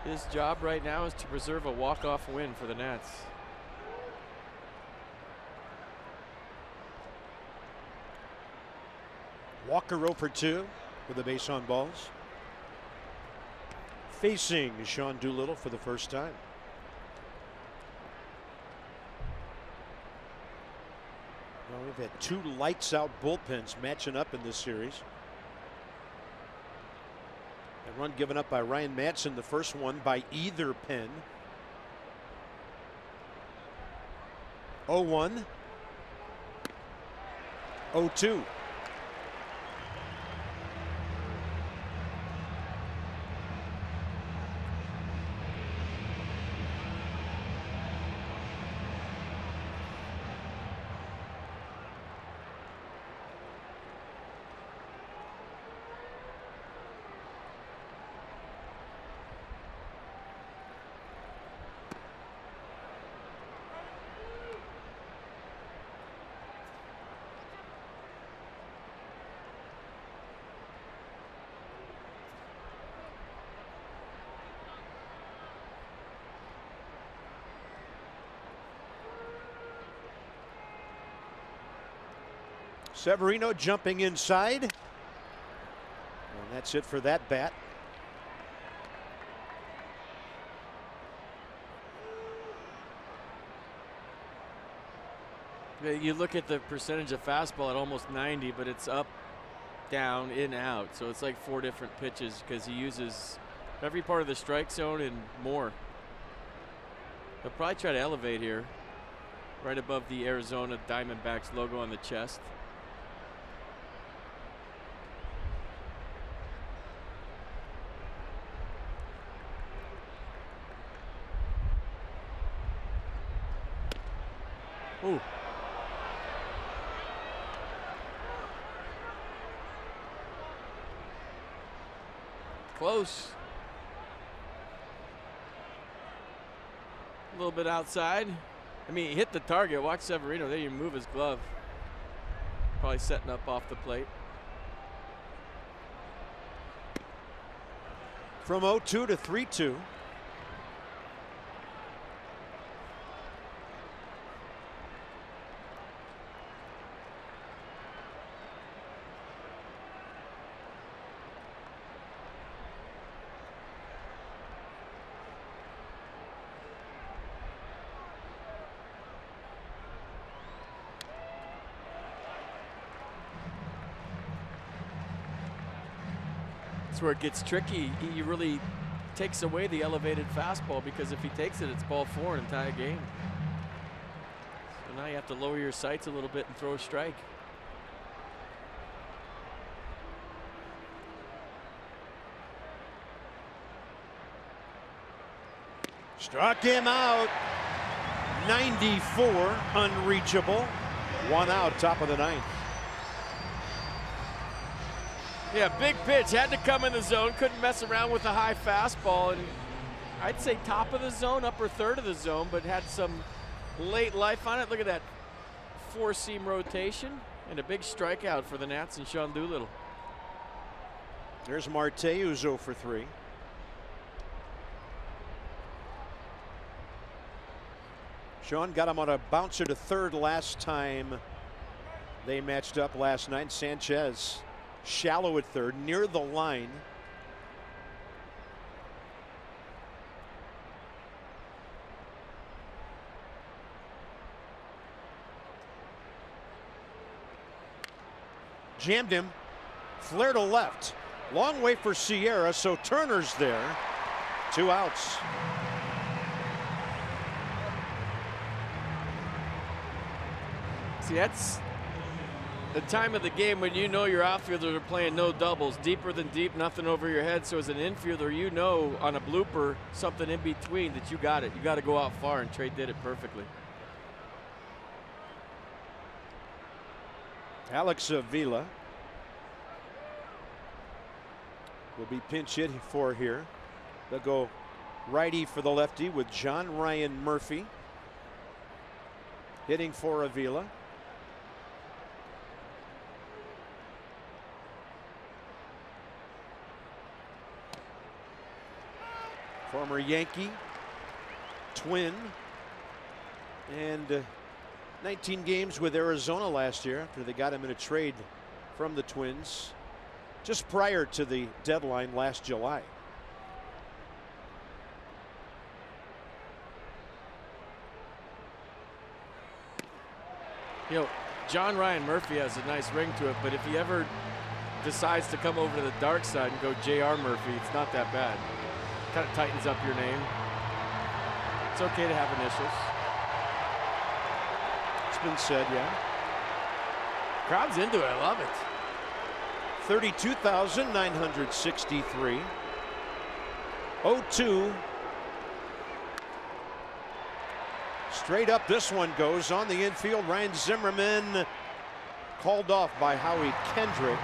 His job right now is to preserve a walk-off win for the Nats. Walker 0 for 2 with a base on balls. Facing Sean Doolittle for the first time. Well, we've had 2 lights out bullpens matching up in this series. A run given up by Ryan Madsen, the first one by either pen. 0-1. 0-2. Severino jumping inside. And that's it for that bat. You look at the percentage of fastball at almost 90, but it's up, down, in, out. So it's like 4 different pitches because he uses every part of the strike zone and more. He'll probably try to elevate here, right above the Arizona Diamondbacks logo on the chest. Ooh. Close. A little bit outside. I mean, he hit the target. Watch Severino. There, you move his glove. Probably setting up off the plate. From 0-2 to 3-2. Where it gets tricky. He really takes away the elevated fastball, because if he takes it, it's ball 4 and tie a game. So now you have to lower your sights a little bit and throw a strike. Struck him out. 94, unreachable. 1 out, top of the ninth. Yeah, big pitch, had to come in the zone, couldn't mess around with a high fastball, and I'd say top of the zone, upper third of the zone, but had some late life on it. Look at that 4-seam rotation and a big strikeout for the Nats and Sean Doolittle. There's Marte, who's 0 for 3. Sean got him on a bouncer to third last time they matched up last night. Sanchez shallow at third, near the line. Jammed him. Flare to left. Long way for Sierra, so Turner's there. 2 outs. See, that's the time of the game when you know your outfielders are playing no doubles, deeper than deep, nothing over your head. So as an infielder, you know on a blooper, something in between that you got it. You got to go out far, and Trey did it perfectly. Alex Avila will be pinch hit for here. They'll go righty for the lefty with John Ryan Murphy hitting for Avila. Former Yankee, Twin, and 19 games with Arizona last year after they got him in a trade from the Twins just prior to the deadline last July. You know, John Ryan Murphy has a nice ring to it, but if he ever decides to come over to the dark side and go J.R. Murphy, it's not that bad. Kind of tightens up your name. It's okay to have initials. It's been said, yeah. Crowd's into it. I love it. 32,963. 0-2. Straight up this one goes on the infield. Ryan Zimmerman called off by Howie Kendrick.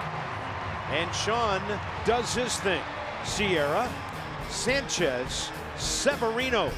And Sean does his thing. Sierra, Sanchez, Severino.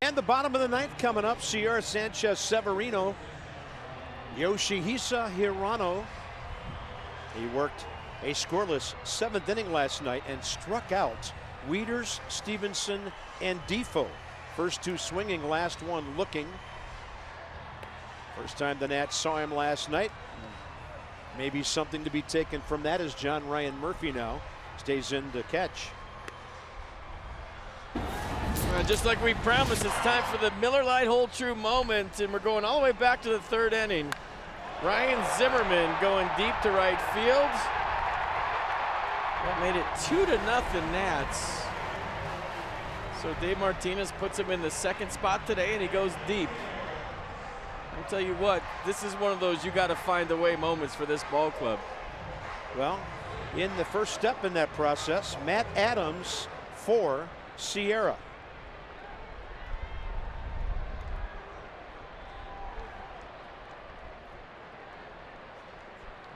And the bottom of the ninth coming up. Sierra, Sanchez, Severino, Yoshihisa Hirano. He worked a scoreless 7th inning last night and struck out Wieters, Stevenson, and Defoe. First 2 swinging, last one looking. First time the Nats saw him last night. Maybe something to be taken from that as John Ryan Murphy now stays in to catch. Just like we promised, it's time for the Miller Lite Hold True moment, and we're going all the way back to the 3rd inning. Ryan Zimmerman going deep to right field. That made it 2-0 Nats. So Dave Martinez puts him in the 2nd spot today, and he goes deep. I'll tell you what, this is one of those you got to find a way moments for this ball club. Well, in the first step in that process, Matt Adams for Sierra.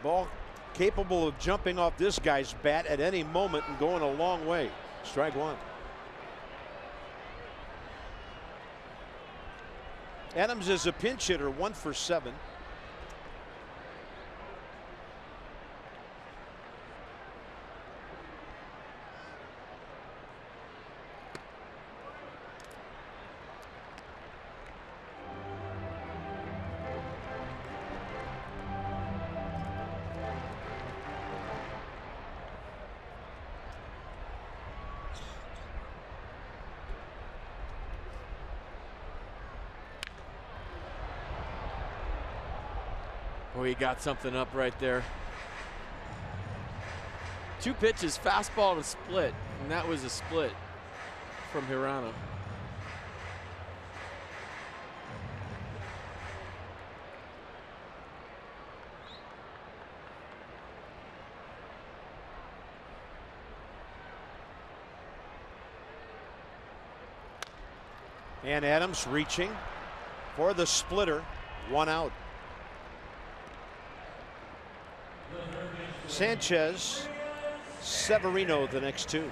Ball capable of jumping off this guy's bat at any moment and going a long way. Strike one. Adams is a pinch hitter, 1 for 7. Oh, he got something up right there. 2 pitches, fastball to split, and that was a split from Hirano. And Adams reaching for the splitter. 1 out. Sanchez, Severino the next 2.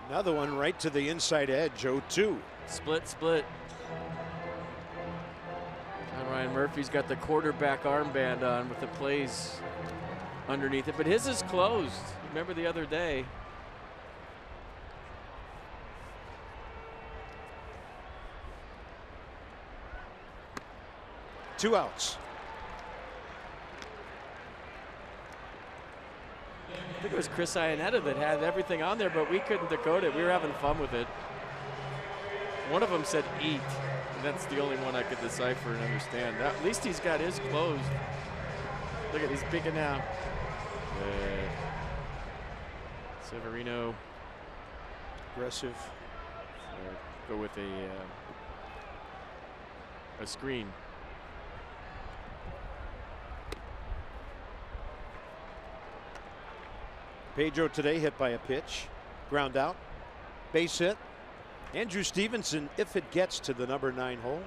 Another one right to the inside edge, 0-2. Split, split. And Ryan Murphy's got the quarterback armband on with the plays underneath it, but his is closed. Remember the other day. Two outs. I think it was Chris Iannetta that had everything on there, but we couldn't decode it. We were having fun with it. One of them said eat, and that's the only one I could decipher and understand. At least he's got his closed. Look at, he's picking now. Severino. Aggressive. Go with a screen. Pedro today hit by a pitch. Ground out. Base hit. Andrew Stevenson, if it gets to the number 9 hole.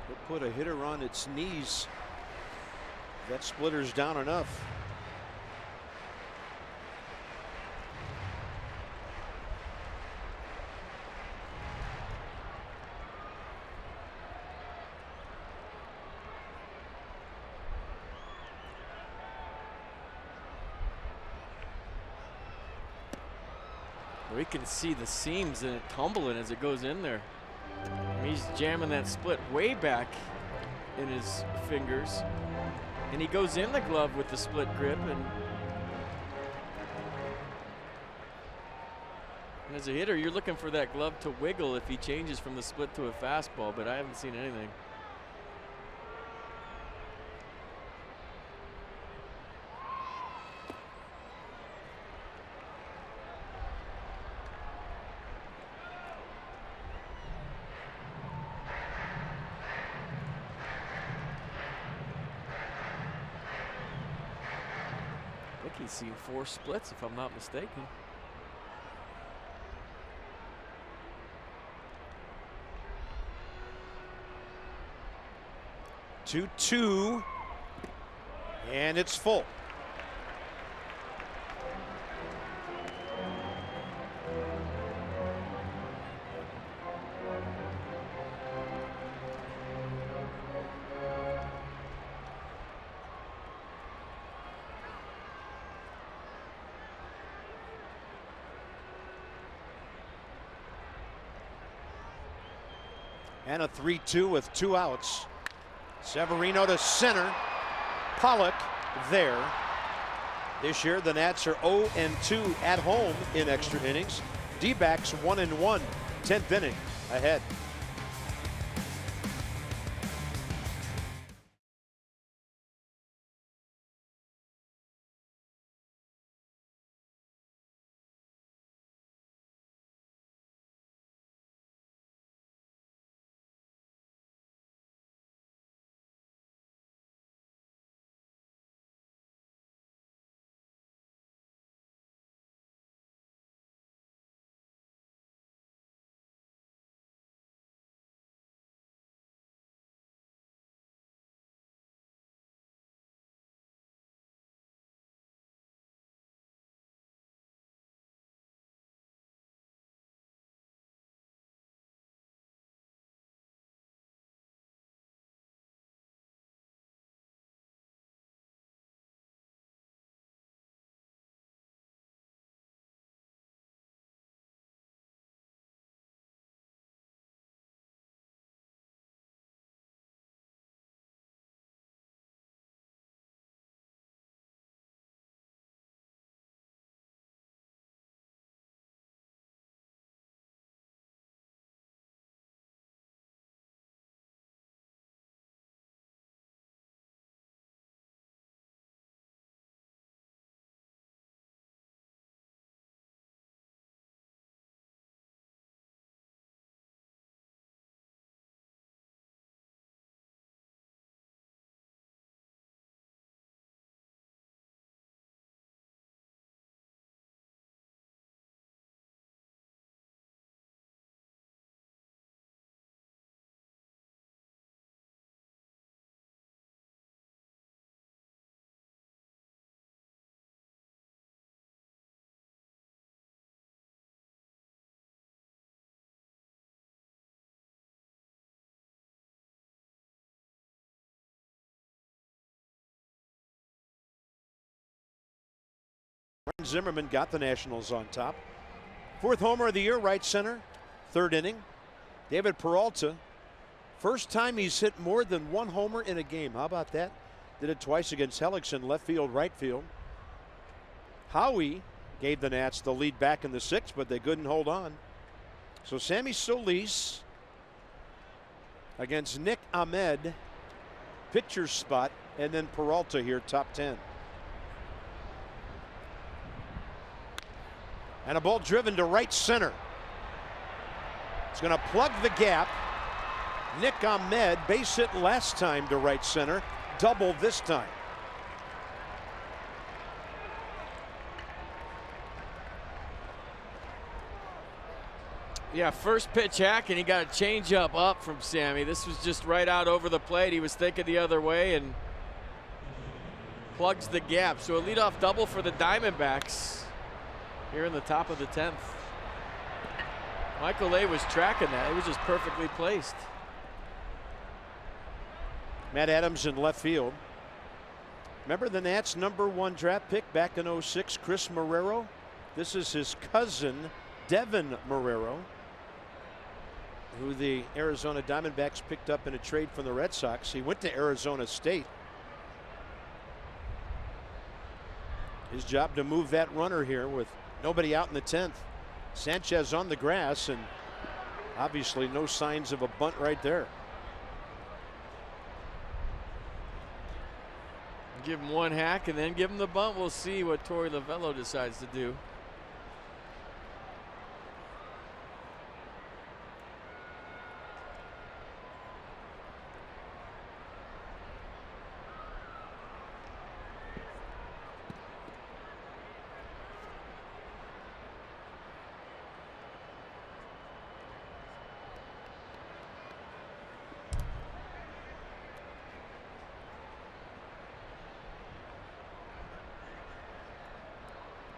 He'll put a hitter on its knees. That splitter's down enough. We can see the seams and it tumbling as it goes in there. I mean, he's jamming that split way back in his fingers. And he goes in the glove with the split grip. And as a hitter, you're looking for that glove to wiggle if he changes from the split to a fastball, but I haven't seen anything. I think he's seen 4 splits, if I'm not mistaken. Two, and it's full. And a 3-2 with 2 outs. Severino to center. Pollock there. This year, the Nats are 0-2 at home in extra innings. D-backs 1-1, 10th inning ahead. Zimmerman got the Nationals on top. 4th homer of the year, right center, 3rd inning. David Peralta, first time he's hit more than 1 homer in a game. How about that? Did it twice against Hellickson, left field, right field. Howie gave the Nats the lead back in the 6th, but they couldn't hold on. So Sammy Solis against Nick Ahmed, pitcher's spot, and then Peralta here, top 10. And a ball driven to right center. It's going to plug the gap. Nick Ahmed, base hit last time to right center, double this time. Yeah, first pitch hack, and he got a changeup up from Sammy. This was just right out over the plate. He was thinking the other way and plugs the gap. So a leadoff double for the Diamondbacks here in the top of the 10th. Michael A was tracking that. It was just perfectly placed. Matt Adams in left field. Remember the Nats' #1 draft pick back in '06, Chris Marrero? This is his cousin, Devin Marrero, who the Arizona Diamondbacks picked up in a trade from the Red Sox. He went to Arizona State. His job to move that runner here with nobody out in the 10th. Sanchez on the grass, and obviously no signs of a bunt right there. Give him one hack and then give him the bunt. We'll see what Torey Lovullo decides to do.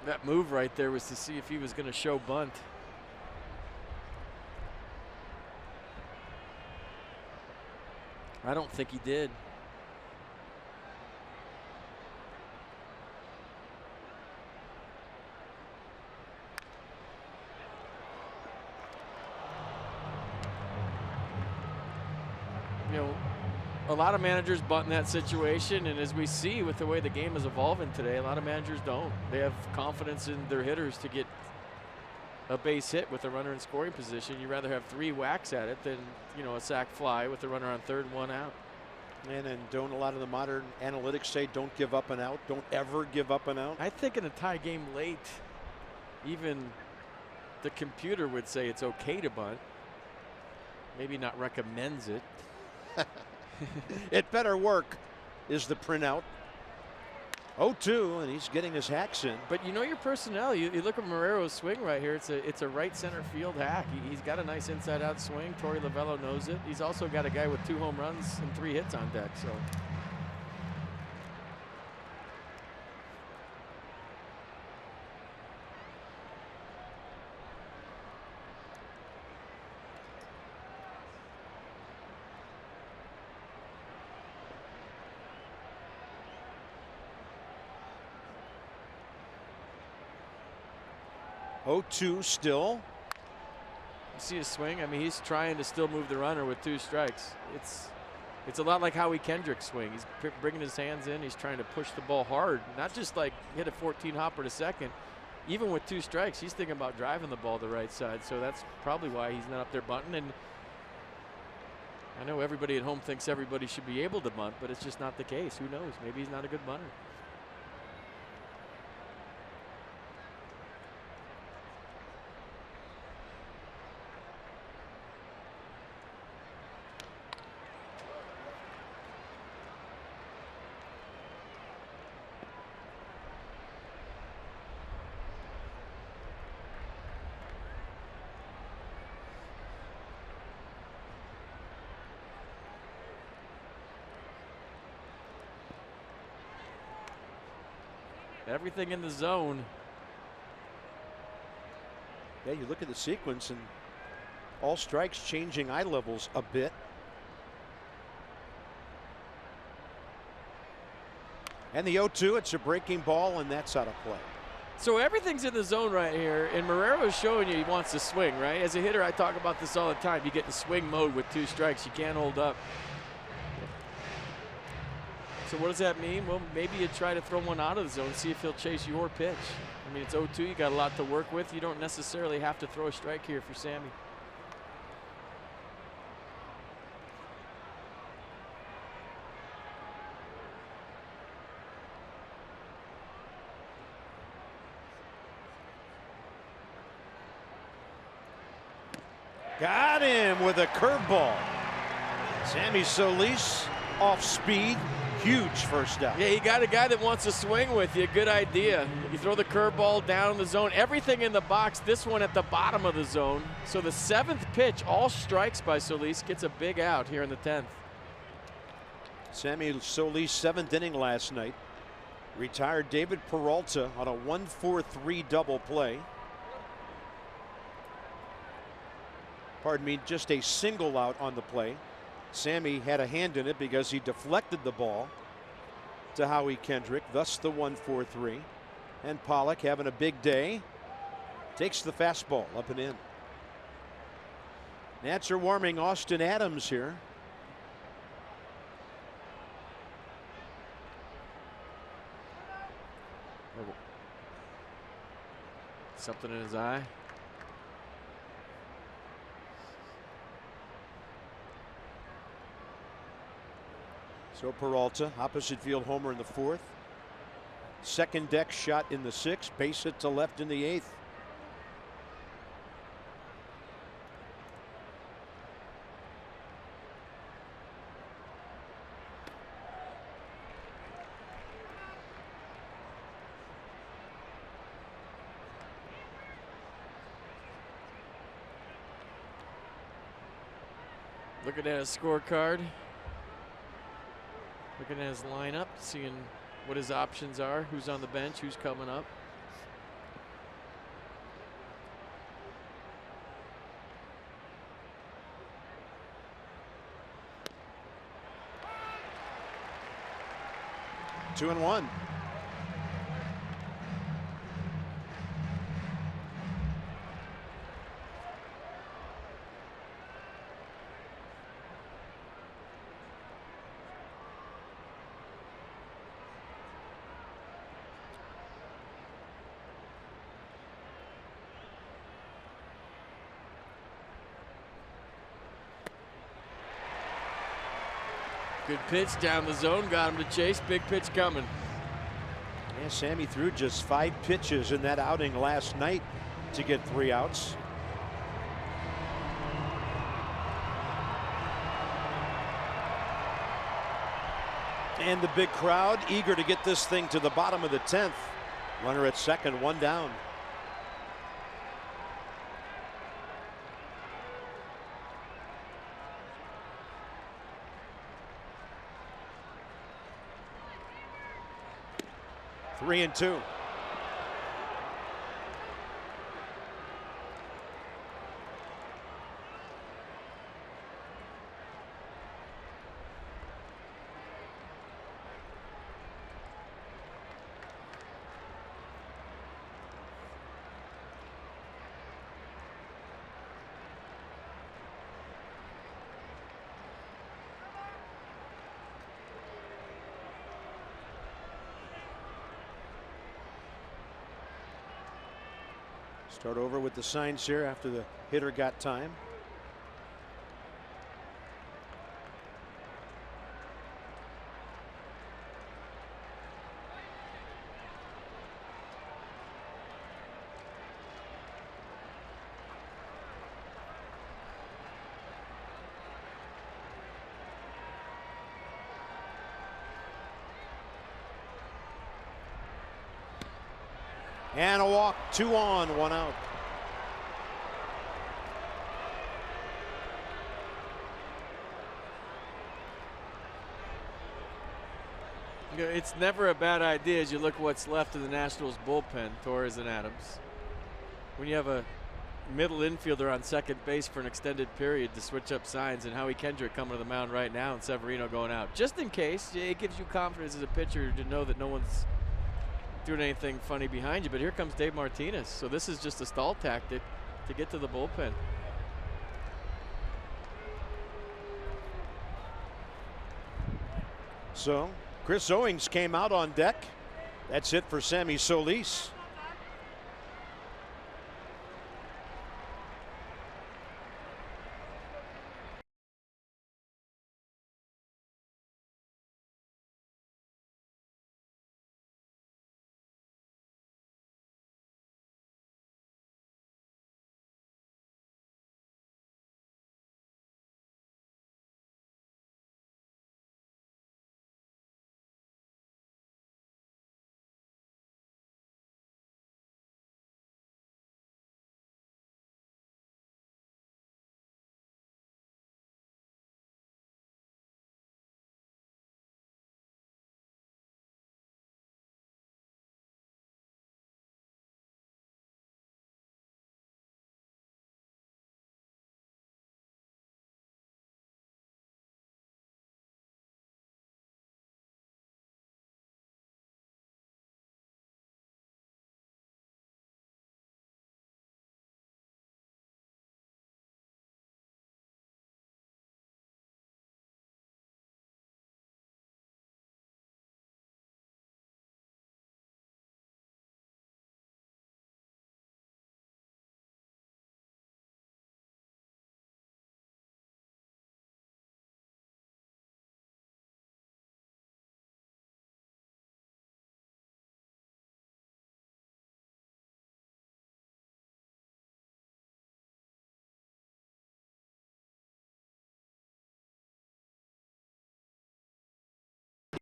That move right there was to see if he was going to show bunt. I don't think he did. You know, a lot of managers bunt in that situation, and as we see with the way the game is evolving today, a lot of managers don't. They have confidence in their hitters to get a base hit with a runner in scoring position. You'd rather have 3 whacks at it than, you know, a sac fly with the runner on 3rd and 1 out. And don't a lot of the modern analytics say don't give up an out? Don't ever give up an out? I think in a tie game late, even the computer would say it's okay to bunt. Maybe not recommends it. It better work is the printout. 0-2, and he's getting his hacks in. But you know your personnel. You look at Marrero's swing right here. It's a right center field hack. He's got a nice inside out swing. Torey Lovullo knows it. He's also got a guy with 2 home runs and 3 hits on deck. So. Oh-2 still. You see his swing? I mean, he's trying to still move the runner with 2 strikes. It's a lot like Howie Kendrick's swing. He's bringing his hands in. He's trying to push the ball hard, not just like hit a 14 hopper to second. Even with 2 strikes, he's thinking about driving the ball to the right side. So that's probably why he's not up there bunting. And I know everybody at home thinks everybody should be able to bunt, but it's just not the case. Who knows? Maybe he's not a good bunter. Everything in the zone. Yeah, you look at the sequence and all strikes changing eye levels a bit. And the 0-2, it's a breaking ball, and that's out of play. So everything's in the zone right here, and Marrero's showing you he wants to swing, right? As a hitter, I talk about this all the time. You get in swing mode with 2 strikes. You can't hold up. So what does that mean? Well, maybe you try to throw one out of the zone, see if he'll chase your pitch. I mean, it's 0-2. You got a lot to work with. You don't necessarily have to throw a strike here for Sammy. Got him with a curveball. Sammy Solis off speed. Huge first out. Yeah, you got a guy that wants to swing with you. Good idea. You throw the curveball down in the zone. Everything in the box. This one at the bottom of the zone. So the 7th pitch, all strikes by Solis, gets a big out here in the 10th. Sammy Solis, 7th inning last night. Retired David Peralta on a 1-4-3 double play. Pardon me, just a single out on the play. Sammy had a hand in it because he deflected the ball to Howie Kendrick, thus the 1-4-3. And Pollock having a big day. Takes the fastball up and in. Nats are warming Austin Adams here. Something in his eye. So Peralta, opposite field homer in the 4th. Second deck shot in the 6th. Base hit to left in the 8th. Looking at his scorecard. Looking at his lineup, seeing what his options are, who's on the bench, who's coming up. Two and one. Good pitch down the zone, got him to chase. Big pitch coming. Yeah, Sammy threw just 5 pitches in that outing last night to get 3 outs. And the big crowd eager to get this thing to the bottom of the 10th. Runner at second, 1 down. Three and two. Start over with the signs here after the hitter got time. And a walk, 2 on, 1 out. You know, it's never a bad idea as you look what's left of the Nationals bullpen, Torres and Adams. When you have a middle infielder on second base for an extended period to switch up signs, and Howie Kendrick coming to the mound right now and Severino going out. Just in case, it gives you confidence as a pitcher to know that no one's doing anything funny behind you, but here comes Dave Martinez. So this is just a stall tactic to get to the bullpen. So Chris Owings came out on deck. That's it for Sammy Solis.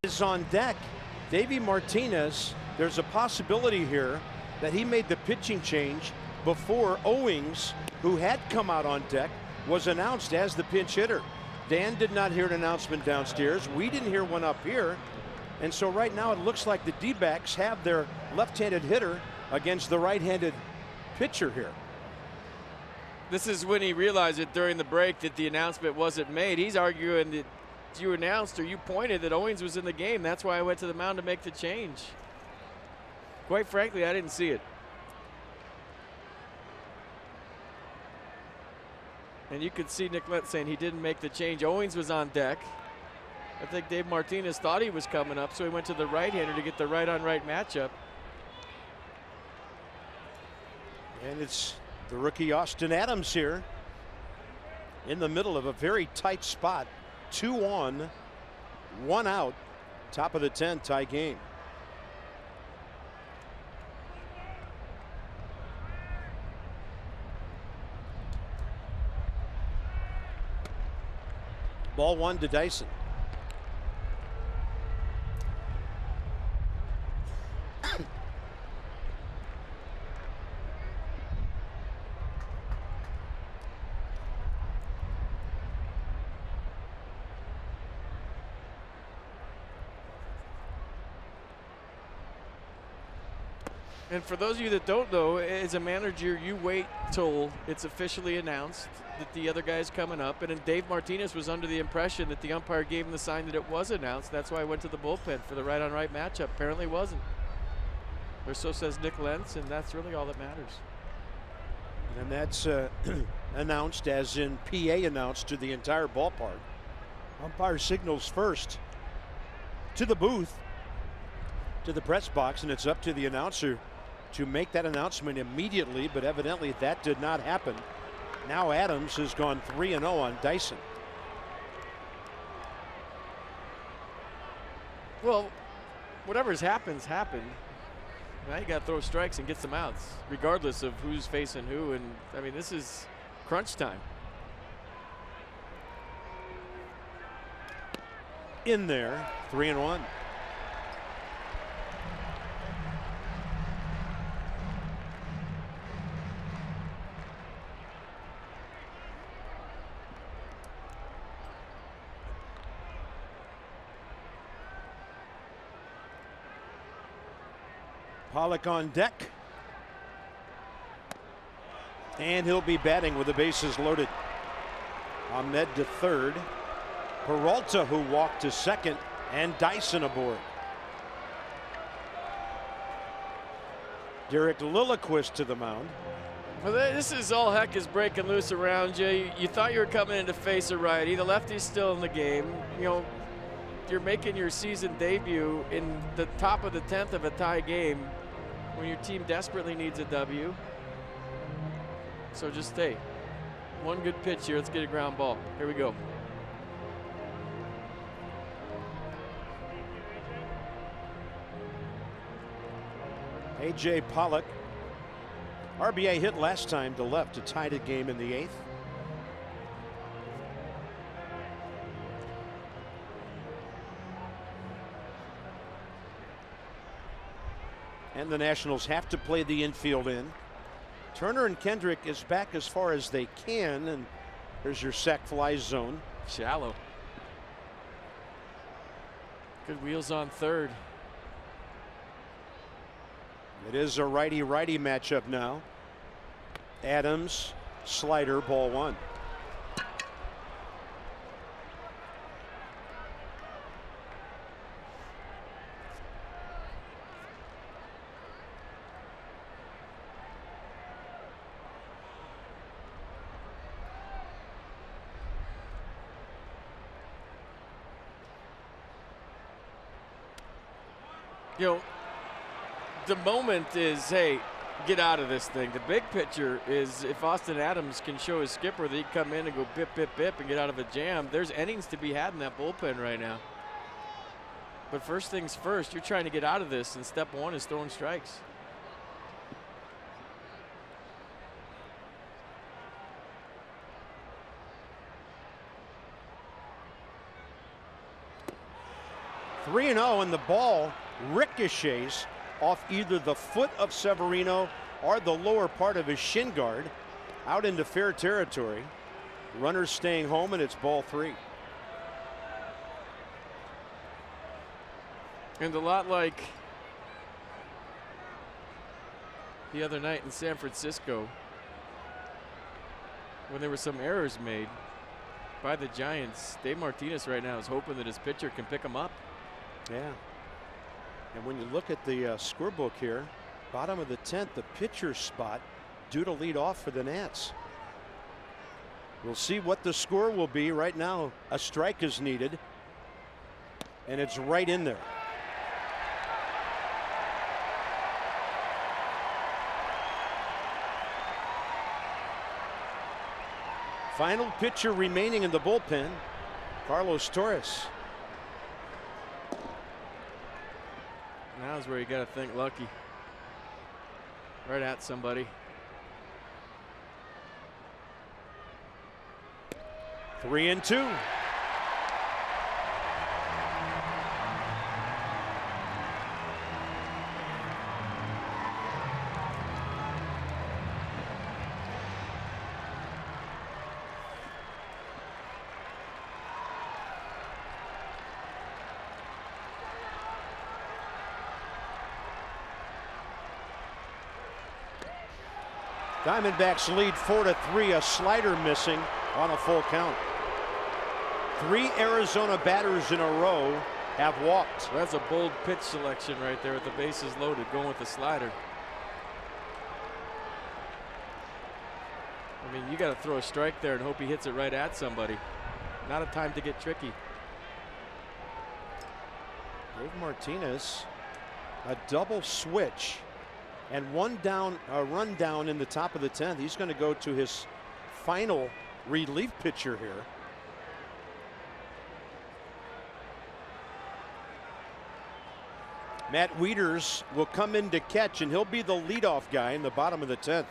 Is on deck. Davey Martinez, there's a possibility here that he made the pitching change before Owings, who had come out on deck, was announced as the pinch hitter. Dan did not hear an announcement downstairs. We didn't hear one up here. And so right now it looks like the D-backs have their left-handed hitter against the right-handed pitcher here. This is when he realized it during the break that the announcement wasn't made. He's arguing that you announced or you pointed that Owings was in the game. That's why I went to the mound to make the change. Quite frankly, I didn't see it. And you could see Nick Lentz saying he didn't make the change. Owings was on deck. I think Dave Martinez thought he was coming up, so he went to the right-hander to get the right-on-right matchup. And it's the rookie Austin Adams here in the middle of a very tight spot. 2 on, 1 out, top of the 10th, tie game. Ball 1 to Dyson. And for those of you that don't know, as a manager, you wait till it's officially announced that the other guy's coming up. And then Dave Martinez was under the impression that the umpire gave him the sign that it was announced. That's why I went to the bullpen for the right-on-right matchup. Apparently it wasn't. Or so says Nick Lentz, and that's really all that matters. And that's announced as in PA announced to the entire ballpark. Umpire signals first to the booth, to the press box, and it's up to the announcer to make that announcement immediately, but evidently that did not happen. Now Adams has gone 3-0 on Dyson. Well, whatever's happened. Now you got to throw strikes and get some outs, regardless of who's facing who. And I mean, this is crunch time. In there, 3-1. Pollock on deck. And he'll be batting with the bases loaded. Ahmed to third. Peralta, who walked to second, and Dyson aboard. Derek Lilliquist to the mound. Well, this is all heck is breaking loose around you. You thought you were coming in to face a righty. The lefty's still in the game. You know, you're making your season debut in the top of the 10th of a tie game when your team desperately needs a W. So just stay. One good pitch here. Let's get a ground ball. Here we go. A.J. Pollock. RBI hit last time to left to tie the game in the 8th. And the Nationals have to play the infield in. Turner and Kendrick is back as far as they can, and there's your sac fly zone. Shallow. Good wheels on third. It is a righty-righty matchup now. Adams, slider, ball 1. You know, the moment is, hey, get out of this thing. The big picture is if Austin Adams can show his skipper that he can come in and go bip, bip, bip and get out of a jam, there's innings to be had in that bullpen right now. But first things first, you're trying to get out of this, and step one is throwing strikes. Three and 0, and the ball ricochets off either the foot of Severino or the lower part of his shin guard out into fair territory. Runners staying home, and it's ball 3. And a lot like the other night in San Francisco, when there were some errors made by the Giants, Dave Martinez right now is hoping that his pitcher can pick him up. Yeah. And when you look at the scorebook here, bottom of the 10th, the pitcher spot due to lead off for the Nats. We'll see what the score will be. Right now, a strike is needed, and it's right in there. Final pitcher remaining in the bullpen, Carlos Torres. Now's where you got to think lucky. Right at somebody. 3-2. Diamondbacks lead 4-3, a slider missing on a full count. 3 Arizona batters in a row have walked. That's a bold pitch selection right there with the bases loaded, going with the slider. I mean, you got to throw a strike there and hope he hits it right at somebody. Not a time to get tricky. Dave Martinez, a double switch. And one down, a run down in the top of the 10th. He's going to go to his final relief pitcher here. Matt Wieters will come in to catch, and he'll be the leadoff guy in the bottom of the 10th.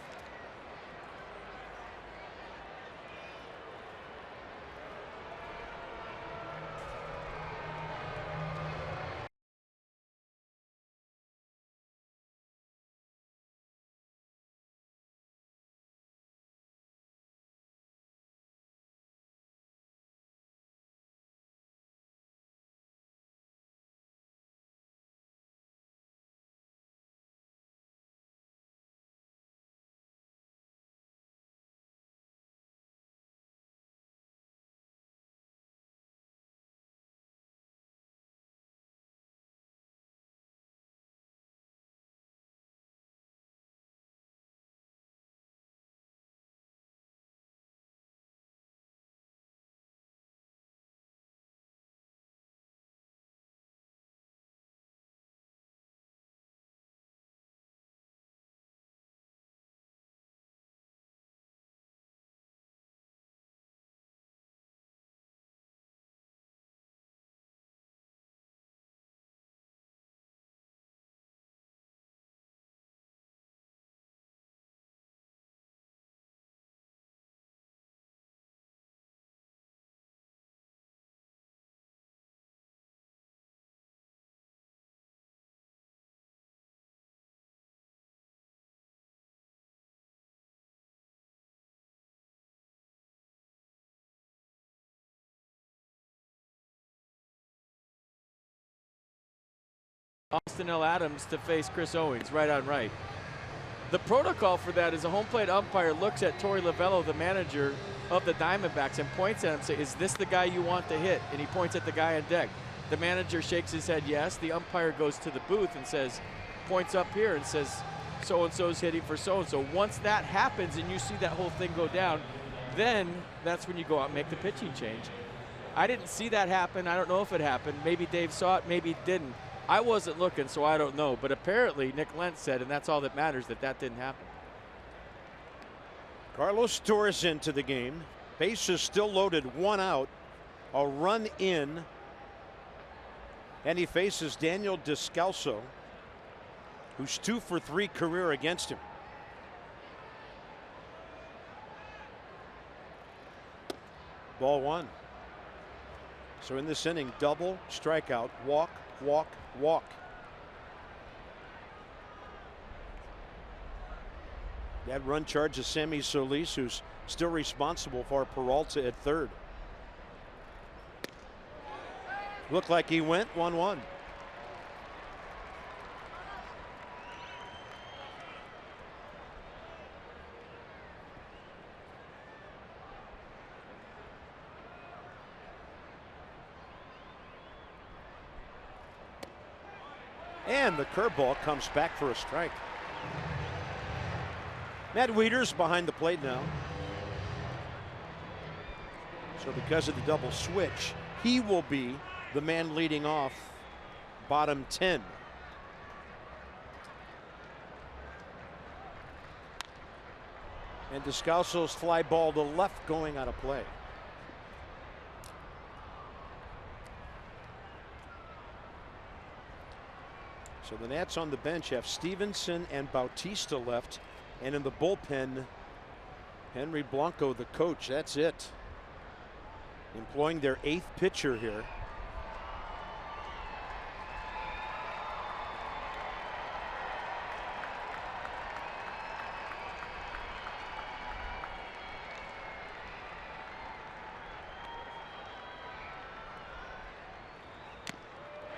Austin L. Adams to face Chris Owings, right on right. The protocol for that is a home plate umpire looks at Torey Lovello, the manager of the Diamondbacks, and points at him and says, is this the guy you want to hit? And he points at the guy on deck. The manager shakes his head yes. The umpire goes to the booth and says, points up here and says, so-and-so's hitting for so-and-so. Once that happens and you see that whole thing go down, then that's when you go out and make the pitching change. I didn't see that happen. I don't know if it happened. Maybe Dave saw it, maybe he didn't. I wasn't looking, so I don't know. But apparently Nick Lentz said, and that's all that matters, that didn't happen. Carlos Torres into the game. Bases still loaded, 1 out. A run in. And he faces Daniel Descalso, who's 2 for 3 career against him. Ball 1. So in this inning, double, strikeout, walk, walk, walk. That run charges Sammy Solis, who's still responsible for Peralta at third. Looked like he went 1-1. And the curveball comes back for a strike. Matt Wieters behind the plate now. So because of the double switch, he will be the man leading off bottom 10. And Descalso's fly ball to left going out of play. So the Nats on the bench have Stevenson and Bautista left, and in the bullpen, Henry Blanco, the coach. That's it. Employing their 8th pitcher here.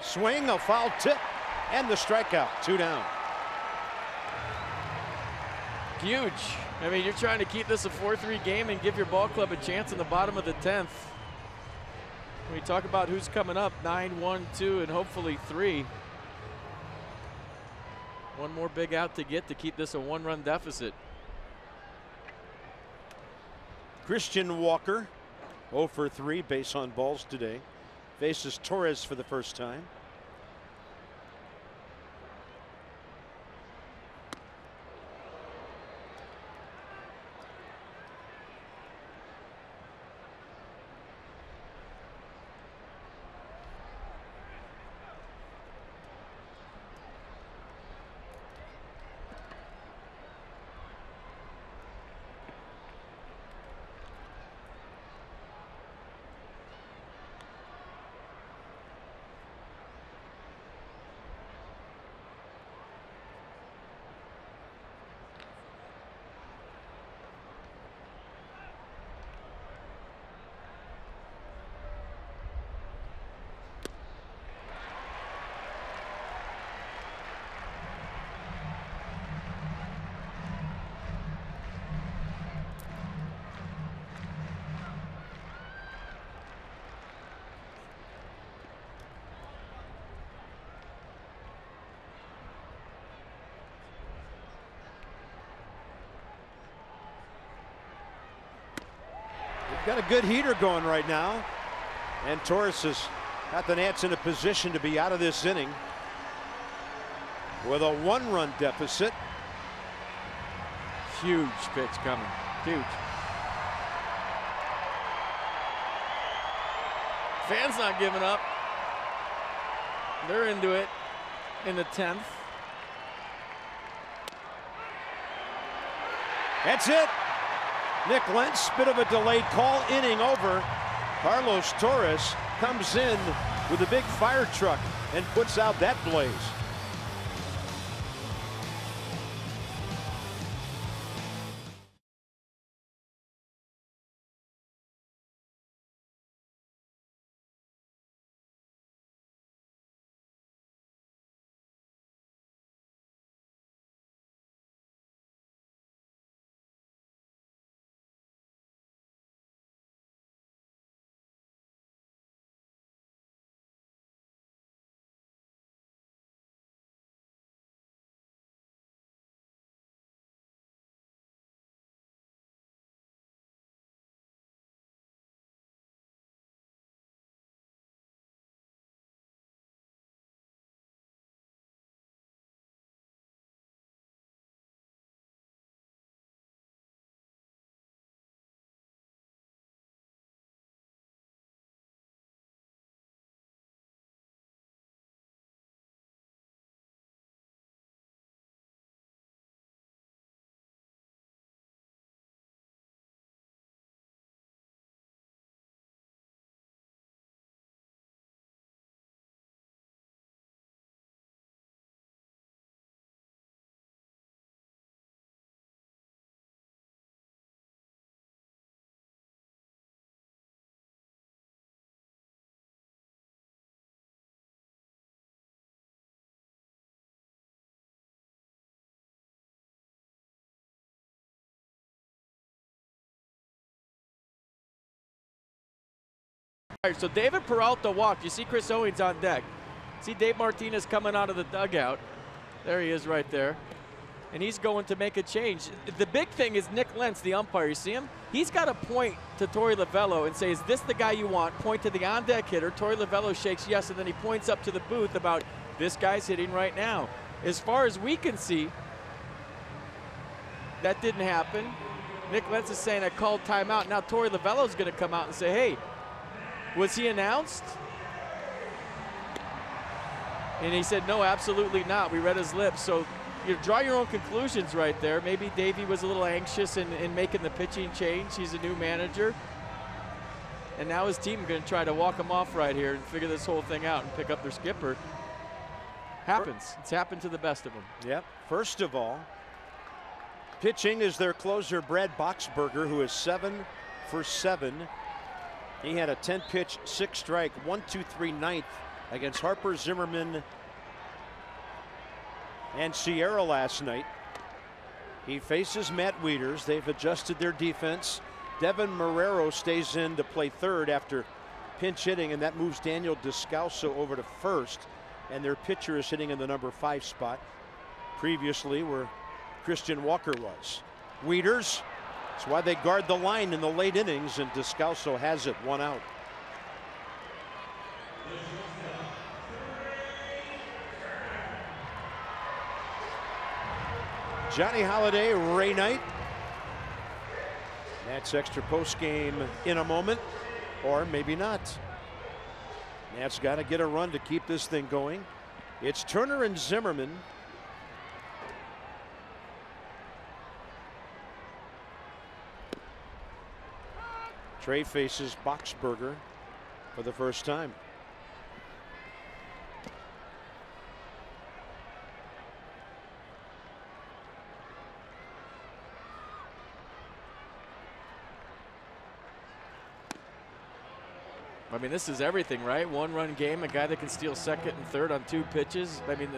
Swing, a foul tip, and the strikeout. 2 down. Huge. I mean, you're trying to keep this a 4-3 game and give your ball club a chance in the bottom of the 10th. When we talk about who's coming up, 9, 1, 2, and hopefully 3. One more big out to get to keep this a 1-run deficit. Christian Walker, 0 for 3 base on balls today. Faces Torres for the first time. Got a good heater going right now. And Torres has got the Nats in a position to be out of this inning with a 1-run deficit. Huge pitch coming. Huge. Fans not giving up. They're into it in the 10th. That's it. Nick Lentz, bit of a delayed call, inning over. Carlos Torres comes in with a big fire truck and puts out that blaze. So David Peralta walked. You see Chris Owings on deck. See Dave Martinez coming out of the dugout. There he is right there. And he's going to make a change. The big thing is Nick Lentz, the umpire. You see him? He's got to point to Torey Lavello and say, is this the guy you want? Point to the on-deck hitter. Torey Lavello shakes yes, and then he points up to the booth about this guy's hitting right now. As far as we can see, that didn't happen. Nick Lentz is saying I called timeout. Now Torey Lavello's going to come out and say, hey, was he announced? And he said, no, absolutely not. We read his lips. So you draw your own conclusions right there. Maybe Davey was a little anxious in making the pitching change. He's a new manager. And now his team going to try to walk him off right here and figure this whole thing out and pick up their skipper. Happens. It's happened to the best of them. Yep. First of all, pitching is their closer, Brad Boxberger, who is 7 for 7. He had a 10-pitch, 6-strike, 1-2-3 ninth against Harper, Zimmerman, and Sierra last night. He faces Matt Wieters. They've adjusted their defense. Devin Marrero stays in to play third after pinch hitting, and that moves Daniel Descalso over to first. And their pitcher is hitting in the number 5 spot, previously where Christian Walker was. Wieters, that's why they guard the line in the late innings, and Descalso has it, 1 out. Johnny Holiday, Ray Knight. Nats extra post game in a moment, or maybe not. Nats got to get a run to keep this thing going. It's Turner and Zimmerman. Trey faces Boxberger for the first time. I mean, this is everything, right? 1-run game, a guy that can steal second and third on 2 pitches. I mean,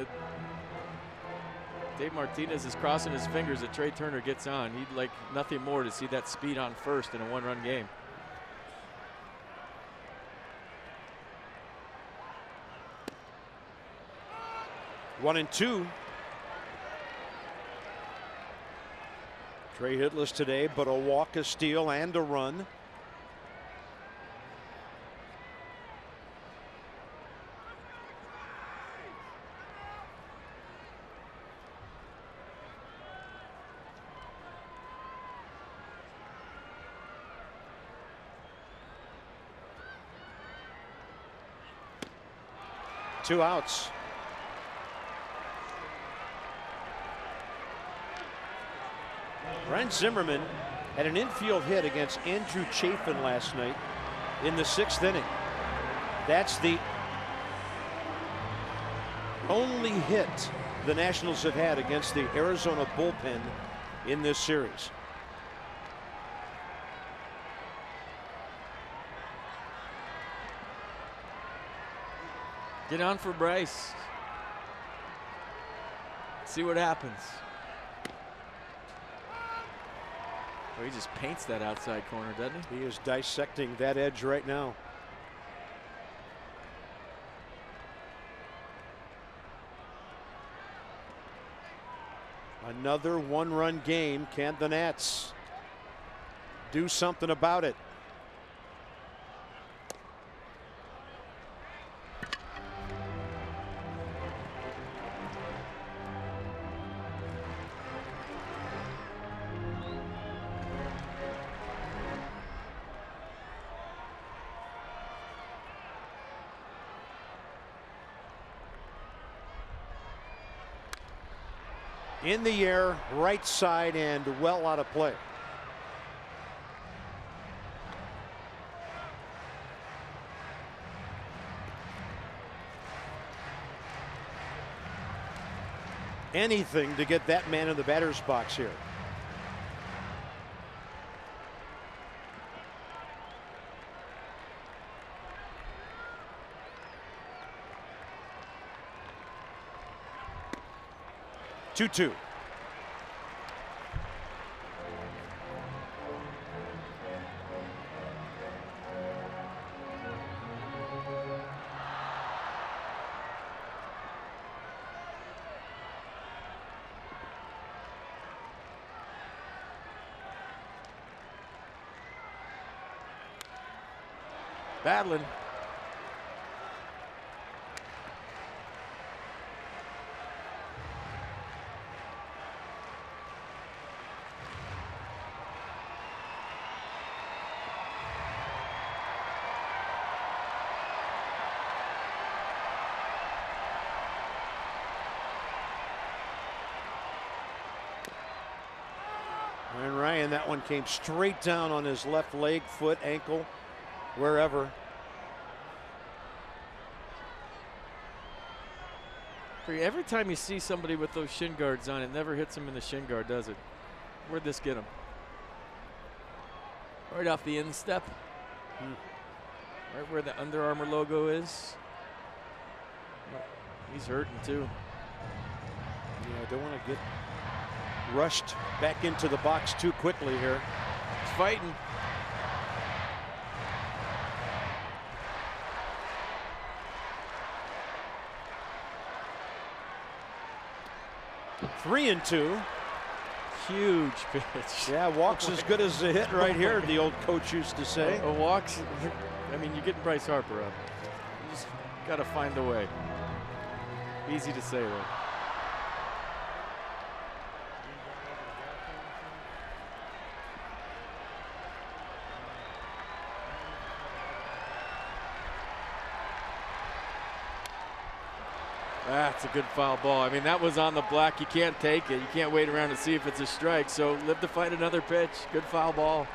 Dave Martinez is crossing his fingers that Trey Turner gets on. He'd like nothing more to see that speed on first in a 1-run game. One and two. Trey hitless today, but a walk, a steal, and a run. Two outs. Ryan Zimmerman had an infield hit against Andrew Chafin last night in the 6th inning. That's the only hit the Nationals have had against the Arizona bullpen in this series. Get on for Bryce. See what happens. Oh, he just paints that outside corner, doesn't he? He is dissecting that edge right now. Another 1-run game. Can the Nats do something about it? In the air, right side, and well out of play. Anything to get that man in the batter's box here. Two. battling. And Ryan, that one came straight down on his left leg, foot, ankle, wherever. Every time you see somebody with those shin guards on, it never hits him in the shin guard, does it? Where'd this get him? Right off the instep. Right where the Under Armour logo is. He's hurting too. Yeah, I don't want to get rushed back into the box too quickly here. He's fighting. Three and two. Huge pitch. Yeah, walk's as good as a hit right here, the old coach used to say. A walk's, I mean, you're getting Bryce Harper up. You just got to find a way. Easy to say, though. That's a good foul ball. I mean, that was on the block. You can't take it. You can't wait around to see if it's a strike. So live to fight another pitch. Good foul ball.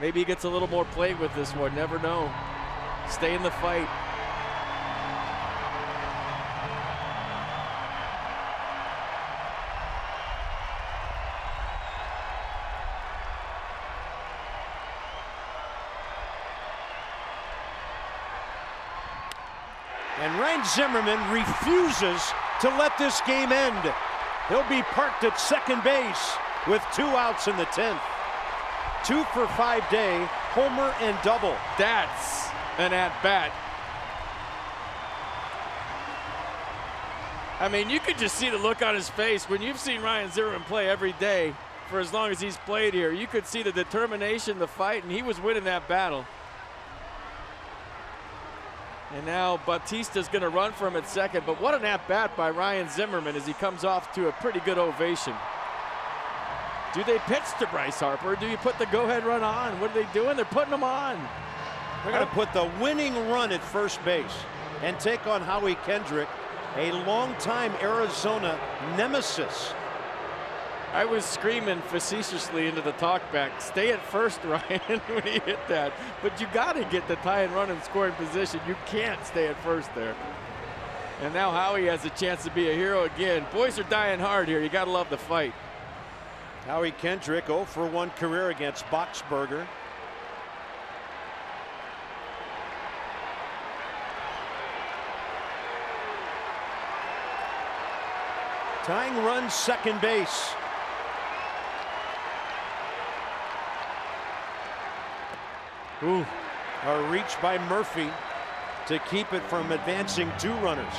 Maybe he gets a little more play with this one. Never know. Stay in the fight. And Ryan Zimmerman refuses to let this game end. He'll be parked at second base with 2 outs in the 10th. 2 for 5 day, homer and double. That's an at-bat. I mean, you could just see the look on his face. When you've seen Ryan Zimmerman play every day for as long as he's played here, you could see the determination, the fight, and he was winning that battle. And now Bautista's going to run for him at second, but what an at-bat by Ryan Zimmerman as he comes off to a pretty good ovation. Do they pitch to Bryce Harper, or do you put the go-ahead run on? What are they doing? They're putting him on. They're going to put the winning run at first base and take on Howie Kendrick, a longtime Arizona nemesis. I was screaming facetiously into the talkback, stay at first, Ryan, when he hit that. But you got to get the tie and run and scoring position. You can't stay at first there. And now Howie has a chance to be a hero again. Boys are dying hard here. You got to love the fight. Howie Kendrick 0 for 1 career against Boxberger. Tying run, second base. Ooh. A reach by Murphy to keep it from advancing 2 runners.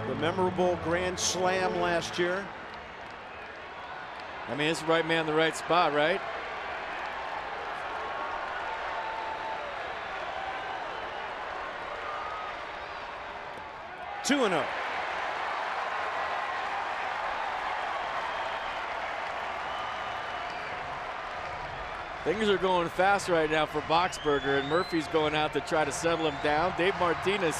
The memorable grand slam last year. I mean, it's the right man, the right spot, right? Two and 0. Things are going fast right now for Boxberger, and Murphy's going out to try to settle him down. Dave Martinez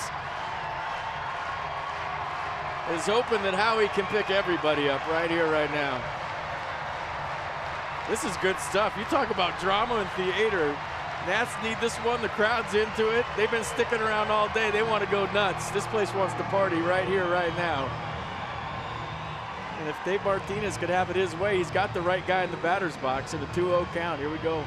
is hoping that Howie can pick everybody up right here, right now. This is good stuff. You talk about drama and theater. Nats need this one. The crowd's into it. They've been sticking around all day. They want to go nuts. This place wants to party right here, right now. And if Dave Martinez could have it his way, he's got the right guy in the batter's box in a 2-0 count. Here we go.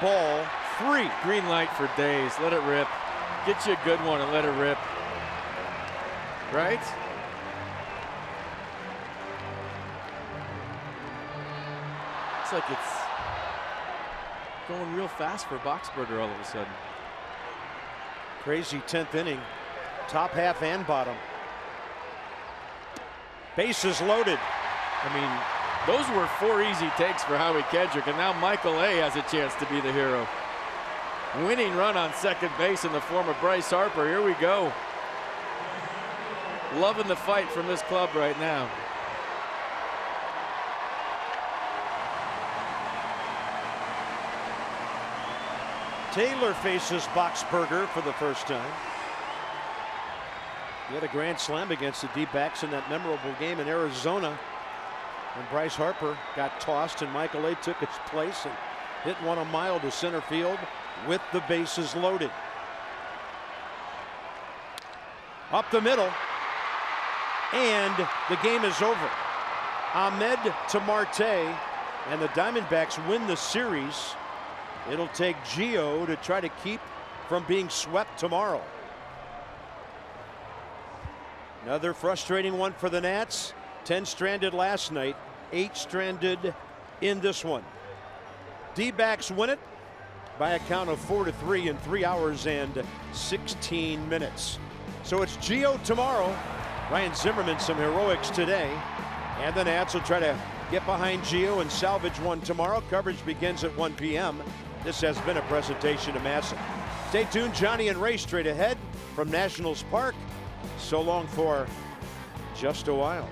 Ball 3. Green light for days. Let it rip. Get you a good one and let it rip. Right? Looks like it's going real fast for Boxberger all of a sudden. Crazy 10th inning. Top half and bottom. Bases loaded. I mean, those were 4 easy takes for Howie Kendrick, and now Michael A. has a chance to be the hero. Winning run on second base in the form of Bryce Harper. Here we go. Loving the fight from this club right now. Taylor faces Boxberger for the first time. He had a grand slam against the D-backs in that memorable game in Arizona. And Bryce Harper got tossed, and Michael A. took his place and hit one a mile to center field with the bases loaded. Up the middle, and the game is over. Ahmed to Marte, and the Diamondbacks win the series. It'll take Gio to try to keep from being swept tomorrow. Another frustrating one for the Nats. 10 stranded last night, 8 stranded in this one. D-backs win it by a count of 4-3 in 3 hours and 16 minutes. So it's Gio tomorrow. Ryan Zimmerman some heroics today. And the Nats will try to get behind Gio and salvage one tomorrow. Coverage begins at 1 p.m. This has been a presentation of Massa. Stay tuned, Johnny and Ray straight ahead from Nationals Park. So long for just a while.